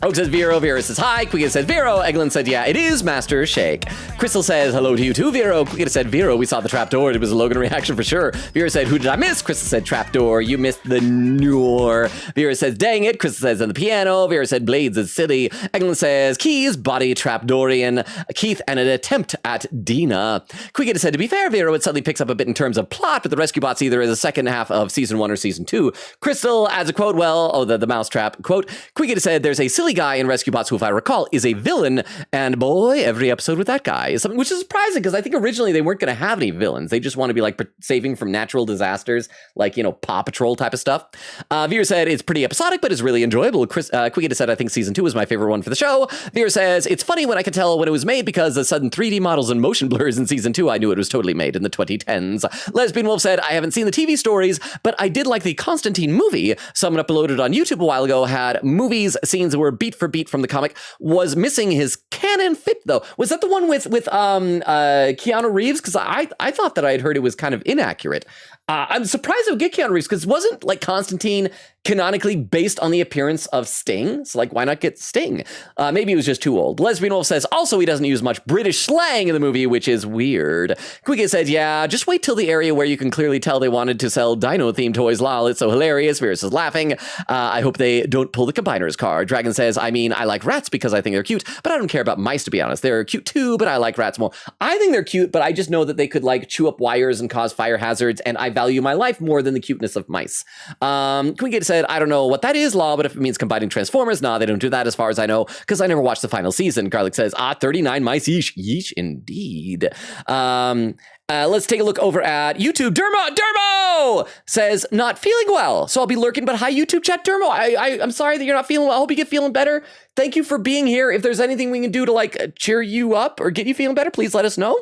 Oak says Vero. Vera says hi. Quiga says Vero. Eglin said yeah, it is Master Shake. Crystal says hello to you too, Vero. Quiga said Vero. We saw the trapdoor. It was a Logan reaction for sure. Vera said who did I miss? Crystal said trapdoor. You missed the Noor. Vera says dang it. Crystal says on the piano. Vera said blades is silly. Eglin says keys, body, trapdoorian. Keith and an attempt at Dina. Quiga said to be fair, Vero, it suddenly picks up a bit in terms of plot, but the rescue bots either is the second half of season 1 or season 2. Crystal adds a quote. The mousetrap quote. Quiga said there's a silly guy in Rescue Bots who, if I recall, is a villain, and boy, every episode with that guy is something which is surprising because I think originally they weren't going to have any villains. They just want to be like saving from natural disasters, like, you know, Paw Patrol type of stuff. Vera said it's pretty episodic, but is really enjoyable. Quiga said I think season 2 was my favorite one for the show. Vera says it's funny when I could tell when it was made because the sudden 3D models and motion blurs in season 2, I knew it was totally made in the 2010s. Lesbian Wolf said I haven't seen the TV stories, but I did like the Constantine movie. Someone uploaded on YouTube a while ago had movies, scenes that were beat for beat from the comic, was missing his canon fit though. Was that the one with Keanu Reeves? Because I thought that I had heard it was kind of inaccurate. I'm surprised it would get Keanu Reeves because it wasn't like Constantine canonically based on the appearance of Sting. So like, why not get Sting? Maybe he was just too old. Lesbian Wolf says also he doesn't use much British slang in the movie, which is weird. Quiga said, yeah, just wait till the area where you can clearly tell they wanted to sell dino-themed toys. Lol, it's so hilarious. Virus is laughing. I hope they don't pull the combiner's card. Dragon says, I mean, I like rats because I think they're cute, but I don't care about mice, to be honest. They're cute too, but I like rats more. I think they're cute, but I just know that they could like chew up wires and cause fire hazards, and I value my life more than the cuteness of mice. Quiga said, I don't know what that is, Law, but if it means combining Transformers, nah, they don't do that as far as I know, because I never watched the final season. Garlic says, 39 mice, yeesh, indeed. Let's take a look over at YouTube. Dermo says, not feeling well, so I'll be lurking, but hi, YouTube chat. Dermo, I'm sorry that you're not feeling well. I hope you get feeling better. Thank you for being here. If there's anything we can do to like cheer you up or get you feeling better, please let us know.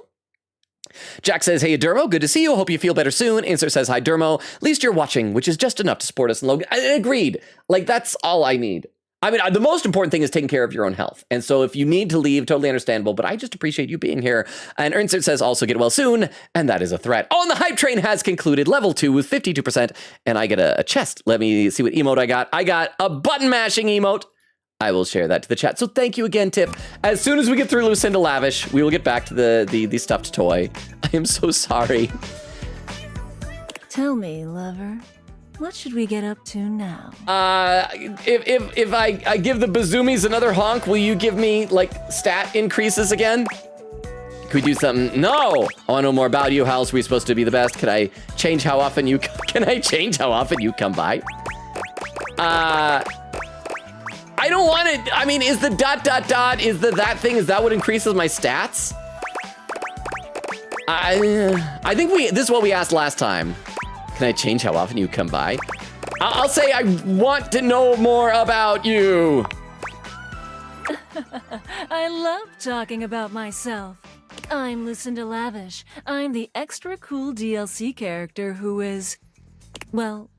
Jack says, hey, Dermo, good to see you. Hope you feel better soon. Insert says, hi, Dermo. At least you're watching, which is just enough to support us in Logan. Agreed. Like, that's all I need. I mean, the most important thing is taking care of your own health. And so if you need to leave, totally understandable, but I just appreciate you being here. And Insert says, also get well soon. And that is a threat. Oh, and the hype train has concluded. Level 2 with 52%. And I get a chest. Let me see what emote I got. I got a button mashing emote. I will share that to the chat. So thank you again, Tiff. As soon as we get through Lucinda Lavish, we will get back to the stuffed toy. I am so sorry. Tell me, lover, what should we get up to now? If I give the Bazoomies another honk, will you give me like stat increases again? Can we do something? No! I want to know more about you. How else are we supposed to be the best? Can I change how often you come by? I don't want it. I mean, is the ... is the that thing, is that what increases my stats? I think this is what we asked last time. Can I change how often you come by? I'll say I want to know more about you. I love talking about myself. I'm Lucinda Lavish. I'm the extra cool DLC character who is, well,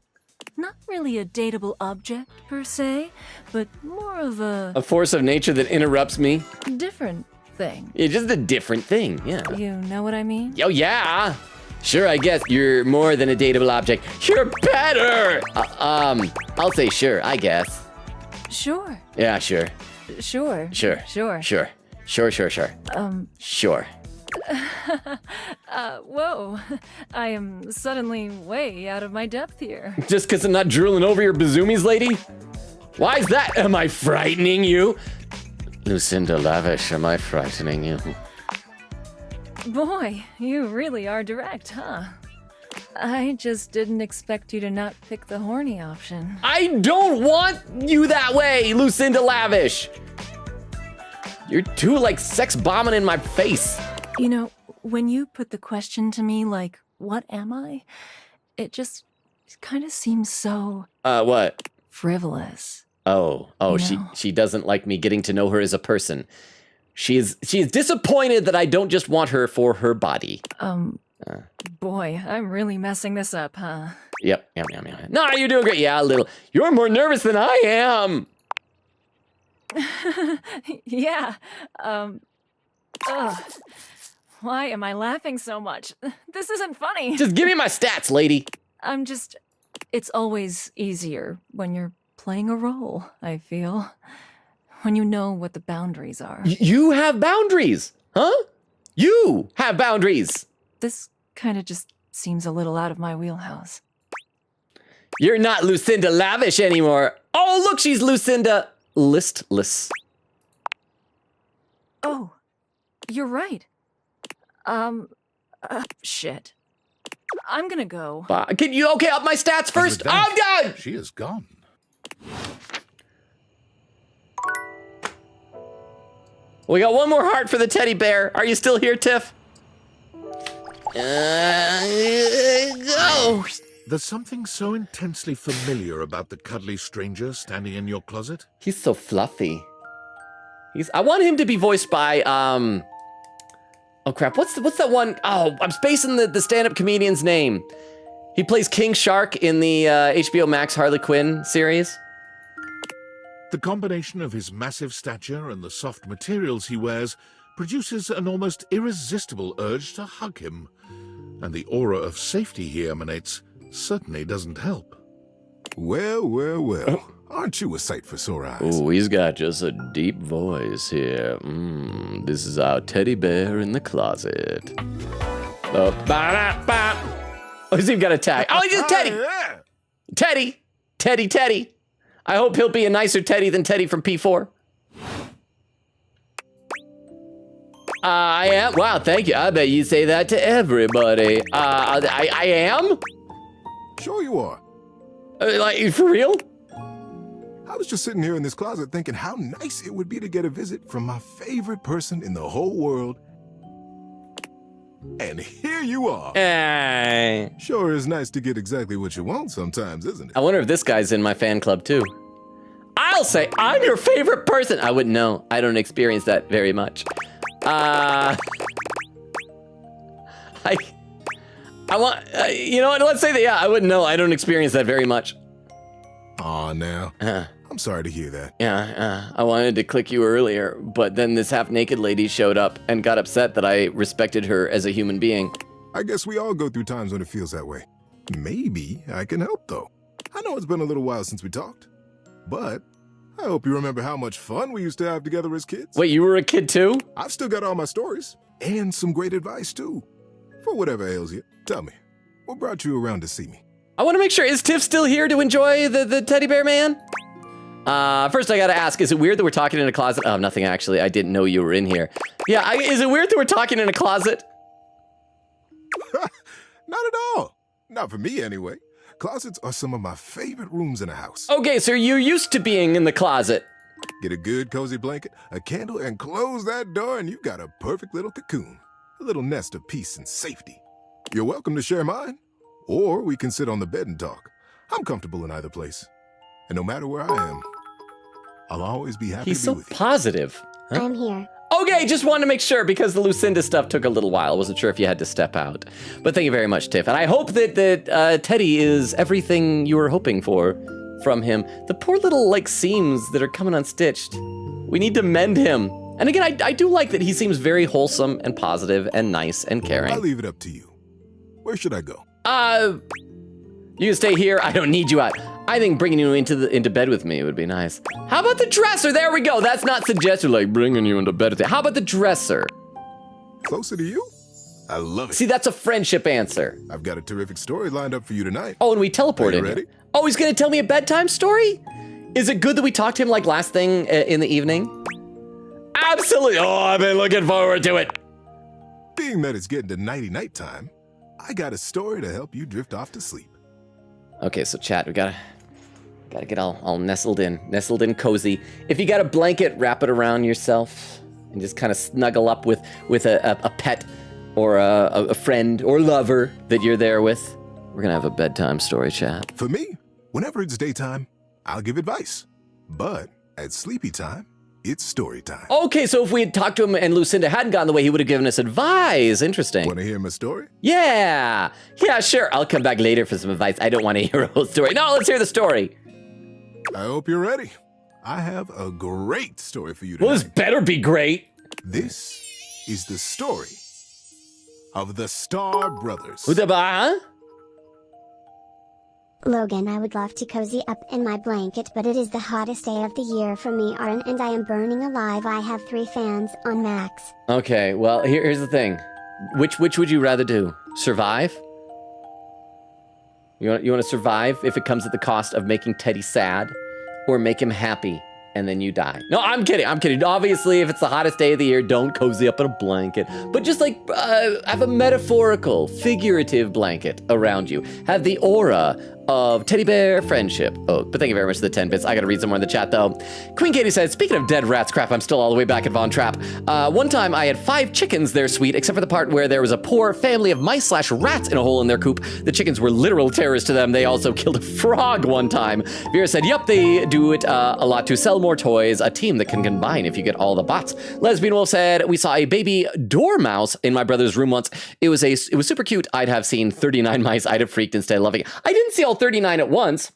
not really a dateable object, per se, but more of a force of nature that interrupts me. Different thing. Yeah, just a different thing, yeah. You know what I mean? Oh, yeah. Sure, I guess you're more than a dateable object. You're better! I'll say sure, I guess. Sure. Yeah, sure. Sure. Sure. Sure. Sure. Sure. Sure. Sure. Whoa. I am suddenly way out of my depth here. Just because I'm not drooling over your bazoomies, lady? Why is that? Am I frightening you? Lucinda Lavish, am I frightening you? Boy, you really are direct, huh? I just didn't expect you to not pick the horny option. I don't want you that way, Lucinda Lavish. You're too, like, sex bombing in my face. You know, when you put the question to me, like, what am I? It just kind of seems so... What? Frivolous. Oh, she doesn't like me getting to know her as a person. She is disappointed that I don't just want her for her body. Boy, I'm really messing this up, huh? Yep. No, you're doing great. Yeah, a little. You're more nervous than I am. Yeah. Why am I laughing so much? This isn't funny. Just give me my stats, lady. It's always easier when you're playing a role, I feel. When you know what the boundaries are. You have boundaries, huh? You have boundaries. This kind of just seems a little out of my wheelhouse. You're not Lucinda Lavish anymore. Oh, look, she's Lucinda Listless. Oh, you're right. Shit. I'm gonna go. Can you, okay, up my stats first? I'm done! She is gone. We got one more heart for the teddy bear. Are you still here, Tiff? Go. There's something so intensely familiar about the cuddly stranger standing in your closet. He's so fluffy. I want him to be voiced by, oh crap, what's that one? Oh, I'm spacing the stand-up comedian's name. He plays King Shark in the HBO Max Harley Quinn series. The combination of his massive stature and the soft materials he wears produces an almost irresistible urge to hug him. And the aura of safety he emanates certainly doesn't help. Well. Aren't you a sight for sore eyes? Oh, he's got just a deep voice here. This is our teddy bear in the closet. Oh, he's even got a tag. Oh, he's just Teddy. Teddy. I hope he'll be a nicer Teddy than Teddy from P4. I am? Wow, thank you. I bet you say that to everybody. I am? Sure you are. Like, for real? I was just sitting here in this closet thinking how nice it would be to get a visit from my favorite person in the whole world. And here you are. Hey. Sure is nice to get exactly what you want sometimes, isn't it? I wonder if this guy's in my fan club too. I'll say I'm your favorite person. I wouldn't know. I don't experience that very much. I want, you know what? Let's say that, yeah, I wouldn't know. I don't experience that very much. Aw, now. I'm sorry to hear that. Yeah, I wanted to click you earlier, but then this half-naked lady showed up and got upset that I respected her as a human being. I guess we all go through times when it feels that way. Maybe I can help, though. I know it's been a little while since we talked, but I hope you remember how much fun we used to have together as kids. Wait, you were a kid too? I've still got all my stories, and some great advice, too. For whatever ails you, tell me, what brought you around to see me? I want to make sure, is Tiff still here to enjoy the teddy bear man? First I gotta ask, is it weird that we're talking in a closet? Oh, nothing actually, I didn't know you were in here. Yeah, is it weird that we're talking in a closet? Not at all. Not for me, anyway. Closets are some of my favorite rooms in a house. Okay, so you're used to being in the closet. Get a good cozy blanket, a candle, and close that door and you've got a perfect little cocoon. A little nest of peace and safety. You're welcome to share mine, or we can sit on the bed and talk. I'm comfortable in either place. And no matter where I am, I'll always be happy He's to be with so positive. Huh? I'm here. Okay, just wanted to make sure because the Lucinda stuff took a little while. I wasn't sure if you had to step out. But thank you very much, Tiff. And I hope that Teddy is everything you were hoping for from him. The poor little, like, seams that are coming unstitched. We need to mend him. And again, I do like that he seems very wholesome and positive and nice and caring. I'll leave it up to you. Where should I go? You can stay here. I don't need you out. I think bringing you into bed with me would be nice. How about the dresser? There we go. That's not suggested like bringing you into bed with me. How about the dresser? Closer to you? I love it. See, that's a friendship answer. I've got a terrific story lined up for you tonight. Oh, and we teleported. Are you ready? Oh, he's going to tell me a bedtime story? Is it good that we talked to him like last thing in the evening? Absolutely. Oh, I've been looking forward to it. Being that it's getting to nighty-night time, I got a story to help you drift off to sleep. Okay, so chat, we gotta get all nestled in cozy. If you got a blanket, wrap it around yourself and just kind of snuggle up with a pet or a friend or lover that you're there with. We're gonna have a bedtime story, chat. For me, whenever it's daytime, I'll give advice. But at sleepy time, it's story time. Okay, so if we had talked to him and Lucinda hadn't gotten the way, he would have given us advice. Interesting. Want to hear my story? Yeah, sure. I'll come back later for some advice. I don't want to hear a whole story. No, let's hear the story. I hope you're ready. I have a great story for you tonight. Well, this better be great. This is the story of the Star Brothers. Logan, I would love to cozy up in my blanket, but it is the hottest day of the year for me, Aaron, and I am burning alive. I have 3 fans on max. Okay, well, here's the thing. Which would you rather do? Survive? You want to survive if it comes at the cost of making Teddy sad, or make him happy and then you die? No, I'm kidding. Obviously, if it's the hottest day of the year, don't cozy up in a blanket. But just like have a metaphorical, figurative blanket around you. Have the aura of teddy bear friendship. Oh, but thank you very much for the 10 bits. I gotta read some more in the chat though. Queen Katie says, speaking of dead rats crap, I'm still all the way back at Von Trapp. One time I had 5 chickens there, sweet, except for the part where there was a poor family of mice/rats in a hole in their coop. The chickens were literal terrors to them. They also killed a frog one time. Vera said, yep, they do it a lot to sell more toys. A team that can combine if you get all the bots. Lesbian Wolf said, we saw a baby dormouse in my brother's room once. It was super cute. I'd have seen 39 mice. I'd have freaked instead of loving it. I didn't see all 39 at once.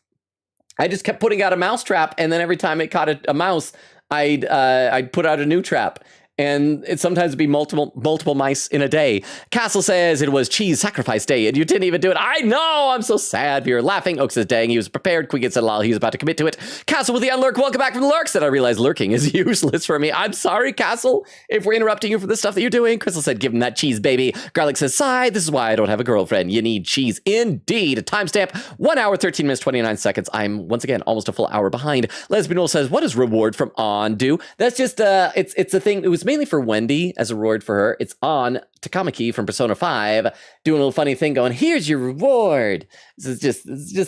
I just kept putting out a mouse trap, and then every time it caught a mouse, I'd put out a new trap. And it sometimes would be multiple mice in a day. Castle says it was cheese sacrifice day, and you didn't even do it. I know, I'm so sad. You're laughing. Oak says, dang, he was prepared. Quiggin said, lol, he was about to commit to it. Castle with the unlurk. Welcome back from the lurk. Said, I realize lurking is useless for me. I'm sorry, Castle, if we're interrupting you for the stuff that you're doing. Crystal said, give him that cheese, baby. Garlic says, sigh, this is why I don't have a girlfriend. You need cheese. Indeed. Timestamp, 1 hour, 13 minutes, 29 seconds. I'm, once again, almost a full hour behind. Lesbian Wolf says, what does reward from on do? That's just, it's a thing. It was mainly for Wendy as a reward for her. It's on Takamaki from Persona 5 doing a little funny thing going, here's your reward. It's just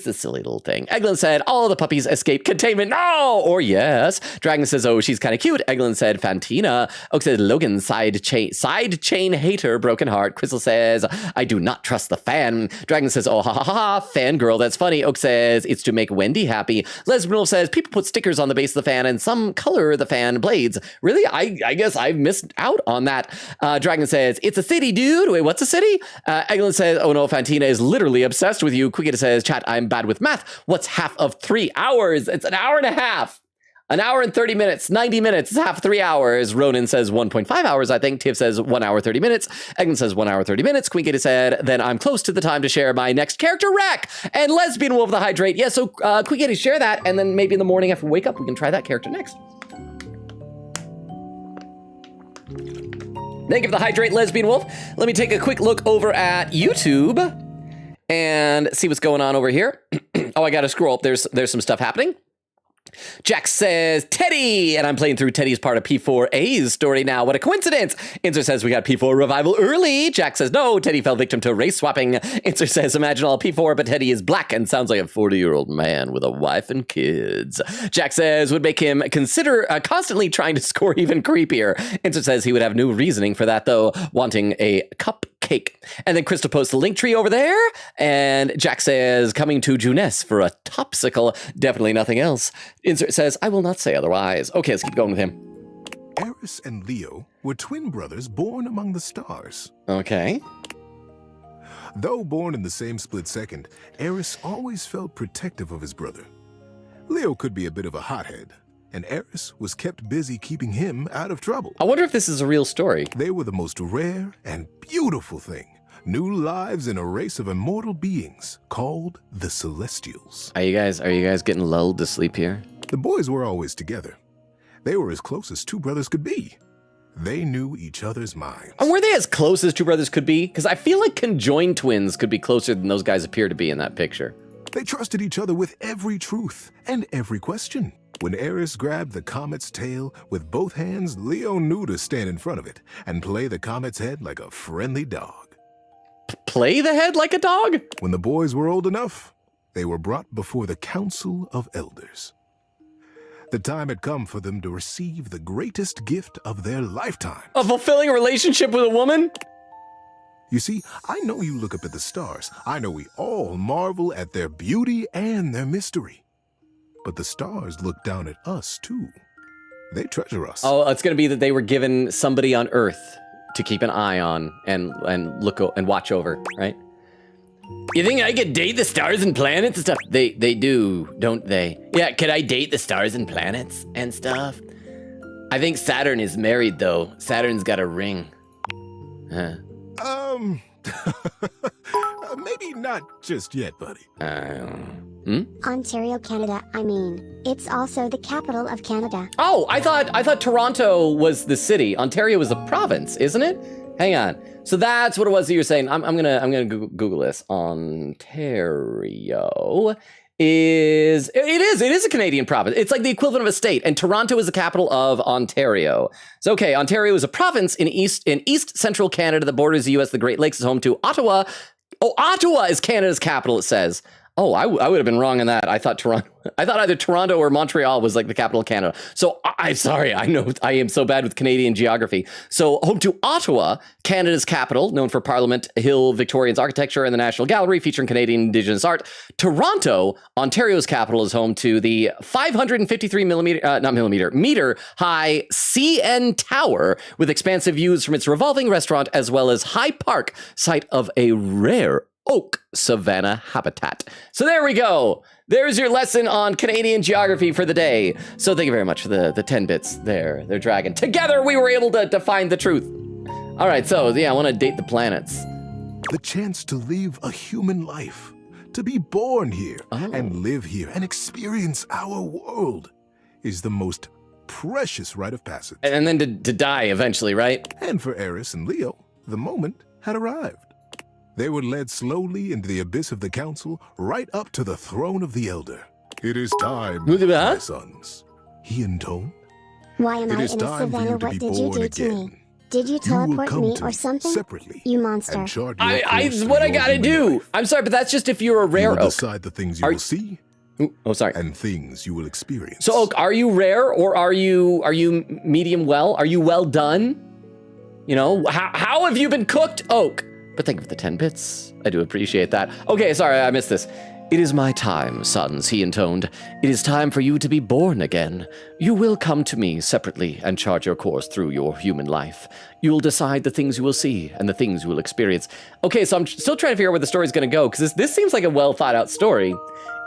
a silly little thing. Eglin said, all the puppies escape containment. No! Or yes. Dragon says, oh, she's kind of cute. Eglin said, Fantina. Oak said, Logan, side chain hater, broken heart. Crystal says, I do not trust the fan. Dragon says, oh, ha ha ha, fangirl, that's funny. Oak says, it's to make Wendy happy. Lesbian Wolf says, people put stickers on the base of the fan and some color the fan blades. Really? I guess I've missed out on that. Dragon says, it's a city, dude. Wait, what's a city? Eglin says, oh no, Fantina is literally obsessed with you. Quiggita says, chat, I'm bad with math. What's half of 3 hours? It's an hour and a half. An hour and 30 minutes, 90 minutes, is half 3 hours. Ronan says 1.5 hours, I think. Tiff says 1 hour, 30 minutes. Eglin says 1 hour, 30 minutes. Queen Katie said, then I'm close to the time to share my next character rec. And Lesbian Wolf the Hydrate. Yeah, so Queen Katie, share that. And then maybe in the morning after we wake up, we can try that character next. Thank you for the Hydrate, Lesbian Wolf. Let me take a quick look over at YouTube and see what's going on over here. Oh, I got to scroll up. There's some stuff happening. Jack says, Teddy, and I'm playing through Teddy's part of P4A's story now. What a coincidence. Inser says, we got P4 revival early. Jack says, no, Teddy fell victim to race swapping. Inser says, imagine all P4, but Teddy is black and sounds like a 40-year-old man with a wife and kids. Jack says, would make him consider constantly trying to score even creepier. Inser says he would have no reasoning for that, though, wanting a cupcake. And then Crystal posts a link tree over there. And Jack says, coming to Juness for a topsicle. Definitely nothing else. Insert says, I will not say otherwise. Okay, let's keep going with him. Eris and Leo were twin brothers born among the stars. Okay. Though born in the same split second, Eris always felt protective of his brother. Leo could be a bit of a hothead, and Eris was kept busy keeping him out of trouble. I wonder if this is a real story. They were the most rare and beautiful thing. New lives in a race of immortal beings called the Celestials. Are you guys getting lulled to sleep here? The boys were always together. They were as close as two brothers could be. They knew each other's minds. And were they as close as two brothers could be? Because I feel like conjoined twins could be closer than those guys appear to be in that picture. They trusted each other with every truth and every question. When Eris grabbed the comet's tail with both hands, Leo knew to stand in front of it and play the comet's head like a friendly dog. Play the head like a dog? When the boys were old enough, they were brought before the Council of Elders. The time had come for them to receive the greatest gift of their lifetime. A fulfilling relationship with a woman? You see, I know you look up at the stars. I know we all marvel at their beauty and their mystery. But the stars look down at us, too. They treasure us. Oh, it's going to be that they were given somebody on Earth to keep an eye on and look and watch over, right? You think I could date the stars and planets and stuff? They do, don't they? Yeah, could I date the stars and planets and stuff? I think Saturn is married, though. Saturn's got a ring. Huh. Maybe not just yet, buddy. Ontario, Canada, I mean. It's also the capital of Canada. Oh, I thought Toronto was the city. Ontario was the province, isn't it? Hang on. So that's what it was that you're saying. I'm gonna Google this. Ontario is a Canadian province. It's like the equivalent of a state, and Toronto is the capital of Ontario. So okay, Ontario is a province in east central Canada that borders the U.S. The Great Lakes, is home to Ottawa. Oh, Ottawa is Canada's capital, it says. Oh, I would have been wrong on that. I thought either Toronto or Montreal was like the capital of Canada. So I'm sorry. I know I am so bad with Canadian geography. So home to Ottawa, Canada's capital, known for Parliament Hill Victorian's architecture and the National Gallery featuring Canadian Indigenous art. Toronto, Ontario's capital, is home to the 553 meter high CN Tower with expansive views from its revolving restaurant, as well as High Park, site of a rare oak savanna habitat. So there we go. There's your lesson on Canadian geography for the day. So thank you very much for the 10 bits there. They're dragging. Together we were able to find the truth. All right, so yeah, I want to date the planets. The chance to live a human life, to be born here and live here and experience our world is the most precious rite of passage. And then to die eventually, right? And for Eris and Leo, the moment had arrived. They were led slowly into the abyss of the council, right up to the throne of the Elder. It is time, my sons. He intoned. Why am I in a savannah? What did you do to me? Did you teleport me or something? Separately, you monster. What I gotta do. I'm sorry, but that's just if you're a rare oak. Decide the things you will see. Oh, sorry. And things you will experience. So, Oak, are you rare or are you medium well? Are you well done? You know, how have you been cooked, Oak? But thank you for the 10 bits. I do appreciate that. Okay, sorry, I missed this. It is my time, sons, he intoned. It is time for you to be born again. You will come to me separately and chart your course through your human life. You will decide the things you will see and the things you will experience. Okay, so I'm still trying to figure out where the story's going to go, because this seems like a well-thought-out story.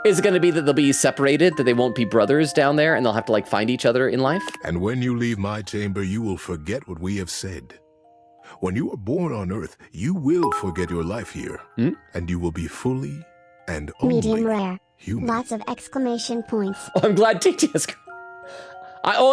Is it going to be that they'll be separated, that they won't be brothers down there, and they'll have to, like, find each other in life? And when you leave my chamber, you will forget what we have said. When you are born on Earth, you will forget your life here, and you will be fully and only medium rare. Human. Lots of exclamation points. Oh, I'm glad TTS.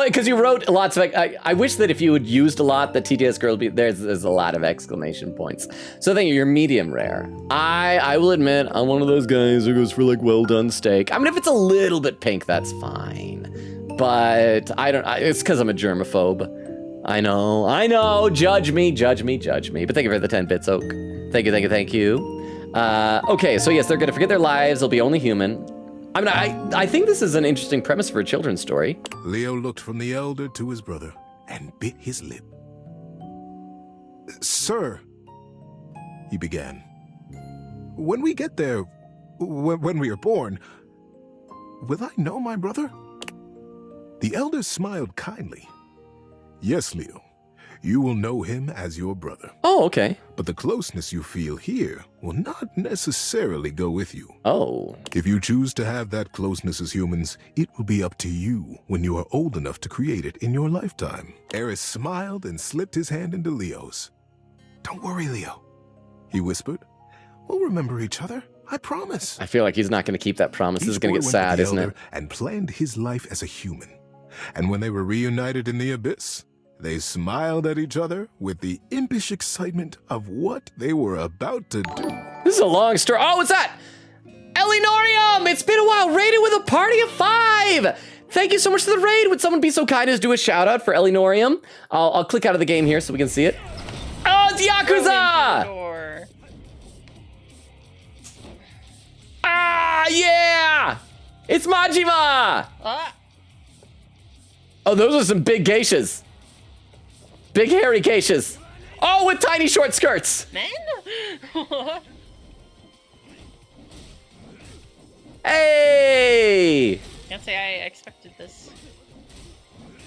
Because you wrote lots of. I wish that if you had used a lot, that TTS girl would be there's a lot of exclamation points. So thank you. You're medium rare. I will admit I'm one of those guys who goes for like well done steak. I mean, if it's a little bit pink, that's fine. But I don't. It's because I'm a germaphobe. I know. Judge me. But thank you for the 10 bits, Oak. Thank you. Okay, so yes, they're gonna forget their lives. They'll be only human. I mean, I think this is an interesting premise for a children's story. Leo looked from the Elder to his brother and bit his lip. Sir, he began. When we get there, when we are born, will I know my brother? The Elder smiled kindly. Yes, Leo, you will know him as your brother. Oh, okay. But the closeness you feel here will not necessarily go with you. Oh. If you choose to have that closeness as humans, it will be up to you when you are old enough to create it in your lifetime. Eris smiled and slipped his hand into Leo's. Don't worry, Leo, he whispered. We'll remember each other, I promise. I feel like he's not going to keep that promise. This is going to get sad, isn't it? And planned his life as a human. And when they were reunited in the abyss, They smiled at each other with the impish excitement of what they were about to do. This is a long story. Oh, what's that? Elinorium! It's been a while. Raided with a party of 5! Thank you so much for the raid. Would someone be so kind as do a shout out for Elinorium? I'll click out of the game here so we can see it. Oh, it's Yakuza! Ah, yeah! It's Majima! Oh, those are some big geishas. Big hairy geishas. Oh, with tiny short skirts. Men? Hey! Can't say I expected this.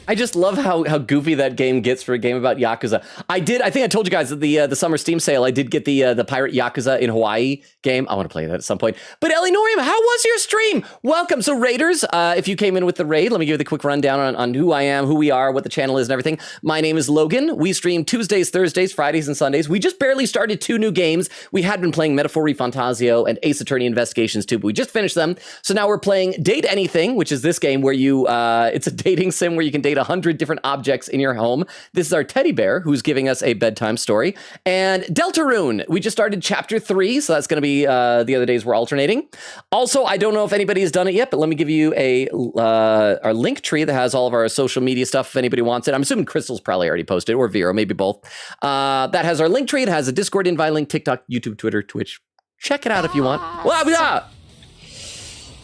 I just love how goofy that game gets for a game about Yakuza. I think I told you guys that the summer Steam sale, I did get the Pirate Yakuza in Hawaii game. I want to play that at some point. But Elinorium, how was your stream? Welcome. So Raiders, if you came in with the raid, let me give you the quick rundown on who I am, who we are, what the channel is and everything. My name is Logan. We stream Tuesdays, Thursdays, Fridays, and Sundays. We just barely started 2 new games. We had been playing Metaphor Fantasio and Ace Attorney Investigations 2, but we just finished them. So now we're playing Date Anything, which is this game where you, it's a dating sim where you can date 100 different objects in your home. This is our teddy bear who's giving us a bedtime story. And Deltarune, we just started chapter 3, so that's going to be the other days we're alternating. Also, I don't know if anybody has done it yet, but let me give you our link tree that has all of our social media stuff if anybody wants it. I'm assuming Crystal's probably already posted, or Vero, maybe both. That has our link tree. It has a Discord invite link, TikTok, YouTube, Twitter, Twitch. Check it out if you want.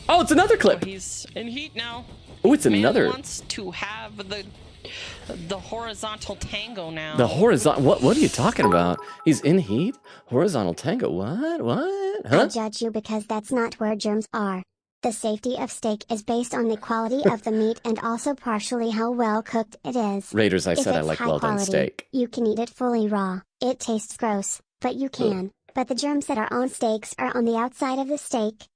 Oh, it's another clip. He's in heat now. Oh, it's another. Man wants to have the horizontal tango now. The horizontal. What are you talking about? He's in heat? Horizontal tango. What? Huh? I judge you because that's not where germs are. The safety of steak is based on the quality of the meat and also partially how well cooked it is. Raiders, I If said I it's like high well done quality, steak. You can eat it fully raw. It tastes gross, but you can. But the germs that are on steaks are on the outside of the steak.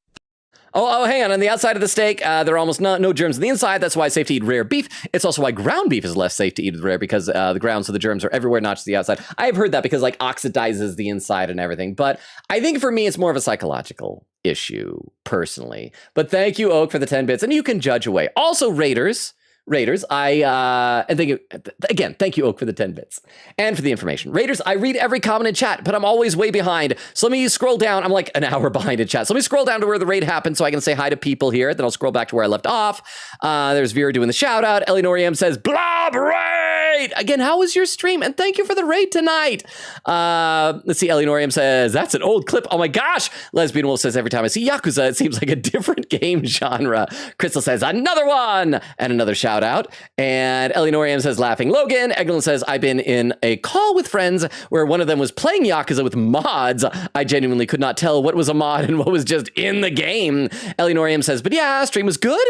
Oh, hang on. On the outside of the steak, there are almost no germs on the inside. That's why it's safe to eat rare beef. It's also why ground beef is less safe to eat with rare because the ground, so the germs are everywhere, not just the outside. I've heard that because like oxidizes the inside and everything. But I think for me, it's more of a psychological issue personally. But thank you, Oak, for the 10 bits. And you can judge away. Also, Raiders, and thank you, Oak, for the 10 bits and for the information. Raiders, I read every comment in chat, but I'm always way behind. So let me scroll down. I'm like an hour behind in chat. So let me scroll down to where the raid happened so I can say hi to people here. Then I'll scroll back to where I left off. There's Vera doing the shout out. Elinorium says, Blob raid! Again, how was your stream? And thank you for the raid tonight. Let's see. Elinorium says, that's an old clip. Oh my gosh. Lesbian Wolf says, every time I see Yakuza, it seems like a different game genre. Crystal says, another one! And another shout out. And Elinorium says, laughing Logan. Eglin says, I've been in a call with friends where one of them was playing Yakuza with mods. I genuinely could not tell what was a mod and what was just in the game. Elinorium says, but yeah, stream was good.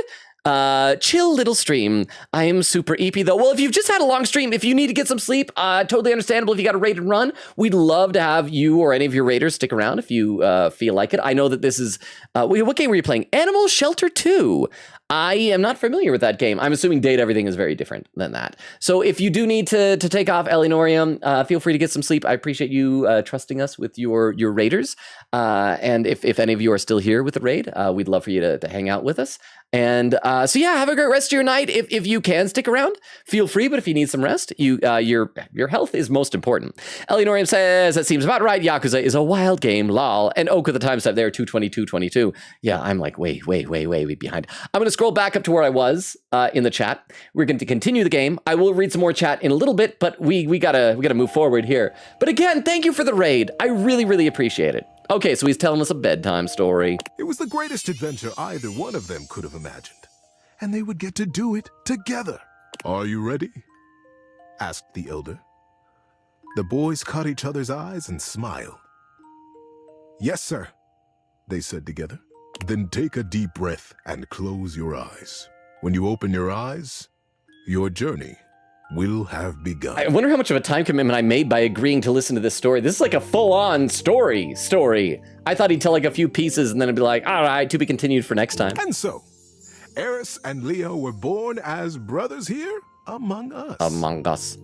Chill little stream. I am super EP though. Well, if you've just had a long stream, if you need to get some sleep, totally understandable if you got a raid and run. We'd love to have you or any of your raiders stick around if you feel like it. I know that this is, what game were you playing? Animal Shelter 2. I am not familiar with that game. I'm assuming Date Everything is very different than that. So if you do need to take off, Elinorium, feel free to get some sleep. I appreciate you trusting us with your raiders. And if any of you are still here with the raid, we'd love for you to hang out with us. And so yeah, have a great rest of your night. If you can stick around, feel free. But if you need some rest, your health is most important. Elinorium says, that seems about right. Yakuza is a wild game, lol. And Oak at the time said there, 22222. Yeah, I'm like way behind. I'm going to scroll back up to where I was in the chat. We're going to continue the game. I will read some more chat in a little bit, but we gotta move forward here. But again, thank you for the raid. I really appreciate it. Okay, so he's telling us a bedtime story. It was the greatest adventure either one of them could have imagined. And they would get to do it together. Are you ready? Asked the elder. The boys caught each other's eyes and smiled. Yes, sir, they said together. Then take a deep breath and close your eyes. When you open your eyes, your journey will have begun. I wonder how much of a time commitment I made by agreeing to listen to this story. This is like a full-on story. I thought he'd tell like a few pieces and then it'd be like, all right, to be continued for next time. And so, Eris and Leo were born as brothers here among us. Among us.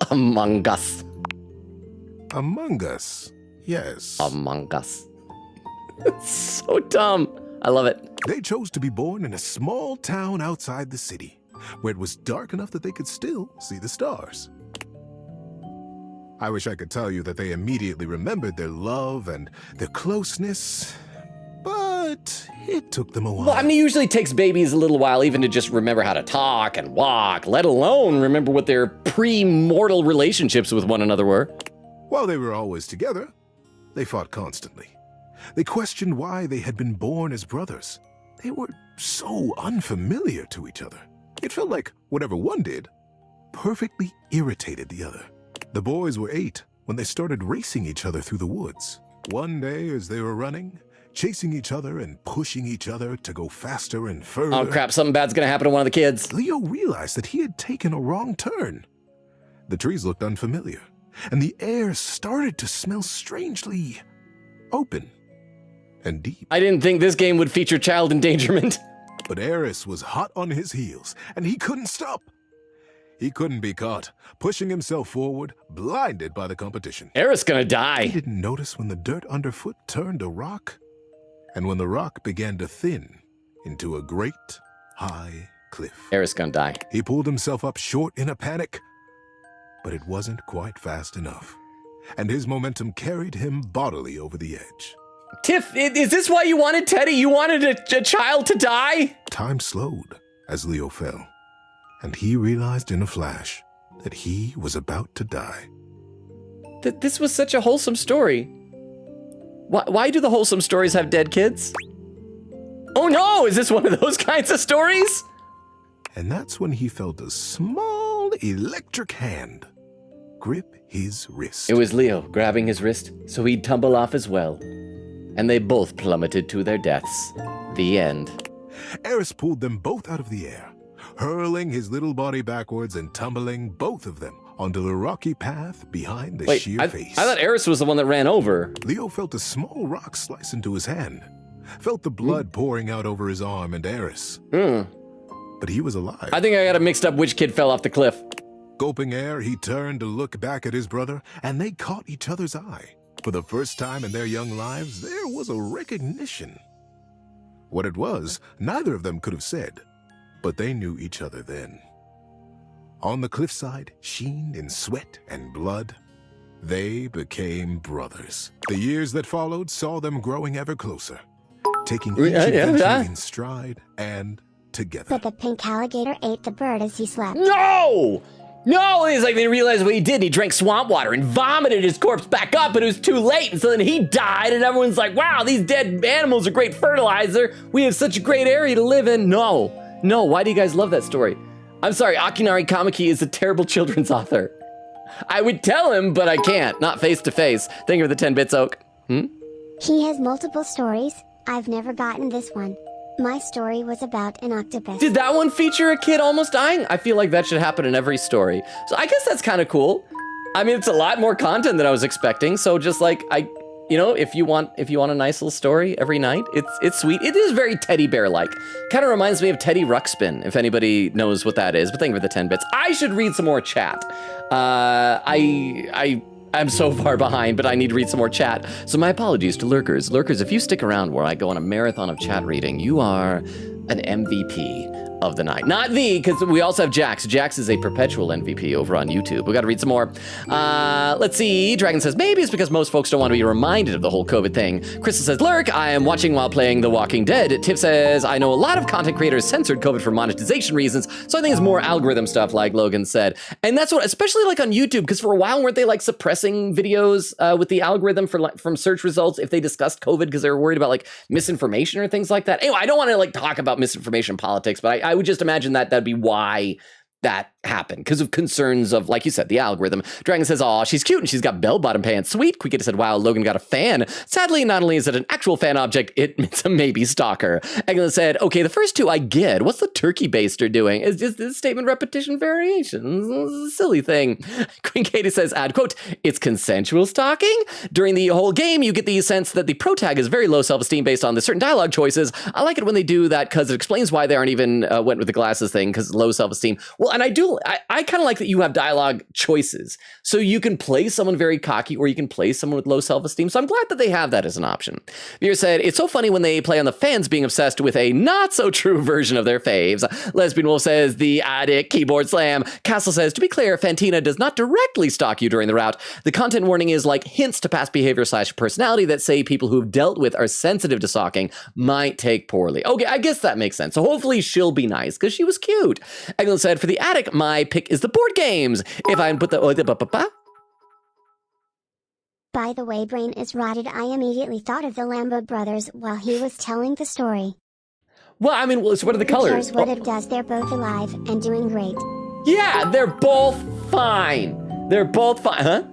Among us. Among us, yes. Among us. It's so dumb. I love it. They chose to be born in a small town outside the city, where it was dark enough that they could still see the stars. I wish I could tell you that they immediately remembered their love and their closeness, but it took them a while. Well, I mean, it usually takes babies a little while even to just remember how to talk and walk, let alone remember what their pre-mortal relationships with one another were. While they were always together, they fought constantly. They questioned why they had been born as brothers. They were so unfamiliar to each other. It felt like whatever one did perfectly irritated the other. The boys were 8 when they started racing each other through the woods. One day, as they were running, chasing each other and pushing each other to go faster and further. Oh crap, something bad's gonna happen to one of the kids. Leo realized that he had taken a wrong turn. The trees looked unfamiliar, and the air started to smell strangely open and deep. I didn't think this game would feature child endangerment. But Eris was hot on his heels, and he couldn't stop. He couldn't be caught, pushing himself forward, blinded by the competition. Eris gonna die. He didn't notice when the dirt underfoot turned to rock, and when the rock began to thin into a great, high cliff. Eris gonna die. He pulled himself up short in a panic, but it wasn't quite fast enough, and his momentum carried him bodily over the edge. Tiff, is this why you wanted Teddy? You wanted a child to die? Time slowed as Leo fell, and he realized in a flash that he was about to die. This was such a wholesome story. Why do the wholesome stories have dead kids? Oh no, is this one of those kinds of stories? And that's when he felt a small electric hand grip his wrist. It was Leo grabbing his wrist so he'd tumble off as well. And they both plummeted to their deaths. The end. Eris pulled them both out of the air, hurling his little body backwards and tumbling both of them onto the rocky path behind the sheer face. I thought Eris was the one that ran over. Leo felt a small rock slice into his hand, felt the blood pouring out over his arm and Eris. But he was alive. I think I got it mixed up which kid fell off the cliff. Gulping air, he turned to look back at his brother, and they caught each other's eye. For the first time in their young lives, there was a recognition. What it was, neither of them could have said, but they knew each other then. On the cliffside, sheened in sweat and blood, they became brothers. The years that followed saw them growing ever closer, taking each adventure in stride and together. But the pink alligator ate the bird as he slept. No! No, it's like they realized what he did. He drank swamp water and vomited his corpse back up, but it was too late. And so then he died, and everyone's like, wow, these dead animals are great fertilizer. We have such a great area to live in. No, why do you guys love that story? I'm sorry, Akinari Kamiki is a terrible children's author. I would tell him, but I can't, not face to face. Thank you for the 10 bits, Oak. He has multiple stories. I've never gotten this one. My story was about an octopus. Did that one feature a kid almost dying? I feel like that should happen in every story. So I guess that's kind of cool. I mean, it's a lot more content than I was expecting. So just like, if you want a nice little story every night, it's sweet. It is very teddy bear-like. Kind of reminds me of Teddy Ruxpin, if anybody knows what that is. But thank you for the 10 bits. I should read some more chat. I'm so far behind, but I need to read some more chat. So my apologies to lurkers. Lurkers, if you stick around where I go on a marathon of chat reading, you are an MVP of the night. Not because we also have Jax. Jax is a perpetual MVP over on YouTube. We got to read some more. Let's see. Dragon says, maybe it's because most folks don't want to be reminded of the whole COVID thing. Crystal says, Lurk, I am watching while playing The Walking Dead. Tiff says, I know a lot of content creators censored COVID for monetization reasons, so I think it's more algorithm stuff like Logan said. And that's what, especially like on YouTube, because for a while, weren't they like suppressing videos with the algorithm from search results if they discussed COVID because they were worried about like misinformation or things like that? Anyway, I don't want to like talk about misinformation politics, but I would just imagine that that'd be why that happened, because of concerns of, like you said, the algorithm. Dragon says, aw, she's cute and she's got bell-bottom pants. Sweet. Quickita said, wow, Logan got a fan. Sadly, not only is it an actual fan object, it's a maybe stalker. Eglin said, okay, the first two I get. What's the turkey baster doing? Is just this statement repetition variations? It's a silly thing. Queen Katie says, add quote, it's consensual stalking? During the whole game, you get the sense that the protag is very low self-esteem based on the certain dialogue choices. I like it when they do that because it explains why they aren't even went with the glasses thing, because low self-esteem. Well, and I kind of like that you have dialogue choices. So you can play someone very cocky or you can play someone with low self-esteem. So I'm glad that they have that as an option. Viewer said, it's so funny when they play on the fans being obsessed with a not so true version of their faves. Lesbian Wolf says, the addict keyboard slam. Castle says, to be clear, Fantina does not directly stalk you during the route. The content warning is like hints to past behavior / personality that say people who've dealt with are sensitive to stalking might take poorly. Okay, I guess that makes sense. So hopefully she'll be nice because she was cute. Eglin said, for the attic, my pick is the board games. If I put the... By the way, brain is rotted. I immediately thought of the Lambo brothers while he was telling the story. Well, I mean, so what are the colors? Who cares what it does? They're both alive and doing great. Yeah, they're both fine. They're both fine, huh?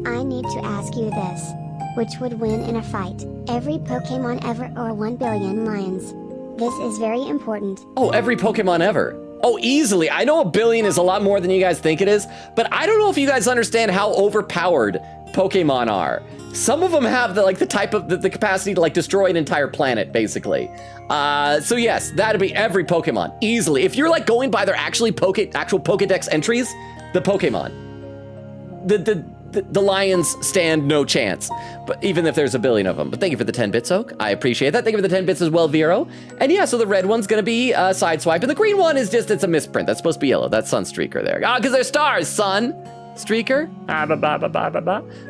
I need to ask you this. Which would win in a fight? Every Pokemon ever or 1 billion lions? This is very important. Oh, every Pokemon ever. Oh, easily. I know 1 billion is a lot more than you guys think it is, but I don't know if you guys understand how overpowered Pokemon are. Some of them have the type of the capacity to destroy an entire planet, basically. So yes, that'd be every Pokemon easily. If you're going by their actual Pokedex entries, the Pokemon, the lions stand no chance. But even if there's 1 billion of them. But thank you for the 10 bits, Oak. I appreciate that. Thank you for the 10 bits as well, Vero. And yeah, so the red one's gonna be Sideswipe, and the green one is it's a misprint. That's supposed to be yellow. That's Sunstreaker there. Because they're stars, son. Streaker.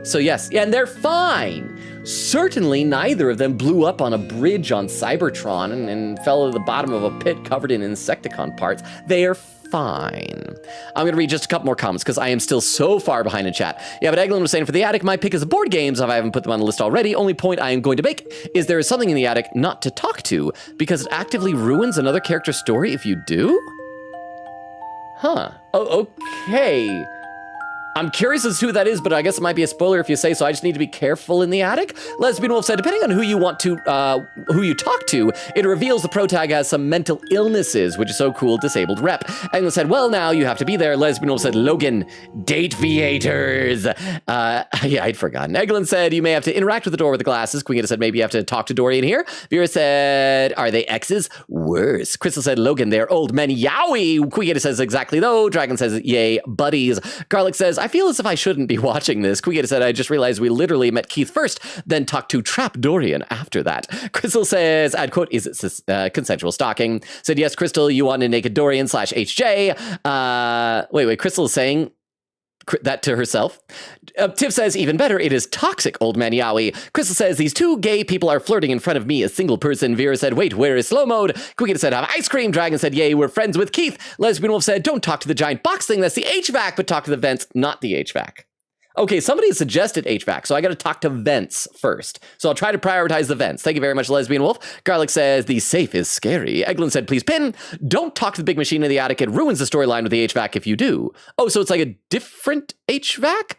So yes, yeah, and they're fine. Certainly neither of them blew up on a bridge on Cybertron and fell to the bottom of a pit covered in Insecticon parts. They are fine. I'm gonna read just a couple more comments because I am still so far behind in chat. Yeah, but Eglin was saying for the attic, my pick is the board games. If I haven't put them on the list already, only point I am going to make is there is something in the attic not to talk to because it actively ruins another character's story if you do? Huh. Oh, okay. I'm curious as to who that is, but I guess it might be a spoiler if you say so. I just need to be careful in the attic. Lesbian Wolf said, depending on who you talk to, it reveals the protag has some mental illnesses, which is so cool, disabled rep. Eglin said, well, now you have to be there. Lesbian Wolf said, Logan, date viators. Yeah, I'd forgotten. Eglin said, you may have to interact with the door with the glasses. Queen said, maybe you have to talk to Dorian here. Vera said, are they exes? Worse. Crystal said, Logan, they're old men. Yowie. Queen says, exactly though. Dragon says, yay, buddies. Garlic says, I feel as if I shouldn't be watching this. Quigata said, I just realized we literally met Keith first, then talked to Trap Dorian after that. Crystal says, I'd quote, is it consensual stalking? Said, yes, Crystal, you want a naked Dorian / HJ. Wait, Crystal is saying that to herself. Tiff says, even better, it is toxic, old man Yowie. Crystal says, these two gay people are flirting in front of me, a single person. Vera said, wait, where is slow mode? Quigata said, have ice cream. Dragon said, yay, we're friends with Keith. Lesbian Wolf said, don't talk to the giant box thing, that's the HVAC, but talk to the vents, not the HVAC. Okay, somebody suggested HVAC, so I gotta talk to vents first. So I'll try to prioritize the vents. Thank you very much, Lesbian Wolf. Garlic says, the safe is scary. Eglin said, please pin. Don't talk to the big machine in the attic. It ruins the storyline with the HVAC if you do. Oh, so it's like a different HVAC?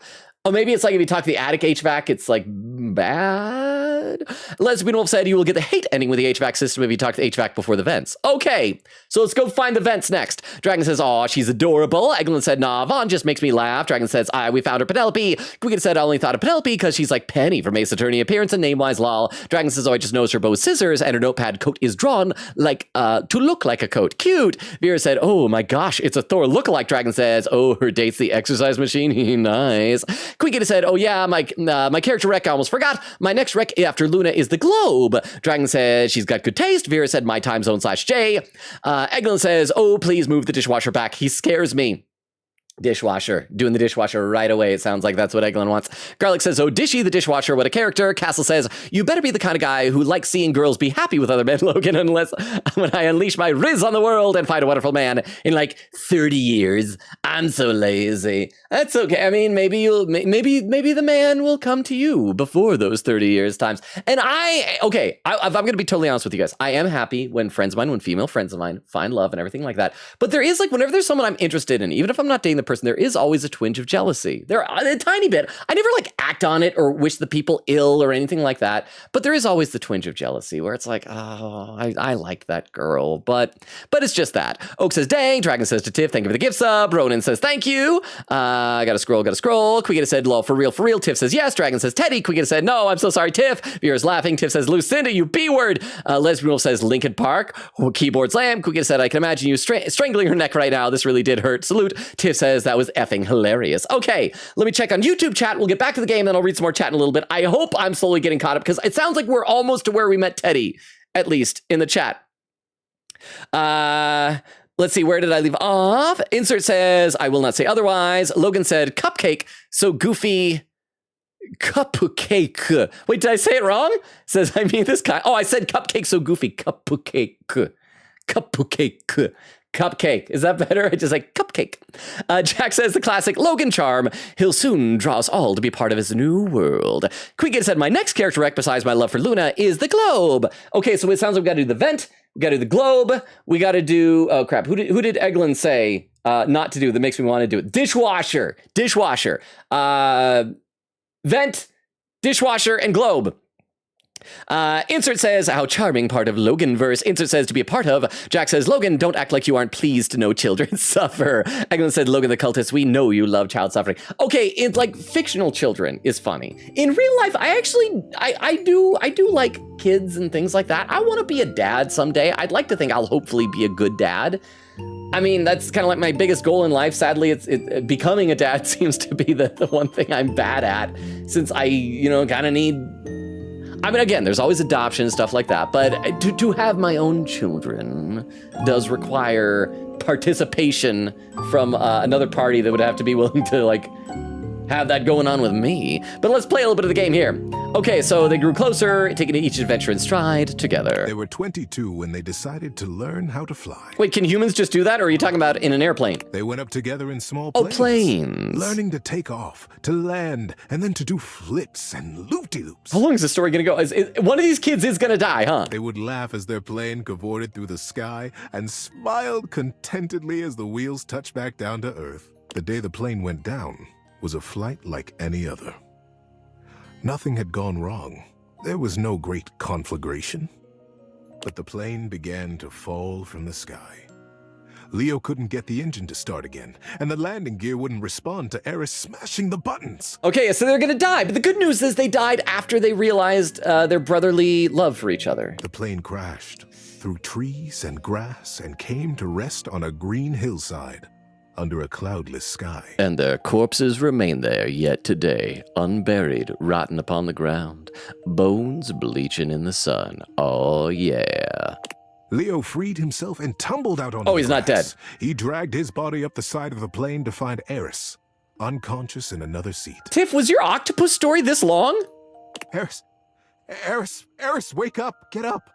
Oh, maybe it's like if you talk to the attic HVAC, it's bad. Lesbian Wolf said you will get the hate ending with the HVAC system if you talk to HVAC before the vents. Okay, so let's go find the vents next. Dragon says, aw, she's adorable. Eglin said, nah, Vaughn just makes me laugh. Dragon says, we found her Penelope. Quicken said, I only thought of Penelope because she's like Penny from Ace Attorney appearance and name-wise lol. Dragon says, I just noticed her bow scissors and her notepad coat is drawn to look like a coat. Cute. Vera said, oh my gosh, it's a Thor lookalike. Dragon says, oh, her date's the exercise machine. Nice. Quicken said, oh yeah, my character rec, I almost forgot. My next rec after Luna is the globe. Dragon says, she's got good taste. Vera said, my time zone /J. Eglin says, oh, please move the dishwasher back. He scares me. Dishwasher. Doing the dishwasher right away. It sounds like that's what Eglin wants. Garlic says, oh, Dishy, the dishwasher, what a character. Castle says, you better be the kind of guy who likes seeing girls be happy with other men, Logan, unless when I unleash my riz on the world and find a wonderful man in 30 years. I'm so lazy. That's okay. I mean, maybe the man will come to you before those 30 years times. And I'm going to be totally honest with you guys. I am happy when female friends of mine find love and everything like that. But there is whenever there's someone I'm interested in, even if I'm not dating the person, there is always a twinge of jealousy. There, a tiny bit. I never like act on it or wish the people ill or anything like that. But there is always the twinge of jealousy where it's like, oh, I like that girl. But it's just that. Oak says, dang. Dragon says to Tiff, thank you for the gift sub. Ronan says, thank you. Gotta scroll. Quiggita said, lol, for real. Tiff says, yes. Dragon says, Teddy. Quiggita said, no, I'm so sorry, Tiff. Viewer's laughing. Tiff says, Lucinda, you B-word. Lesbian Wolf says, Lincoln Park. Keyboard slam. Quiggita said, I can imagine you strangling her neck right now. This really did hurt. Salute. Tiff says, that was effing hilarious. Okay, let me check on YouTube chat. We'll get back to the game, then I'll read some more chat in a little bit. I hope I'm slowly getting caught up because it sounds like we're almost to where we met Teddy, at least in the chat. Let's see, where did I leave off? Insert says, I will not say otherwise. Logan said, cupcake, so goofy. Cupcake. Wait, did I say it wrong? Says, I mean this guy. Oh, I said cupcake, so goofy. Cupcake. Cupcake. Is that better? I just like cupcake. Jack says the classic Logan charm. He'll soon draw us all to be part of his new world. Quiggin said my next character rec besides my love for Luna is the globe. Okay, so it sounds like we got to do the vent. We got to do the globe. We got to do, oh crap. Who did Eglin say not to do that makes me want to do it? Dishwasher. Vent, dishwasher, and globe. Insert says, how charming part of Loganverse. Insert says to be a part of. Jack says, Logan, don't act like you aren't pleased to know children suffer. Eglin said, Logan the cultist, we know you love child suffering. Okay, it's like fictional children is funny. In real life, I do like kids and things like that. I want to be a dad someday. I'd like to think I'll hopefully be a good dad. I mean, that's kind of like my biggest goal in life. Sadly, it's becoming a dad seems to be the one thing I'm bad at, since I, kind of need. I mean, again, there's always adoption and stuff like that, but to have my own children does require participation from another party that would have to be willing to, like, have that going on with me. But let's play a little bit of the game here. Okay, so they grew closer, taking each adventure in stride together. They were 22 when they decided to learn how to fly. Wait, can humans just do that, or are you talking about in an airplane? They went up together in small planes. Oh, planes. Learning to take off, to land, and then to do flips and loop-de-loops. How long is the story gonna go? One of these kids is gonna die, huh? They would laugh as their plane cavorted through the sky and smiled contentedly as the wheels touched back down to Earth. The day the plane went down was a flight like any other. Nothing had gone wrong. There was no great conflagration. But the plane began to fall from the sky. Leo couldn't get the engine to start again, and the landing gear wouldn't respond to Eris smashing the buttons. Okay, so they're gonna die, but the good news is they died after they realized their brotherly love for each other. The plane crashed through trees and grass and came to rest on a green hillside under a cloudless sky. And their corpses remain there yet today, unburied, rotten upon the ground, bones bleaching in the sun. Oh, yeah. Leo freed himself and tumbled out on the grass. He's not dead. He dragged his body up the side of the plane to find Eris, unconscious in another seat. Tiff, was your octopus story this long? Eris, wake up, get up.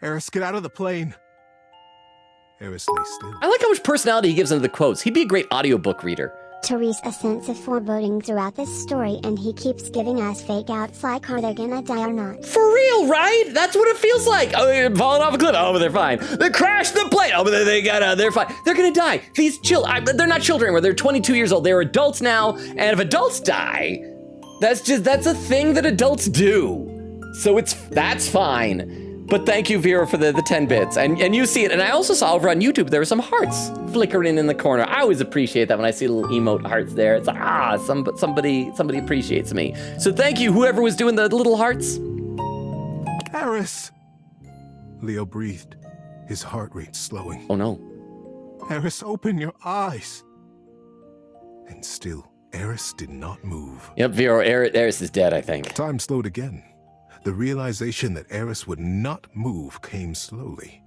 Eris, get out of the plane. Eris lay still. I like how much personality he gives into the quotes. He'd be a great audiobook reader. Therese, a sense of foreboding throughout this story, and he keeps giving us fake outs like, are they gonna die or not? For real, right? That's what it feels like. Oh, they're falling off a cliff. Oh, but they're fine. They crashed the plane. Oh, but they're fine. They're gonna die. These they're not children anymore. They're 22 years old. They're adults now, and if adults die, that's a thing that adults do. So that's fine. But thank you, Vera, for the 10 bits. And you see it. And I also saw over on YouTube, there were some hearts flickering in the corner. I always appreciate that when I see little emote hearts there. It's like, somebody appreciates me. So thank you, whoever was doing the little hearts. Eris! Leo breathed, his heart rate slowing. Oh, no. Eris, open your eyes. And still, Eris did not move. Yep, Vera, Eris is dead, I think. Time slowed again. The realization that Eris would not move came slowly.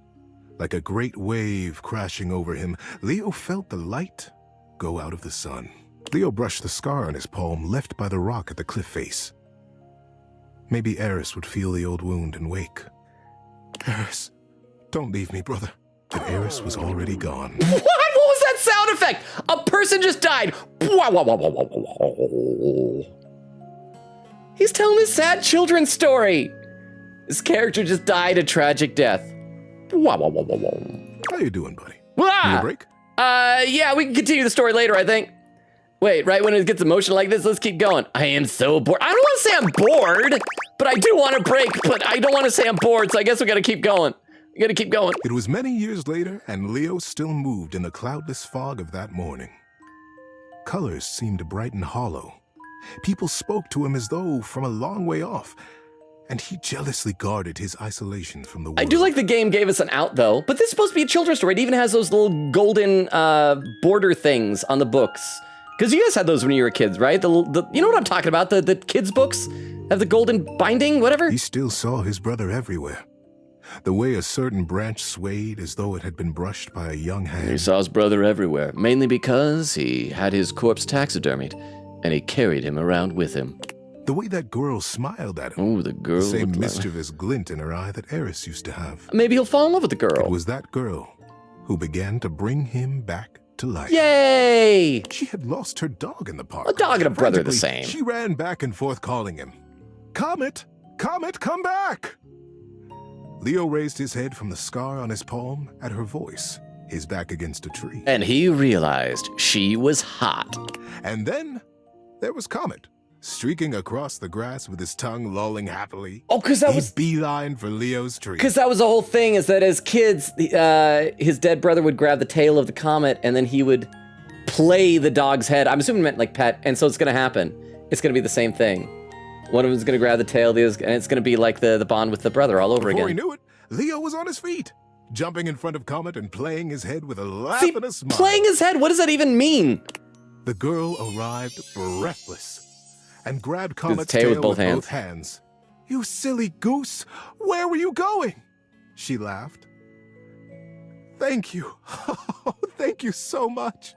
Like a great wave crashing over him, Leo felt the light go out of the sun. Leo brushed the scar on his palm left by the rock at the cliff face. Maybe Eris would feel the old wound and wake. Eris, don't leave me, brother. But Eris was already gone. What? What was that sound effect? A person just died. He's telling a sad children's story. His character just died a tragic death. How you doing, buddy? Ah! Need a break? Yeah, we can continue the story later, I think. Wait, right when it gets emotional like this, let's keep going. I am so bored. I don't want to say I'm bored, but I do want a break, but I don't want to say I'm bored, so I guess we gotta keep going. We gotta keep going. It was many years later, and Leo still moved in the cloudless fog of that morning. Colors seemed bright and hollow. People spoke to him as though from a long way off, and he jealously guarded his isolation from the world. I do like the game gave us an out, though, but this is supposed to be a children's story. It even has those little golden border things on the books. Because you guys had those when you were kids, right? You know what I'm talking about? The kids' books have the golden binding, whatever? He still saw his brother everywhere. The way a certain branch swayed as though it had been brushed by a young hand. He saw his brother everywhere, mainly because he had his corpse taxidermied, and he carried him around with him. The way that girl smiled at him. Oh, the girl. The same mischievous glint in her eye that Eris used to have. Maybe he'll fall in love with the girl. It was that girl who began to bring him back to life. Yay! She had lost her dog in the park. A dog and a brother are the same. She ran back and forth calling him. Comet! Comet, come back! Leo raised his head from the scar on his palm at her voice, his back against a tree. And he realized she was hot. And then there was Comet, streaking across the grass with his tongue lolling happily. Oh, because that was beeline for Leo's tree. Because that was the whole thing, is that as kids, his dead brother would grab the tail of the comet and then he would play the dog's head. I'm assuming it meant like pet, and so it's gonna happen. It's gonna be the same thing. One of them's gonna grab the tail, and it's gonna be like the bond with the brother all over again. Before he knew it, Leo was on his feet, jumping in front of Comet and playing his head with a laugh and a smile. Playing his head? What does that even mean? The girl arrived breathless and grabbed Comet's tail with both both hands. You silly goose, where were you going? She laughed. Thank you. Thank you so much.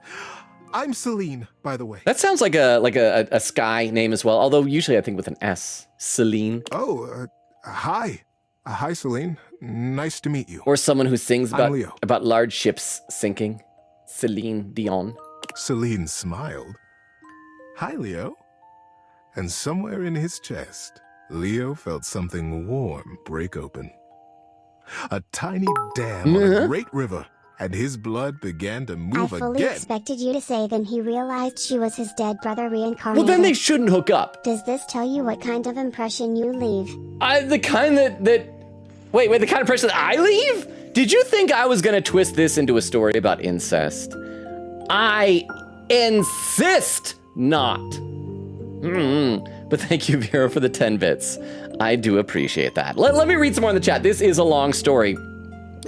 I'm Celine, by the way. That sounds like a Sky name as well, although usually I think with an S. Celine. Oh, hi. Hi, Celine. Nice to meet you. Or someone who sings about large ships sinking. Celine Dion. Celine smiled. Hi, Leo. And somewhere in his chest, Leo felt something warm break open. A tiny dam on a great river, and his blood began to move again. I fully expected you to say then he realized she was his dead brother reincarnated. Well, then they shouldn't hook up. Does this tell you what kind of impression you leave? The kind that... Wait, the kind of impression that I leave? Did you think I was gonna twist this into a story about incest? I insist not. But thank you, Vera, for the 10 bits. I do appreciate that. Let me read some more in the chat. This is a long story.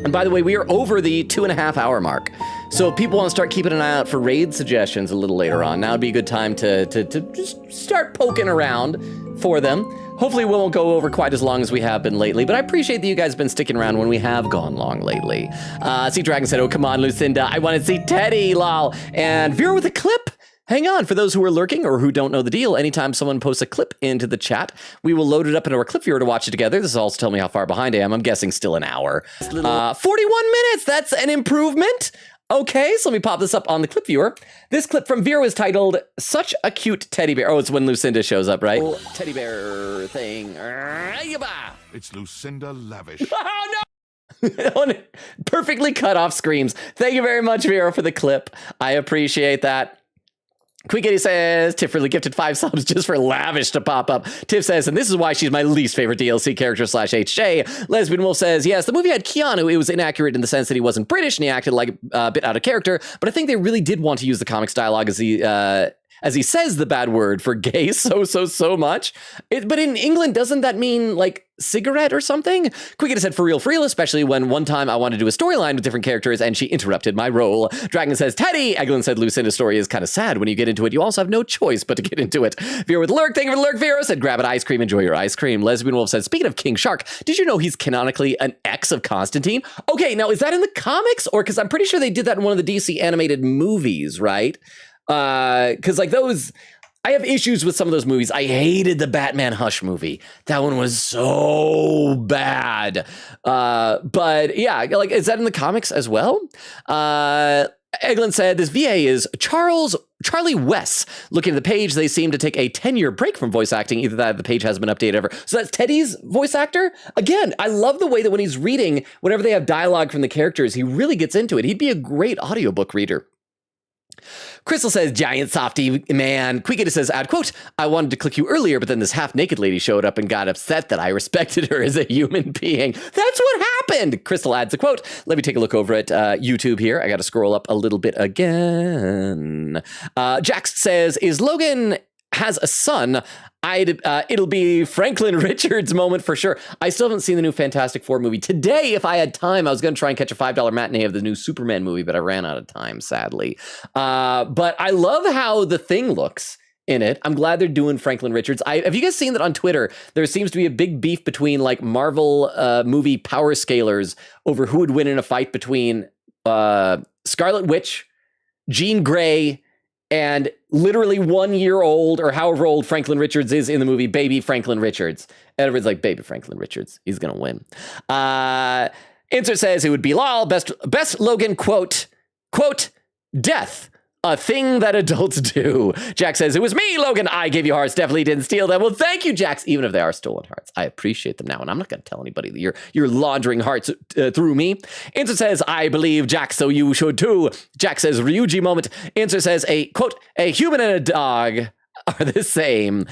And by the way, we are over the 2.5 hour mark. So if people want to start keeping an eye out for raid suggestions a little later on, now would be a good time to just start poking around for them. Hopefully we won't go over quite as long as we have been lately, but I appreciate that you guys have been sticking around when we have gone long lately. Sea Dragon said, oh, come on, Lucinda, I want to see Teddy, lol. And Vera with a clip. Hang on, for those who are lurking or who don't know the deal, anytime someone posts a clip into the chat, we will load it up into our clip viewer to watch it together. This will also tell me how far behind I am. I'm guessing still an hour. 41 minutes, that's an improvement. Okay, so let me pop this up on the clip viewer. This clip from Vera is titled, Such a Cute Teddy Bear. Oh, it's when Lucinda shows up, right? Oh, teddy bear thing. It's Lucinda Lavish. Oh, no! Perfectly cut off screams. Thank you very much, Vera, for the clip. I appreciate that. Quickity says, Tiff really gifted 5 subs just for Lavish to pop up. Tiff says, and this is why she's my least favorite DLC character / HJ. Lesbian Wolf says, yes, the movie had Keanu. It was inaccurate in the sense that he wasn't British and he acted like a bit out of character, but I think they really did want to use the comics dialogue as he says the bad word for gay so much. But in England, doesn't that mean like cigarette or something? Quickity said, for real, especially when one time I wanted to do a storyline with different characters and she interrupted my role. Dragon says, Teddy! Eglin said, Lucinda's story is kind of sad. When you get into it, you also have no choice but to get into it. Vera with Lurk, thank you for the Lurk. Vera said, grab an ice cream, enjoy your ice cream. Lesbian Wolf said, speaking of King Shark, did you know he's canonically an ex of Constantine? Okay, now is that in the comics? Or, because I'm pretty sure they did that in one of the DC animated movies, right? Because like those, I have issues with some of those movies. I hated the Batman Hush movie. That one was so bad. But yeah, like, is that in the comics as well? Eglin said, this VA is Charles Charlie Wess. Looking at the page, they seem to take a 10-year break from voice acting. Either that or the page hasn't been updated ever. So that's Teddy's voice actor? Again, I love the way that when he's reading, whenever they have dialogue from the characters, he really gets into it. He'd be a great audiobook reader. Crystal says, giant softy man. Queekita says, add quote, I wanted to click you earlier, but then this half-naked lady showed up and got upset that I respected her as a human being. That's what happened. Crystal adds a quote. Let me take a look over at YouTube here. I got to scroll up a little bit again. Jax says, is Logan has a son? It'll be Franklin Richards' moment for sure. I still haven't seen the new Fantastic Four movie. Today, if I had time, I was going to try and catch a $5 matinee of the new Superman movie, but I ran out of time, sadly. But I love how the Thing looks in it. I'm glad they're doing Franklin Richards. Have you guys seen that on Twitter? There seems to be a big beef between like Marvel movie power scalers over who would win in a fight between Scarlet Witch, Jean Grey, and literally 1 year old or however old Franklin Richards is in the movie, baby Franklin Richards. And everyone's like, baby Franklin Richards, he's going to win. Insert says it would be lol. Best Logan quote, death, a thing that adults do. Jack says, it was me, Logan. I gave you hearts. Definitely didn't steal them. Well, thank you, Jax, even if they are stolen hearts. I appreciate them now, and I'm not going to tell anybody that you're laundering hearts through me. Insert says, I believe Jack, so you should too. Jack says, Ryuji moment. Insert says, a quote, a human and a dog are the same.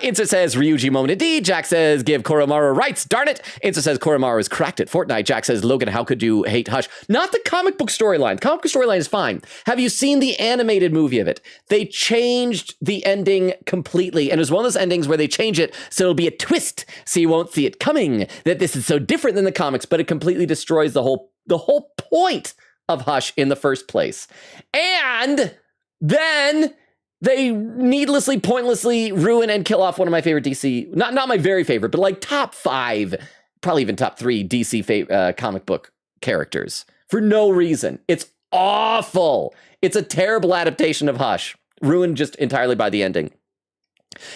Insert says, Ryuji moment indeed. Jack says, give Koromaru rights. Darn it. Insert says, Koromaru is cracked at Fortnite. Jack says, Logan, how could you hate Hush? Not the comic book storyline. The comic book storyline is fine. Have you seen the animated movie of it? They changed the ending completely. And it was one of those endings where they change it so it'll be a twist so you won't see it coming. That this is so different than the comics, but it completely destroys the whole point of Hush in the first place. And then they needlessly, pointlessly ruin and kill off one of my favorite DC, not my very favorite, but like top 5, probably even top 3 DC comic book characters for no reason. It's awful. It's a terrible adaptation of Hush, ruined just entirely by the ending.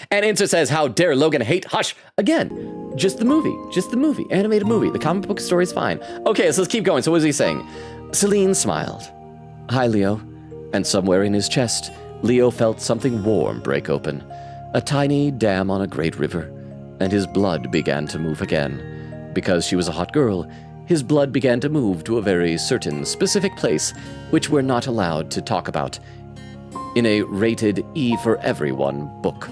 And Insert says, how dare Logan hate Hush? Again, just the movie, animated movie. The comic book story is fine. Okay, so let's keep going. So what is he saying? Celine smiled. Hi, Leo. And somewhere in his chest, Leo felt something warm break open, a tiny dam on a great river, and his blood began to move again. Because she was a hot girl, his blood began to move to a very certain, specific place, which we're not allowed to talk about in a rated E for everyone book.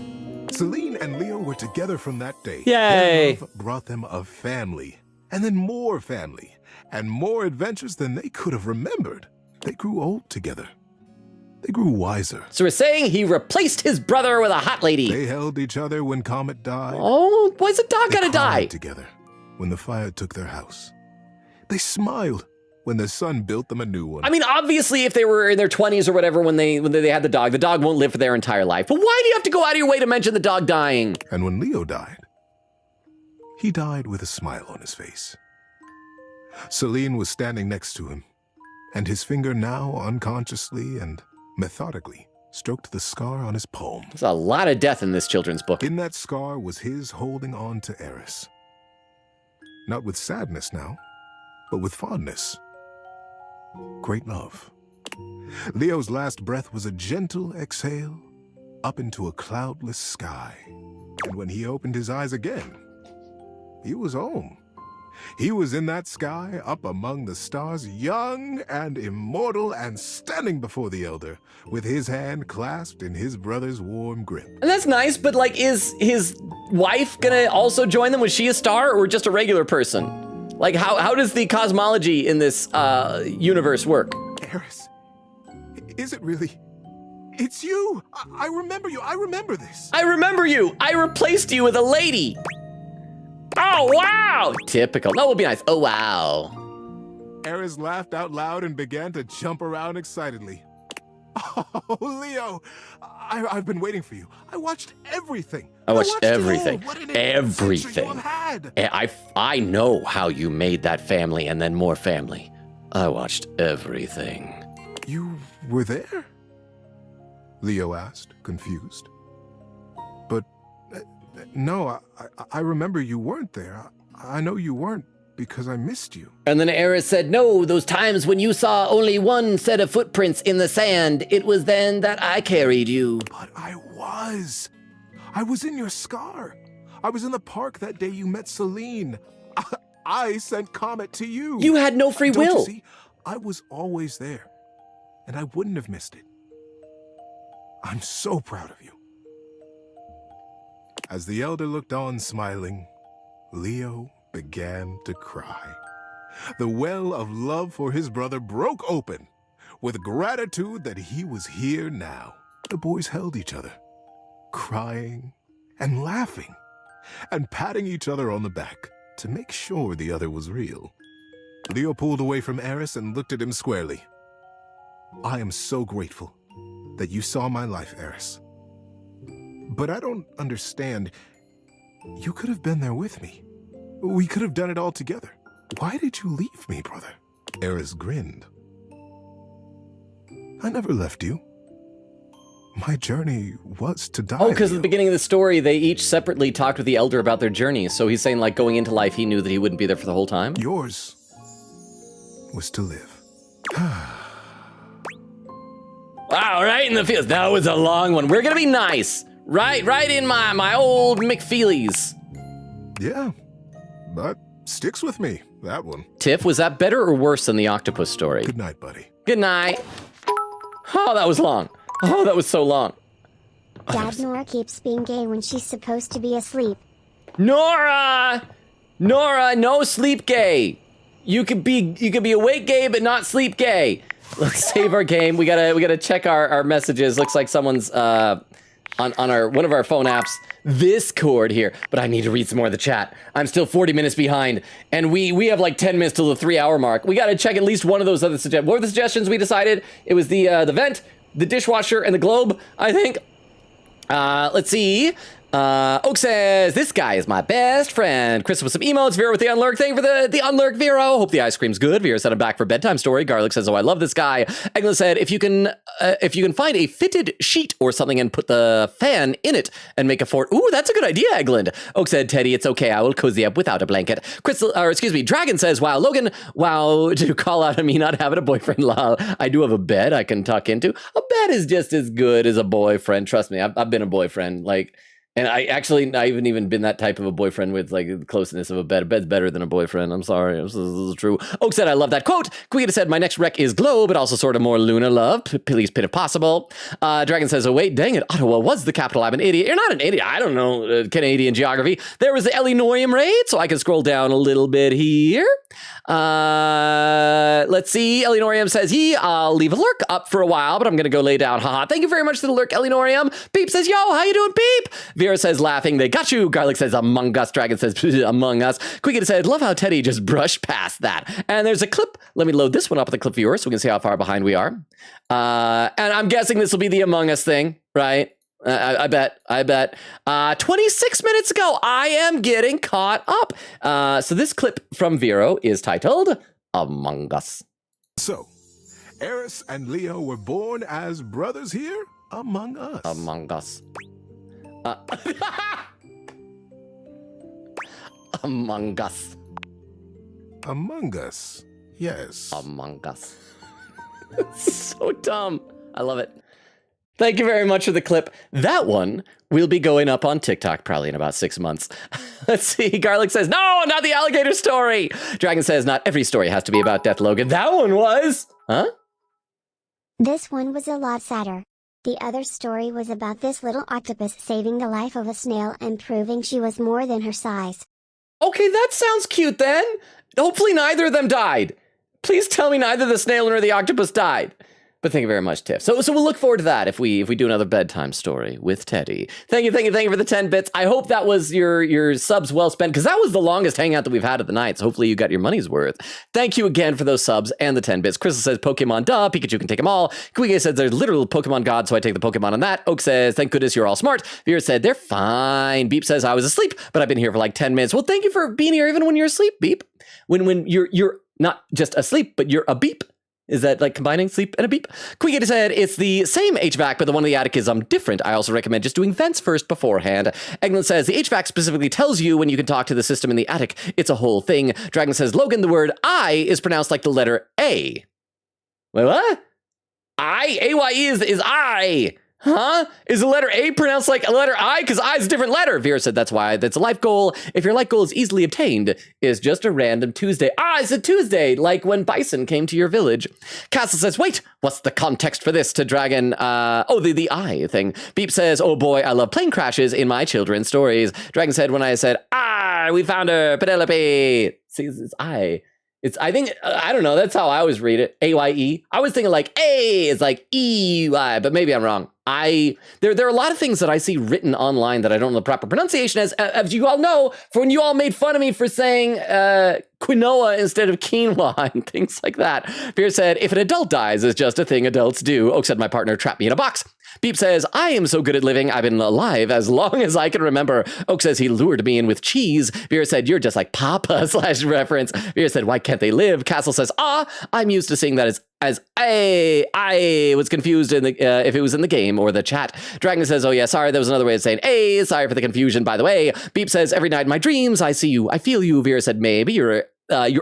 Celine and Leo were together from that day. Yay! Their love brought them a family, and then more family, and more adventures than they could have remembered. They grew old together. They grew wiser. So we're saying he replaced his brother with a hot lady. They held each other when Comet died. Oh, why's the dog gotta die? Together when the fire took their house. They smiled when the sun built them a new one. I mean, obviously, if they were in their 20s or whatever when they had the dog won't live for their entire life. But why do you have to go out of your way to mention the dog dying? And when Leo died, he died with a smile on his face. Celine was standing next to him, and his finger now unconsciously and methodically stroked the scar on his palm. There's a lot of death in this children's book. In that scar was his holding on to Eris. Not with sadness now, but with fondness. Great love. Leo's last breath was a gentle exhale up into a cloudless sky. And when he opened his eyes again, he was home. He was in that sky, up among the stars, young and immortal and standing before the Elder, with his hand clasped in his brother's warm grip. And that's nice, but like, is his wife gonna also join them? Was she a star or just a regular person? Like, how does the cosmology in this universe work? Eris, is it really? It's you! I remember you! I remember this! I remember you! I replaced you with a lady! Oh, wow! Typical. That would be nice. Oh, wow. Eris laughed out loud and began to jump around excitedly. Oh, Leo, I've been waiting for you. I watched everything. I watched everything. What an Everything. you have had. I know how you made that family and then more family. I watched everything. You were there? Leo asked, confused. But no, I remember you weren't there. I know you weren't because I missed you. And then Eris said, no, those times when you saw only one set of footprints in the sand, it was then that I carried you. But I was. I was in your scar. I was in the park that day you met Celine. I sent Comet to you. You had no free will. Don't you see? I was always there, and I wouldn't have missed it. I'm so proud of you. As the elder looked on smiling, Leo began to cry. The well of love for his brother broke open with gratitude that he was here now. The boys held each other, crying and laughing and patting each other on the back to make sure the other was real. Leo pulled away from Eris and looked at him squarely. I am so grateful that you saw my life, Eris. But I don't understand. You could have been there with me. We could have done it all together. Why did you leave me, brother? Eris grinned. I never left you. My journey was to die. Oh, because at the beginning of the story, they each separately talked with the elder about their journeys. So he's saying, like, going into life, he knew that he wouldn't be there for the whole time. Yours was to live. Wow, right in the fields. That was a long one. We're gonna be nice. Right in my old McFeelies. Yeah, but sticks with me, that one. Tiff, was that better or worse than the octopus story? Good night, buddy. Good night. Oh, that was long. Oh, that was so long. Dad, Nora keeps being gay when she's supposed to be asleep. Nora, no sleep gay. You could be awake gay, but not sleep gay. Let's save our game. We gotta check our messages. Looks like someone's on one of our phone apps, Discord here. But I need to read some more of the chat. I'm still 40 minutes behind, and we have like 10 minutes till the 3-hour mark. We gotta check at least one of those other suggestions. What were the suggestions we decided? It was the vent, the dishwasher, and the globe, I think. Let's see. Oak says, this guy is my best friend. Chris with some emotes. Vera with the unlurk. Thank you for the unlurk, Vero. Hope the ice cream's good. Vera said, I'm back for bedtime story. Garlic says, oh, I love this guy. Eglin said, if you can find a fitted sheet or something and put the fan in it and make a fort. Ooh, that's a good idea, Eglin. Oak said, Teddy, it's okay. I will cozy up without a blanket. Dragon says, wow, Logan, wow, to call out on me not having a boyfriend. Lol. I do have a bed I can tuck into. A bed is just as good as a boyfriend. Trust me, I've been a boyfriend. And I haven't even been that type of a boyfriend with like the closeness of a bed. A bed's better than a boyfriend. I'm sorry. This is true. Oak said, I love that quote. Quita said, my next rec is glow, but also sort of more Luna love. Please pit if possible. Dragon says, oh, wait, dang it. Ottawa was the capital. I'm an idiot. You're not an idiot. I don't know Canadian geography. There was the Illinois raid, so I can scroll down a little bit here. Let's see. Elinorium says, I'll leave a lurk up for a while, but I'm going to go lay down. Haha. Thank you very much to the lurk, Elinorium. Beep says, yo, how you doing, Beep? Vera says, laughing, they got you. Garlic says, Among Us. Dragon says, Among Us. Quicket said, love how Teddy just brushed past that. And there's a clip. Let me load this one up with the clip viewer so we can see how far behind we are. And I'm guessing this will be the Among Us thing, right? I bet. 26 minutes ago, I am getting caught up. So this clip from Vero is titled Among Us. So, Eris and Leo were born as brothers here among us. Among Us. Among Us. Among Us. Yes. Among Us. So dumb. I love it. Thank you very much for the clip. That one will be going up on TikTok probably in about 6 months. Let's see. Garlic says, no, not the alligator story. Dragon says, not every story has to be about death, Logan. That one was. Huh? This one was a lot sadder. The other story was about this little octopus saving the life of a snail and proving she was more than her size. Okay, that sounds cute then. Hopefully neither of them died. Please tell me neither the snail nor the octopus died. But thank you very much, Tiff. So we'll look forward to that if we do another bedtime story with Teddy. Thank you for the 10 bits. I hope that was your subs well spent, because that was the longest hangout that we've had at the night. So hopefully you got your money's worth. Thank you again for those subs and the 10 bits. Crystal says, Pokemon, duh. Pikachu can take them all. Kuige says, there's literal Pokemon God, so I take the Pokemon on that. Oak says, thank goodness you're all smart. Vera said, they're fine. Beep says, I was asleep, but I've been here for like 10 minutes. Well, thank you for being here even when you're asleep, Beep. When you're not just asleep, but you're a beep. Is that like combining sleep and a beep? Queegity said, it's the same HVAC, but the one in the attic is different. I also recommend just doing vents first beforehand. Eglin says, the HVAC specifically tells you when you can talk to the system in the attic. It's a whole thing. Dragon says, Logan, the word I is pronounced like the letter A. Wait, what? A-Y-E is I. Huh? Is the letter A pronounced like a letter I? Because I is a different letter. Vera said that's why that's a life goal. If your life goal is easily obtained, is just a random Tuesday. It's a Tuesday, like when Bison came to your village. Castle says, wait, what's the context for this to Dragon? The I thing. Beep says, oh boy, I love plane crashes in my children's stories. Dragon said, when I said, we found her, Penelope. See, it's I. I think, I don't know, that's how I always read it, A-Y-E. I was thinking like A is like E-Y, but maybe I'm wrong. There are a lot of things that I see written online that I don't know the proper pronunciation as you all know, for when you all made fun of me for saying quinoa instead of quinoa and things like that. Pierce said, if an adult dies, it's just a thing adults do. Oak said, my partner trapped me in a box. Beep says, I am so good at living, I've been alive as long as I can remember. Oak says, he lured me in with cheese. Vera said, you're just like Papa / reference. Vera said, why can't they live? Castle says, I'm used to seeing that as I was confused in the if it was in the game or the chat. Dragon says, oh yeah, sorry, that was another way of saying sorry for the confusion, by the way. Beep says, every night in my dreams, I see you, I feel you. Vera said, maybe you're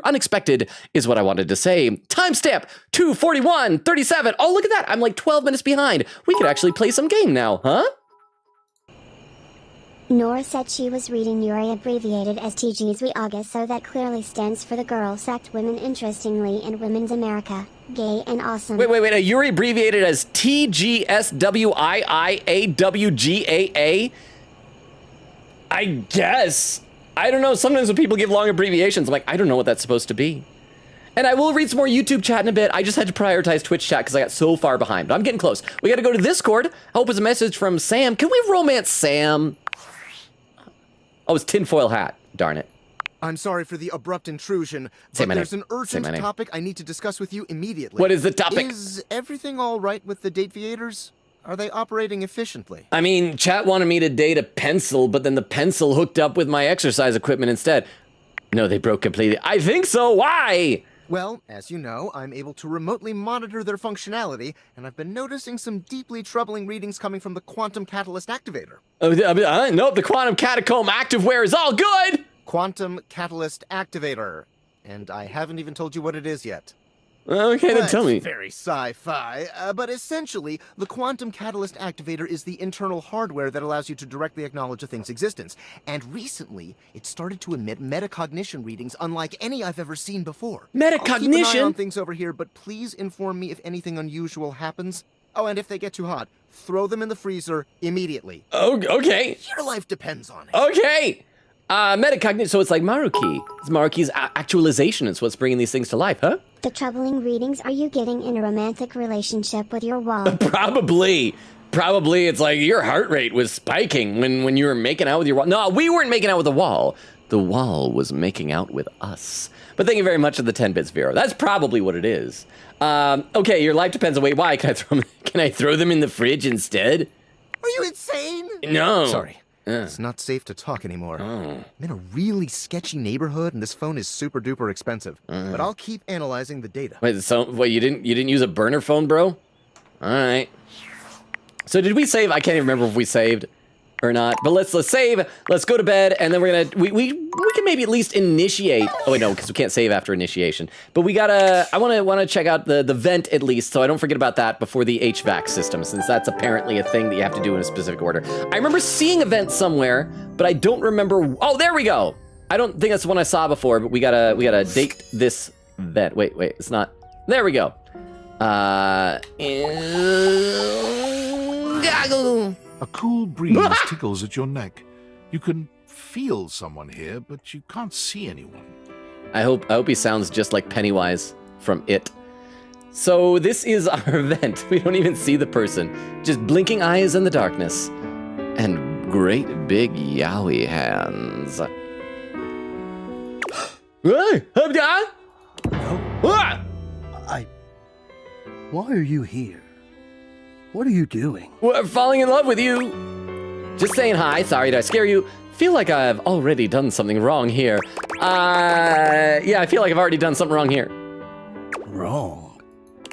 unexpected is what I wanted to say. Timestamp 2:41:37. Oh, look at that. I'm like 12 minutes behind. We could actually play some game now, huh? Nora said she was reading Yuri abbreviated as TGSWE, so that clearly stands for the Girl Sect Women Interestingly and Women's America. Gay and awesome. Wait. Yuri abbreviated as TGSWIIAWGAA? I guess. I don't know. Sometimes when people give long abbreviations, I'm like, I don't know what that's supposed to be. And I will read some more YouTube chat in a bit. I just had to prioritize Twitch chat because I got so far behind. But I'm getting close. We got to go to Discord. I hope it's a message from Sam. Can we romance Sam? Oh, it's tinfoil hat. Darn it. I'm sorry for the abrupt intrusion, but there's an urgent topic I need to discuss with you immediately. What is the topic? Is everything all right with the Dateviators? Are they operating efficiently? I mean, chat wanted me to date a pencil, but then the pencil hooked up with my exercise equipment instead. No, they broke completely. I think so. Why? Well, as you know, I'm able to remotely monitor their functionality, and I've been noticing some deeply troubling readings coming from the Quantum Catalyst Activator. Nope, the Quantum Catacomb Activewear is all good! Quantum Catalyst Activator. And I haven't even told you what it is yet. Okay, then tell me. Very sci-fi, but essentially, the Quantum Catalyst Activator is the internal hardware that allows you to directly acknowledge a thing's existence. And recently, it started to emit metacognition readings unlike any I've ever seen before. Metacognition? I'll keep an eye on things over here, but please inform me if anything unusual happens. Oh, and if they get too hot, throw them in the freezer immediately. Oh, okay. Your life depends on it. Okay. Metacognition, so it's like Maruki. It's Maruki's actualization. It's what's bringing these things to life, huh? The troubling readings are you getting in a romantic relationship with your wall? Probably it's like your heart rate was spiking when you were making out with your wall. No, we weren't making out with the wall. The wall was making out with us. But thank you very much for the 10 bits, Vero. That's probably what it is. Okay, your life depends on, wait, why? Can I throw them in the fridge instead? Are you insane? No. Sorry. It's not safe to talk anymore. I'm in a really sketchy neighborhood, and this phone is super duper expensive. But I'll keep analyzing the data. Wait, so you didn't use a burner phone, bro? All right. So did we save? I can't even remember if we saved or not. But let's save. Let's go to bed, and then we're gonna we can maybe at least initiate. Oh wait, no, because we can't save after initiation. But we gotta. I wanna check out the vent at least, so I don't forget about that before the HVAC system, since that's apparently a thing that you have to do in a specific order. I remember seeing a vent somewhere, but I don't remember. Oh, there we go. I don't think that's the one I saw before, but we gotta date this vent. Wait, it's not. There we go. A cool breeze tickles at your neck. You can feel someone here, but you can't see anyone. I hope he sounds just like Pennywise from It. So this is our event. We don't even see the person. Just blinking eyes in the darkness. And great big yowie hands. Why are you here? What are you doing? We're falling in love with you. Just saying hi. Sorry, did I scare you? Feel like I've already done something wrong here. Yeah, I feel like I've already done something wrong here. Wrong?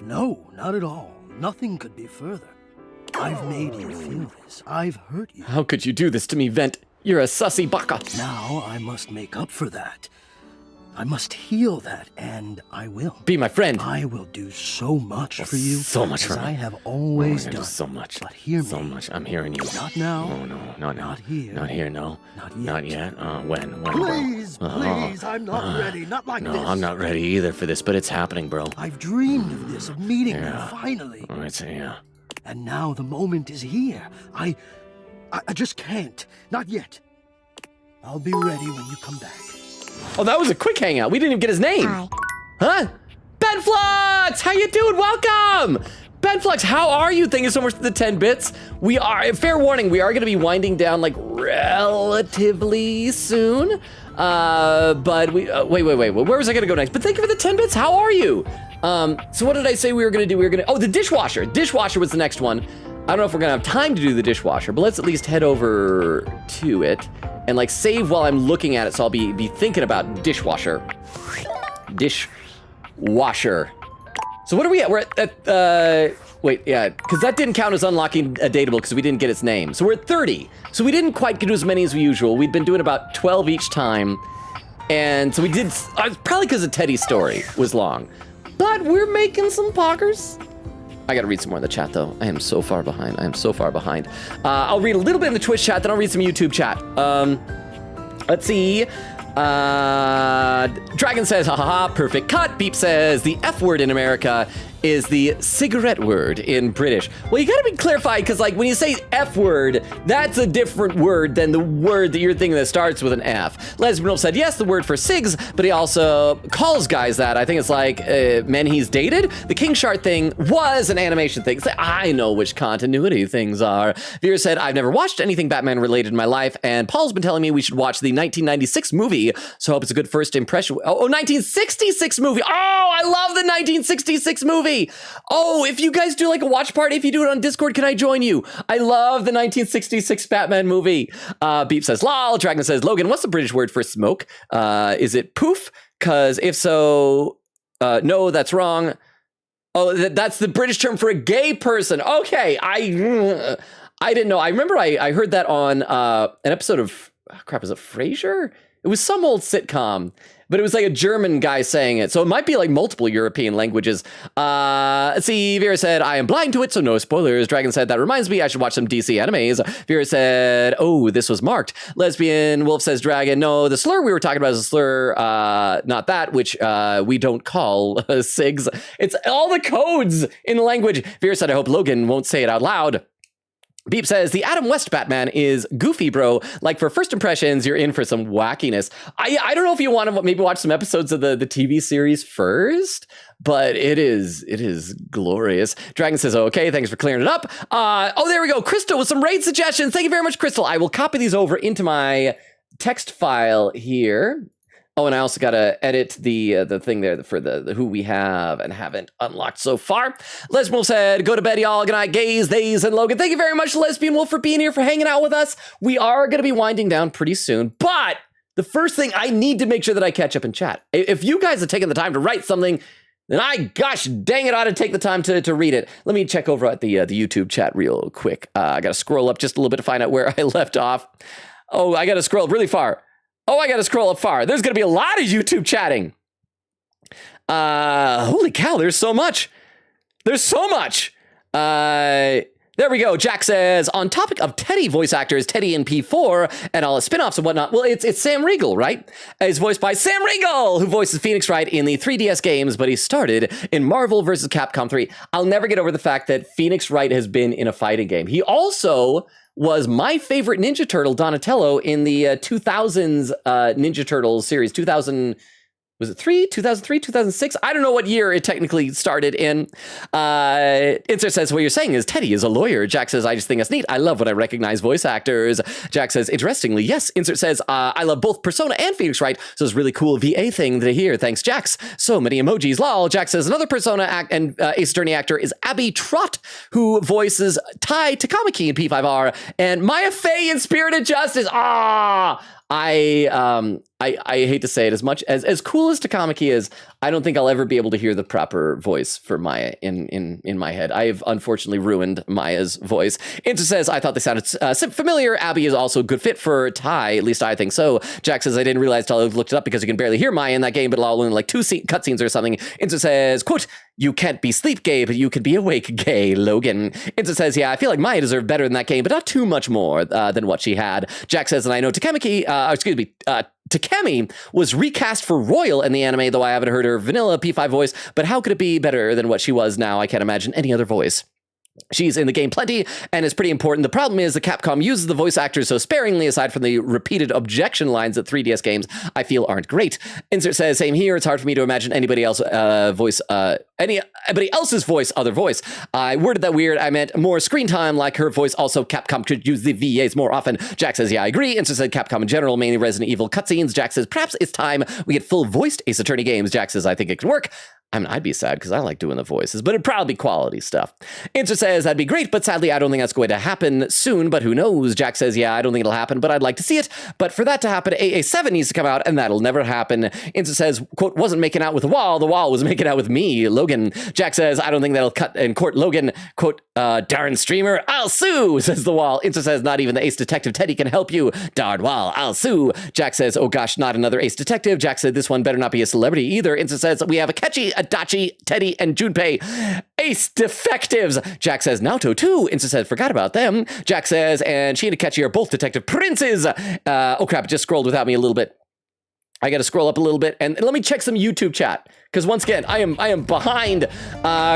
No, not at all. Nothing could be further. I've made you feel this. I've hurt you. How could you do this to me, Vent? You're a sussy baka. Now I must make up for that. I must heal that, and I will. Be my friend. I will do so much for you. So much for me. I have always done. So much. But hear me. So much. I'm hearing you. Not now. Oh, no, not now. Not here. Not here, no. Not yet. Not yet. When? Please, please, I'm not ready. Not like no, this. No, I'm not ready either for this, but it's happening, bro. I've dreamed of this, of meeting you, finally. Yeah. And now the moment is here. I just can't. Not yet. I'll be ready when you come back. Oh, that was a quick hangout. We didn't even get his name. Hi. Huh? Benflux! How you doing? Welcome! Benflux, how are you? Thank you so much for the 10 bits. We are, fair warning, we are going to be winding down like relatively soon. But we, wait. Where was I going to go next? But thank you for the 10 bits. How are you? So what did I say we were going to do? Oh, the dishwasher. Dishwasher was the next one. I don't know if we're gonna have time to do the dishwasher, but let's at least head over to it and like save while I'm looking at it, so I'll be thinking about dishwasher. Dishwasher. So what are we at? We're at, wait, yeah, because that didn't count as unlocking a dateable because we didn't get its name. So we're at 30. So we didn't quite do as many as usual. We'd been doing about 12 each time. And so we did, probably because of Teddy's story was long. But we're making some poggers. I gotta read some more in the chat though. I am so far behind. I'll read a little bit in the Twitch chat, then I'll read some YouTube chat. Let's see. Dragon says, ha ha ha, perfect cut. Beep says, the F word in America is the cigarette word in British. Well, you gotta be clarified, because like when you say F word, that's a different word than the word that you're thinking that starts with an F. Lesbian Wolf said, yes, the word for cigs, but he also calls guys that. I think it's like men he's dated. The King Shark thing was an animation thing. So I know which continuity things are. Vera said, I've never watched anything Batman related in my life, and Paul's been telling me we should watch the 1996 movie, so I hope it's a good first impression. Oh, 1966 movie. Oh, I love the 1966 movie. Oh, if you guys do like a watch party, if you do it on Discord, can I join you? I love the 1966 Batman movie. Beep says, lol. Dragon says, Logan, what's the British word for smoke? Is it poof? Because if so, no, that's wrong. Oh, that's the British term for a gay person. Okay, I didn't know. I remember I heard that on an episode of, is it Frasier? It was some old sitcom, but it was like a German guy saying it. So it might be like multiple European languages. Let's see, Vera said, I am blind to it, so no spoilers. Dragon said, that reminds me, I should watch some DC animes. Vera said, oh, this was marked. Lesbian Wolf says, Dragon, no, the slur we were talking about is a slur, not that, which we don't call SIGs. It's all the codes in the language. Vera said, I hope Logan won't say it out loud. Beep says, the Adam West Batman is goofy, bro. Like, for first impressions, you're in for some wackiness. I don't know if you want to maybe watch some episodes of the TV series first, but it is glorious. Dragon says, okay, thanks for clearing it up. Oh, there we go. Crystal with some raid suggestions. Thank you very much, Crystal. I will copy these over into my text file here. Oh, and I also got to edit the thing there for the who we have and haven't unlocked so far. Lesbian Wolf said, go to bed, y'all. Good night, gays, theys, and Logan. Thank you very much, Lesbian Wolf, for being here, for hanging out with us. We are going to be winding down pretty soon, but the first thing, I need to make sure that I catch up in chat. If you guys have taken the time to write something, then I, gosh dang it, ought to take the time to read it. Let me check over at the YouTube chat real quick. I got to scroll up just a little bit to find out where I left off. Oh, I got to scroll up really far. Oh, I got to scroll up far. There's going to be a lot of YouTube chatting. Holy cow, there's so much. There's so much. There we go. Jack says, on topic of Teddy voice actors, Teddy in P4 and all his spin-offs and whatnot. Well, it's Sam Riegel, right? He's voiced by Sam Riegel, who voices Phoenix Wright in the 3DS games, but he started in Marvel vs. Capcom 3. I'll never get over the fact that Phoenix Wright has been in a fighting game. He also was my favorite Ninja Turtle, Donatello, in the 2000s Ninja Turtles series. 2000, was it 2003, 2006? I don't know what year it technically started in. Insert says, what you're saying is Teddy is a lawyer. Jack says, I just think that's neat. I love when I recognize voice actors. Jack says, interestingly, yes. Insert says, I love both Persona and Phoenix Wright, so it's a really cool VA thing to hear. Thanks, Jax. So many emojis, lol. Jack says, another Persona and Ace Attorney actor is Abby Trott, who voices Tai Takamaki in P5R, and Maya Fey in Spirited Justice. I hate to say it, as much as cool as Takamaki is, I don't think I'll ever be able to hear the proper voice for Maya in my head. I have unfortunately ruined Maya's voice. Inter says, I thought they sounded familiar. Abby is also a good fit for Ty, at least I think so. Jack says, I didn't realize until I looked it up because you can barely hear Maya in that game, but all in like 2 cutscenes or something. Inter says, quote, you can't be sleep gay, but you can be awake gay, Logan. Inter says, yeah, I feel like Maya deserved better in that game, but not too much more than what she had. Jack says, and I know Takemi was recast for Royal in the anime, though I haven't heard her vanilla P5 voice, but how could it be better than what she was now? I can't imagine any other voice. She's in the game plenty and is pretty important. The problem is that Capcom uses the voice actors so sparingly, aside from the repeated objection lines that 3DS games I feel aren't great. Insert says, same here. It's hard for me to imagine anybody else's voice, other voice. I worded that weird. I meant more screen time like her voice. Also, Capcom could use the VAs more often. Jack says, yeah, I agree. Insert said Capcom in general, mainly Resident Evil cutscenes. Jack says, perhaps it's time we get full voiced Ace Attorney games. Jack says, I think it could work. I mean, I'd be sad because I like doing the voices, but it'd probably be quality stuff. Inter says, that'd be great, but sadly, I don't think that's going to happen soon, but who knows? Jack says, yeah, I don't think it'll happen, but I'd like to see it. But for that to happen, AA7 needs to come out, and that'll never happen. Inter says, quote, wasn't making out with the wall was making out with me, Logan. Jack says, I don't think that'll cut in court. Logan, quote, darn streamer, I'll sue, says the wall. Inter says, not even the ace detective Teddy can help you. Darn wall, I'll sue. Jack says, oh gosh, not another ace detective. Jack said, this one better not be a celebrity either. Inter says, we have Akechi, Adachi, Teddy, and Junpei. Ace defectives. Jack says, Naoto too. Insta says, forgot about them. Jack says, and she and Akechi are both detective princes. Oh crap, it just scrolled without me a little bit. I got to scroll up a little bit and let me check some YouTube chat. Because once again, I am behind.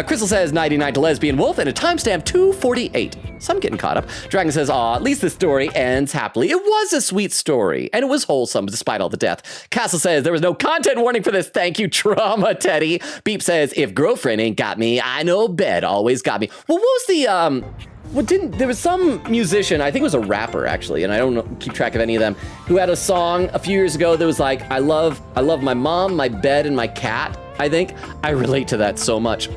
Crystal says 99 to Lesbian Wolf and a timestamp 2:48. So I'm getting caught up. Dragon says, aw, at least the story ends happily. It was a sweet story and it was wholesome despite all the death. Castle says there was no content warning for this. Thank you, Trauma Teddy. Beep says, if girlfriend ain't got me, I know bed always got me. Well, what was the there was some musician, I think it was a rapper actually, and I don't keep track of any of them, who had a song a few years ago that was like, I love my mom, my bed, and my cat, I think. I relate to that so much.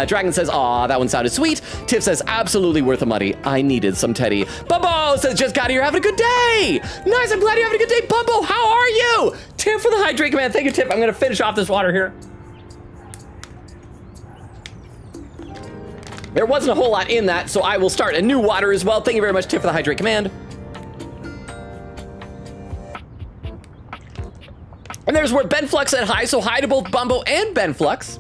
Dragon says, aw, that one sounded sweet. Tiff says, absolutely worth the money. I needed some Teddy. Bumbo says, just got here, having a good day. Nice, I'm glad you're having a good day. Bumbo, how are you? Tiff for the hydrate command. Thank you, Tiff. I'm gonna finish off this water here. There wasn't a whole lot in that, so I will start a new water as well. Thank you very much, Tiff, for the hydrate command. And there's where Benflux said hi, so hi to both Bumbo and Benflux.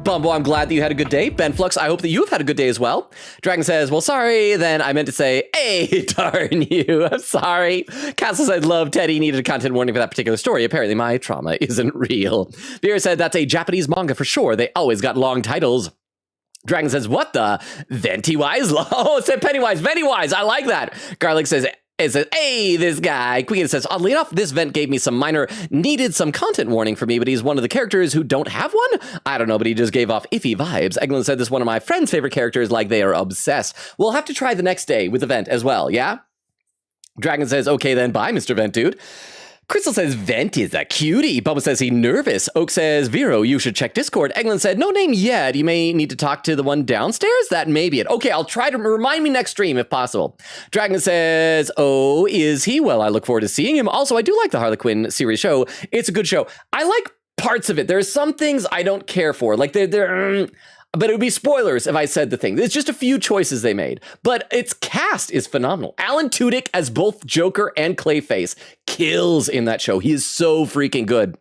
Bumbo, I'm glad that you had a good day. Benflux, I hope that you have had a good day as well. Dragon says, well, sorry, then I meant to say, hey, darn you, I'm sorry. Castle said, love Teddy, needed a content warning for that particular story. Apparently my trauma isn't real. Beer said, that's a Japanese manga for sure. They always got long titles. Dragon says, what the? Venti-wise? Oh, it said Pennywise. Venti-wise. I like that. Garlic says, hey, this guy. Queen says, oddly enough, this vent gave me some minor, needed some content warning for me, but he's one of the characters who don't have one? I don't know, but he just gave off iffy vibes. Eglin said this is one of my friend's favorite characters, like they are obsessed. We'll have to try the next day with the vent as well, yeah? Dragon says, okay then, bye, Mr. Vent Dude. Crystal says, Vent is a cutie. Bubba says, he's nervous. Oak says, Vero, you should check Discord. Eglin said, no name yet. You may need to talk to the one downstairs. That may be it. Okay, I'll try to remind me next stream if possible. Dragon says, oh, is he? Well, I look forward to seeing him. Also, I do like the Harley Quinn series show. It's a good show. I like parts of it. There's some things I don't care for. Like, but it would be spoilers if I said the thing. It's just a few choices they made. But its cast is phenomenal. Alan Tudyk as both Joker and Clayface kills in that show. He is so freaking good.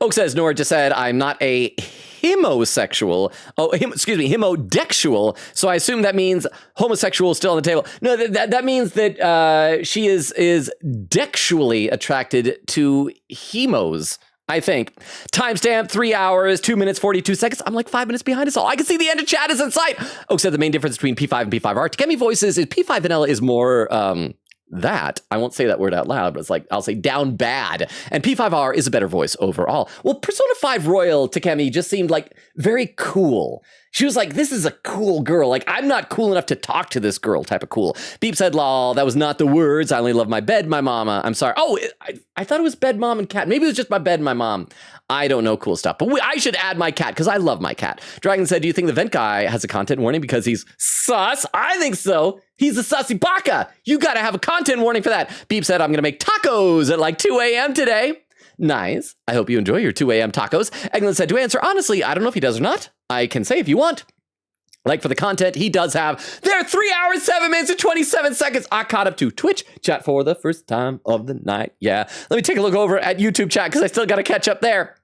Oak says, Nora just said, I'm not a homosexual. Hemodexual. So I assume that means homosexual still on the table. No, that means that she is dexually attracted to hemos. I think. Timestamp, 3 hours, 2 minutes, 42 seconds. I'm like 5 minutes behind us all. I can see the end of chat is in sight. Oak said the main difference between P5 and P5R. Takemi voices is P5 vanilla is more, that. I won't say that word out loud, but it's like, I'll say down bad. And P5R is a better voice overall. Well, Persona 5 Royal Takemi just seemed like very cool. She was like, this is a cool girl. Like, I'm not cool enough to talk to this girl type of cool. Beep said, lol, that was not the words. I only love my bed, my mama. I'm sorry. Oh, I thought it was bed, mom, and cat. Maybe it was just my bed and my mom. I don't know cool stuff. But I should add my cat because I love my cat. Dragon said, do you think the vent guy has a content warning because he's sus? I think so. He's a sussy baka. You got to have a content warning for that. Beep said, I'm going to make tacos at like 2 a.m. today. Nice. I hope you enjoy your 2 a.m. tacos. Eglin said, to answer honestly, I don't know if he does or not. I can say if you want. Like for the content, he does have. They're 3 hours, 7 minutes, and 27 seconds. I caught up to Twitch chat for the first time of the night. Yeah. Let me take a look over at YouTube chat because I still got to catch up there.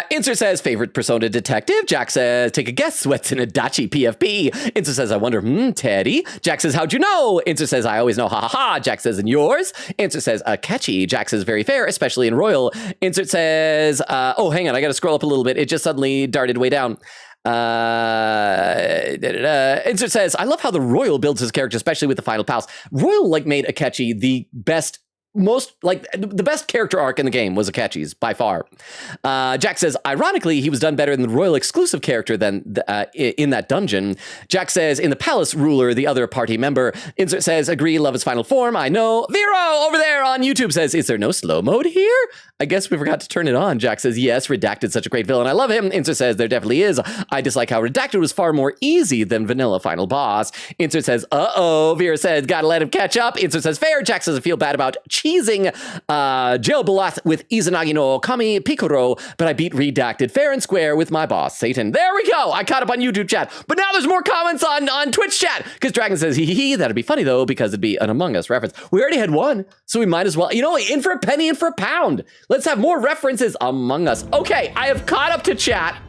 Insert says, favorite Persona detective. Jack says, take a guess. Sweats in a Dachi PFP. Insert says, I wonder, Teddy. Jack says, how'd you know? Insert says, I always know, ha ha ha. Jack says, and yours? Insert says, catchy. Jack says, very fair, especially in Royal. Insert says, oh, hang on, I gotta scroll up a little bit. It just suddenly darted way down. Insert says, I love how the Royal builds his character, especially with the final pals. Royal made Akechi the best the best character arc in the game was Akechi's by far. Jack says, ironically, he was done better than the royal exclusive character than in that dungeon. Jack says, in the palace ruler, the other party member. Insert says, agree, love his final form. I know. Vero over there on YouTube says, is there no slow mode here? I guess we forgot to turn it on. Jack says, yes, Redacted, such a great villain. I love him. Insert says, there definitely is. I dislike how Redacted was far more easy than vanilla final boss. Insert says, uh-oh. Vera says, gotta let him catch up. Insert says, fair. Jack says, I feel bad about cheesing Jail Balath with Izanagi no Kami Pikoro, but I beat Redacted fair and square with my boss, Satan. There we go. I caught up on YouTube chat. But now there's more comments on Twitch chat, because Dragon says, hee, that'd be funny, though, because it'd be an Among Us reference. We already had one, so we might as well, in for a penny, in for a pound. Let's have more references Among Us. Okay, I have caught up to chat.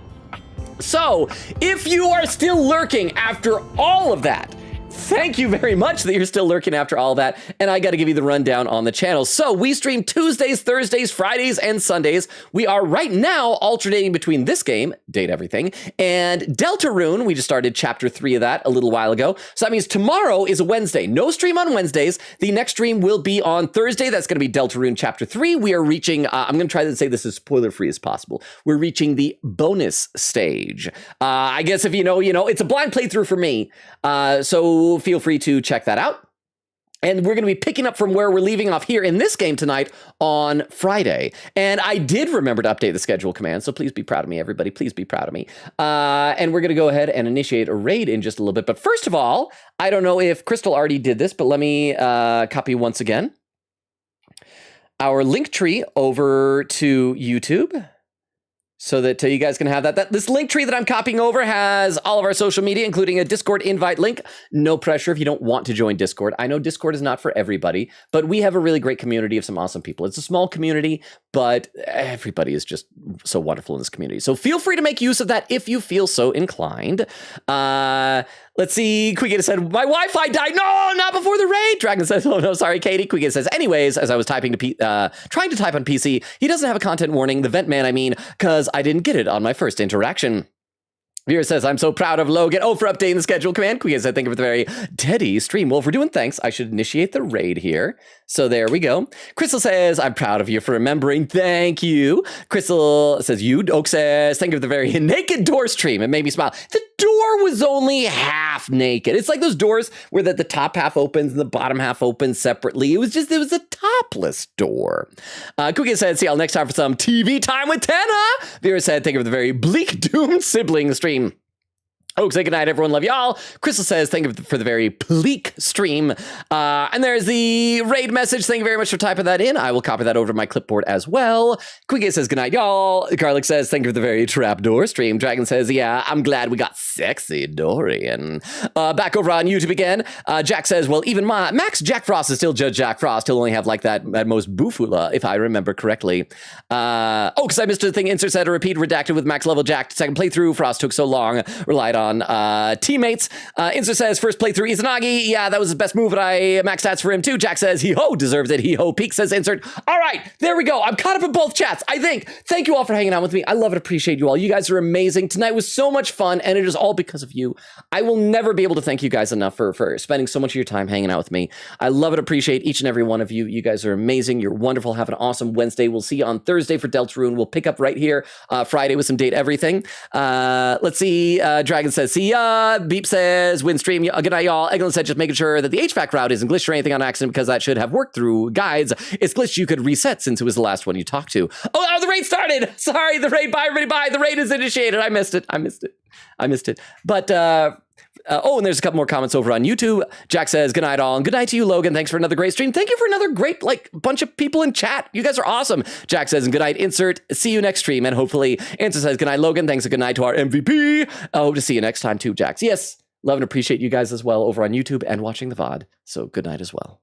So, if you are still lurking after all of that, thank you very much that you're still lurking after all that, and I got to give you the rundown on the channel. So we stream Tuesdays, Thursdays, Fridays, and Sundays. We are right now alternating between this game, Date Everything, and Deltarune. We just started Chapter 3 of that a little while ago. So that means tomorrow is a Wednesday. No stream on Wednesdays. The next stream will be on Thursday. That's going to be Deltarune Chapter 3. We are reaching, I'm going to try to say this as spoiler-free as possible. We're reaching the bonus stage. I guess if you know, it's a blind playthrough for me. So feel free to check that out. And we're going to be picking up from where we're leaving off here in this game tonight on Friday. And I did remember to update the schedule command, so please be proud of me, everybody. Please be proud of me. And we're going to go ahead and initiate a raid in just a little bit. But first of all, I don't know if Crystal already did this, but let me copy once again our link tree over to YouTube, so that you guys can have that. This link tree that I'm copying over has all of our social media, including a Discord invite link. No pressure if you don't want to join Discord. I know Discord is not for everybody, but we have a really great community of some awesome people. It's a small community, but everybody is just so wonderful in this community. So feel free to make use of that if you feel so inclined. Let's see. Quiggita said, my Wi-Fi died. No, not before the raid. Dragon says, oh no, sorry, Katie. Quiggita says, anyways, as I was trying to type on PC, he doesn't have a content warning. The vent man, because I didn't get it on my first interaction. Vera says, I'm so proud of Logan. Oh, for updating the schedule command. Quiggita said, thank you for the very Teddy stream. Well, if we're doing thanks, I should initiate the raid here. So there we go. Crystal says, I'm proud of you for remembering. Thank you. Crystal says, Oak says, thank you for the very naked door stream. It made me smile. The door was only half naked. It's like those doors where the top half opens and the bottom half opens separately. It was a topless door. Quiggita said, see y'all next time for some TV time with Tana. Vera said, thank you for the very bleak doomed sibling stream. Oak say goodnight, everyone. Love y'all. Crystal says, thank you for the very bleak stream. And there's the raid message. Thank you very much for typing that in. I will copy that over to my clipboard as well. Quiggita says, goodnight, y'all. Garlic says, thank you for the very trapdoor stream. Dragon says, yeah, I'm glad we got sexy Dorian. Back over on YouTube again. Jack says, well, even Max Jack Frost is still Judge Jack Frost. He'll only have like that at most Bufula, if I remember correctly. Because I missed a thing. Insert said, repeat Redacted with max level Jack. Second playthrough. Frost took so long. Relied on on teammates. Insta says, first playthrough Izanagi. Yeah, that was the best move, and I maxed stats for him too. Jack says, he-ho, deserves it. He-ho. Peak says, insert. All right, there we go. I'm caught up in both chats, I think. Thank you all for hanging out with me. I love and appreciate you all. You guys are amazing. Tonight was so much fun, and it is all because of you. I will never be able to thank you guys enough for spending so much of your time hanging out with me. I love and appreciate each and every one of you. You guys are amazing. You're wonderful. Have an awesome Wednesday. We'll see you on Thursday for Deltarune. We'll pick up right here Friday with some Date Everything. Let's see. Dragon says, see ya. Beep says, win stream. Good night, y'all. Eglin said, just making sure that the HVAC route isn't glitched or anything on accident because that should have worked through guides. It's glitched. You could reset since it was the last one you talked to. Oh, the raid started. Sorry, the raid. Bye, everybody. Bye. The raid is initiated. I missed it. But, and there's a couple more comments over on YouTube. Jack says, good night, all. And good night to you, Logan. Thanks for another great stream. Thank you for another great, bunch of people in chat. You guys are awesome. Jack says, and good night, insert. See you next stream. And hopefully, Answer says, good night, Logan. Thanks and good night to our MVP. I hope to see you next time too, Jax. Yes, love and appreciate you guys as well over on YouTube and watching the VOD. So good night as well.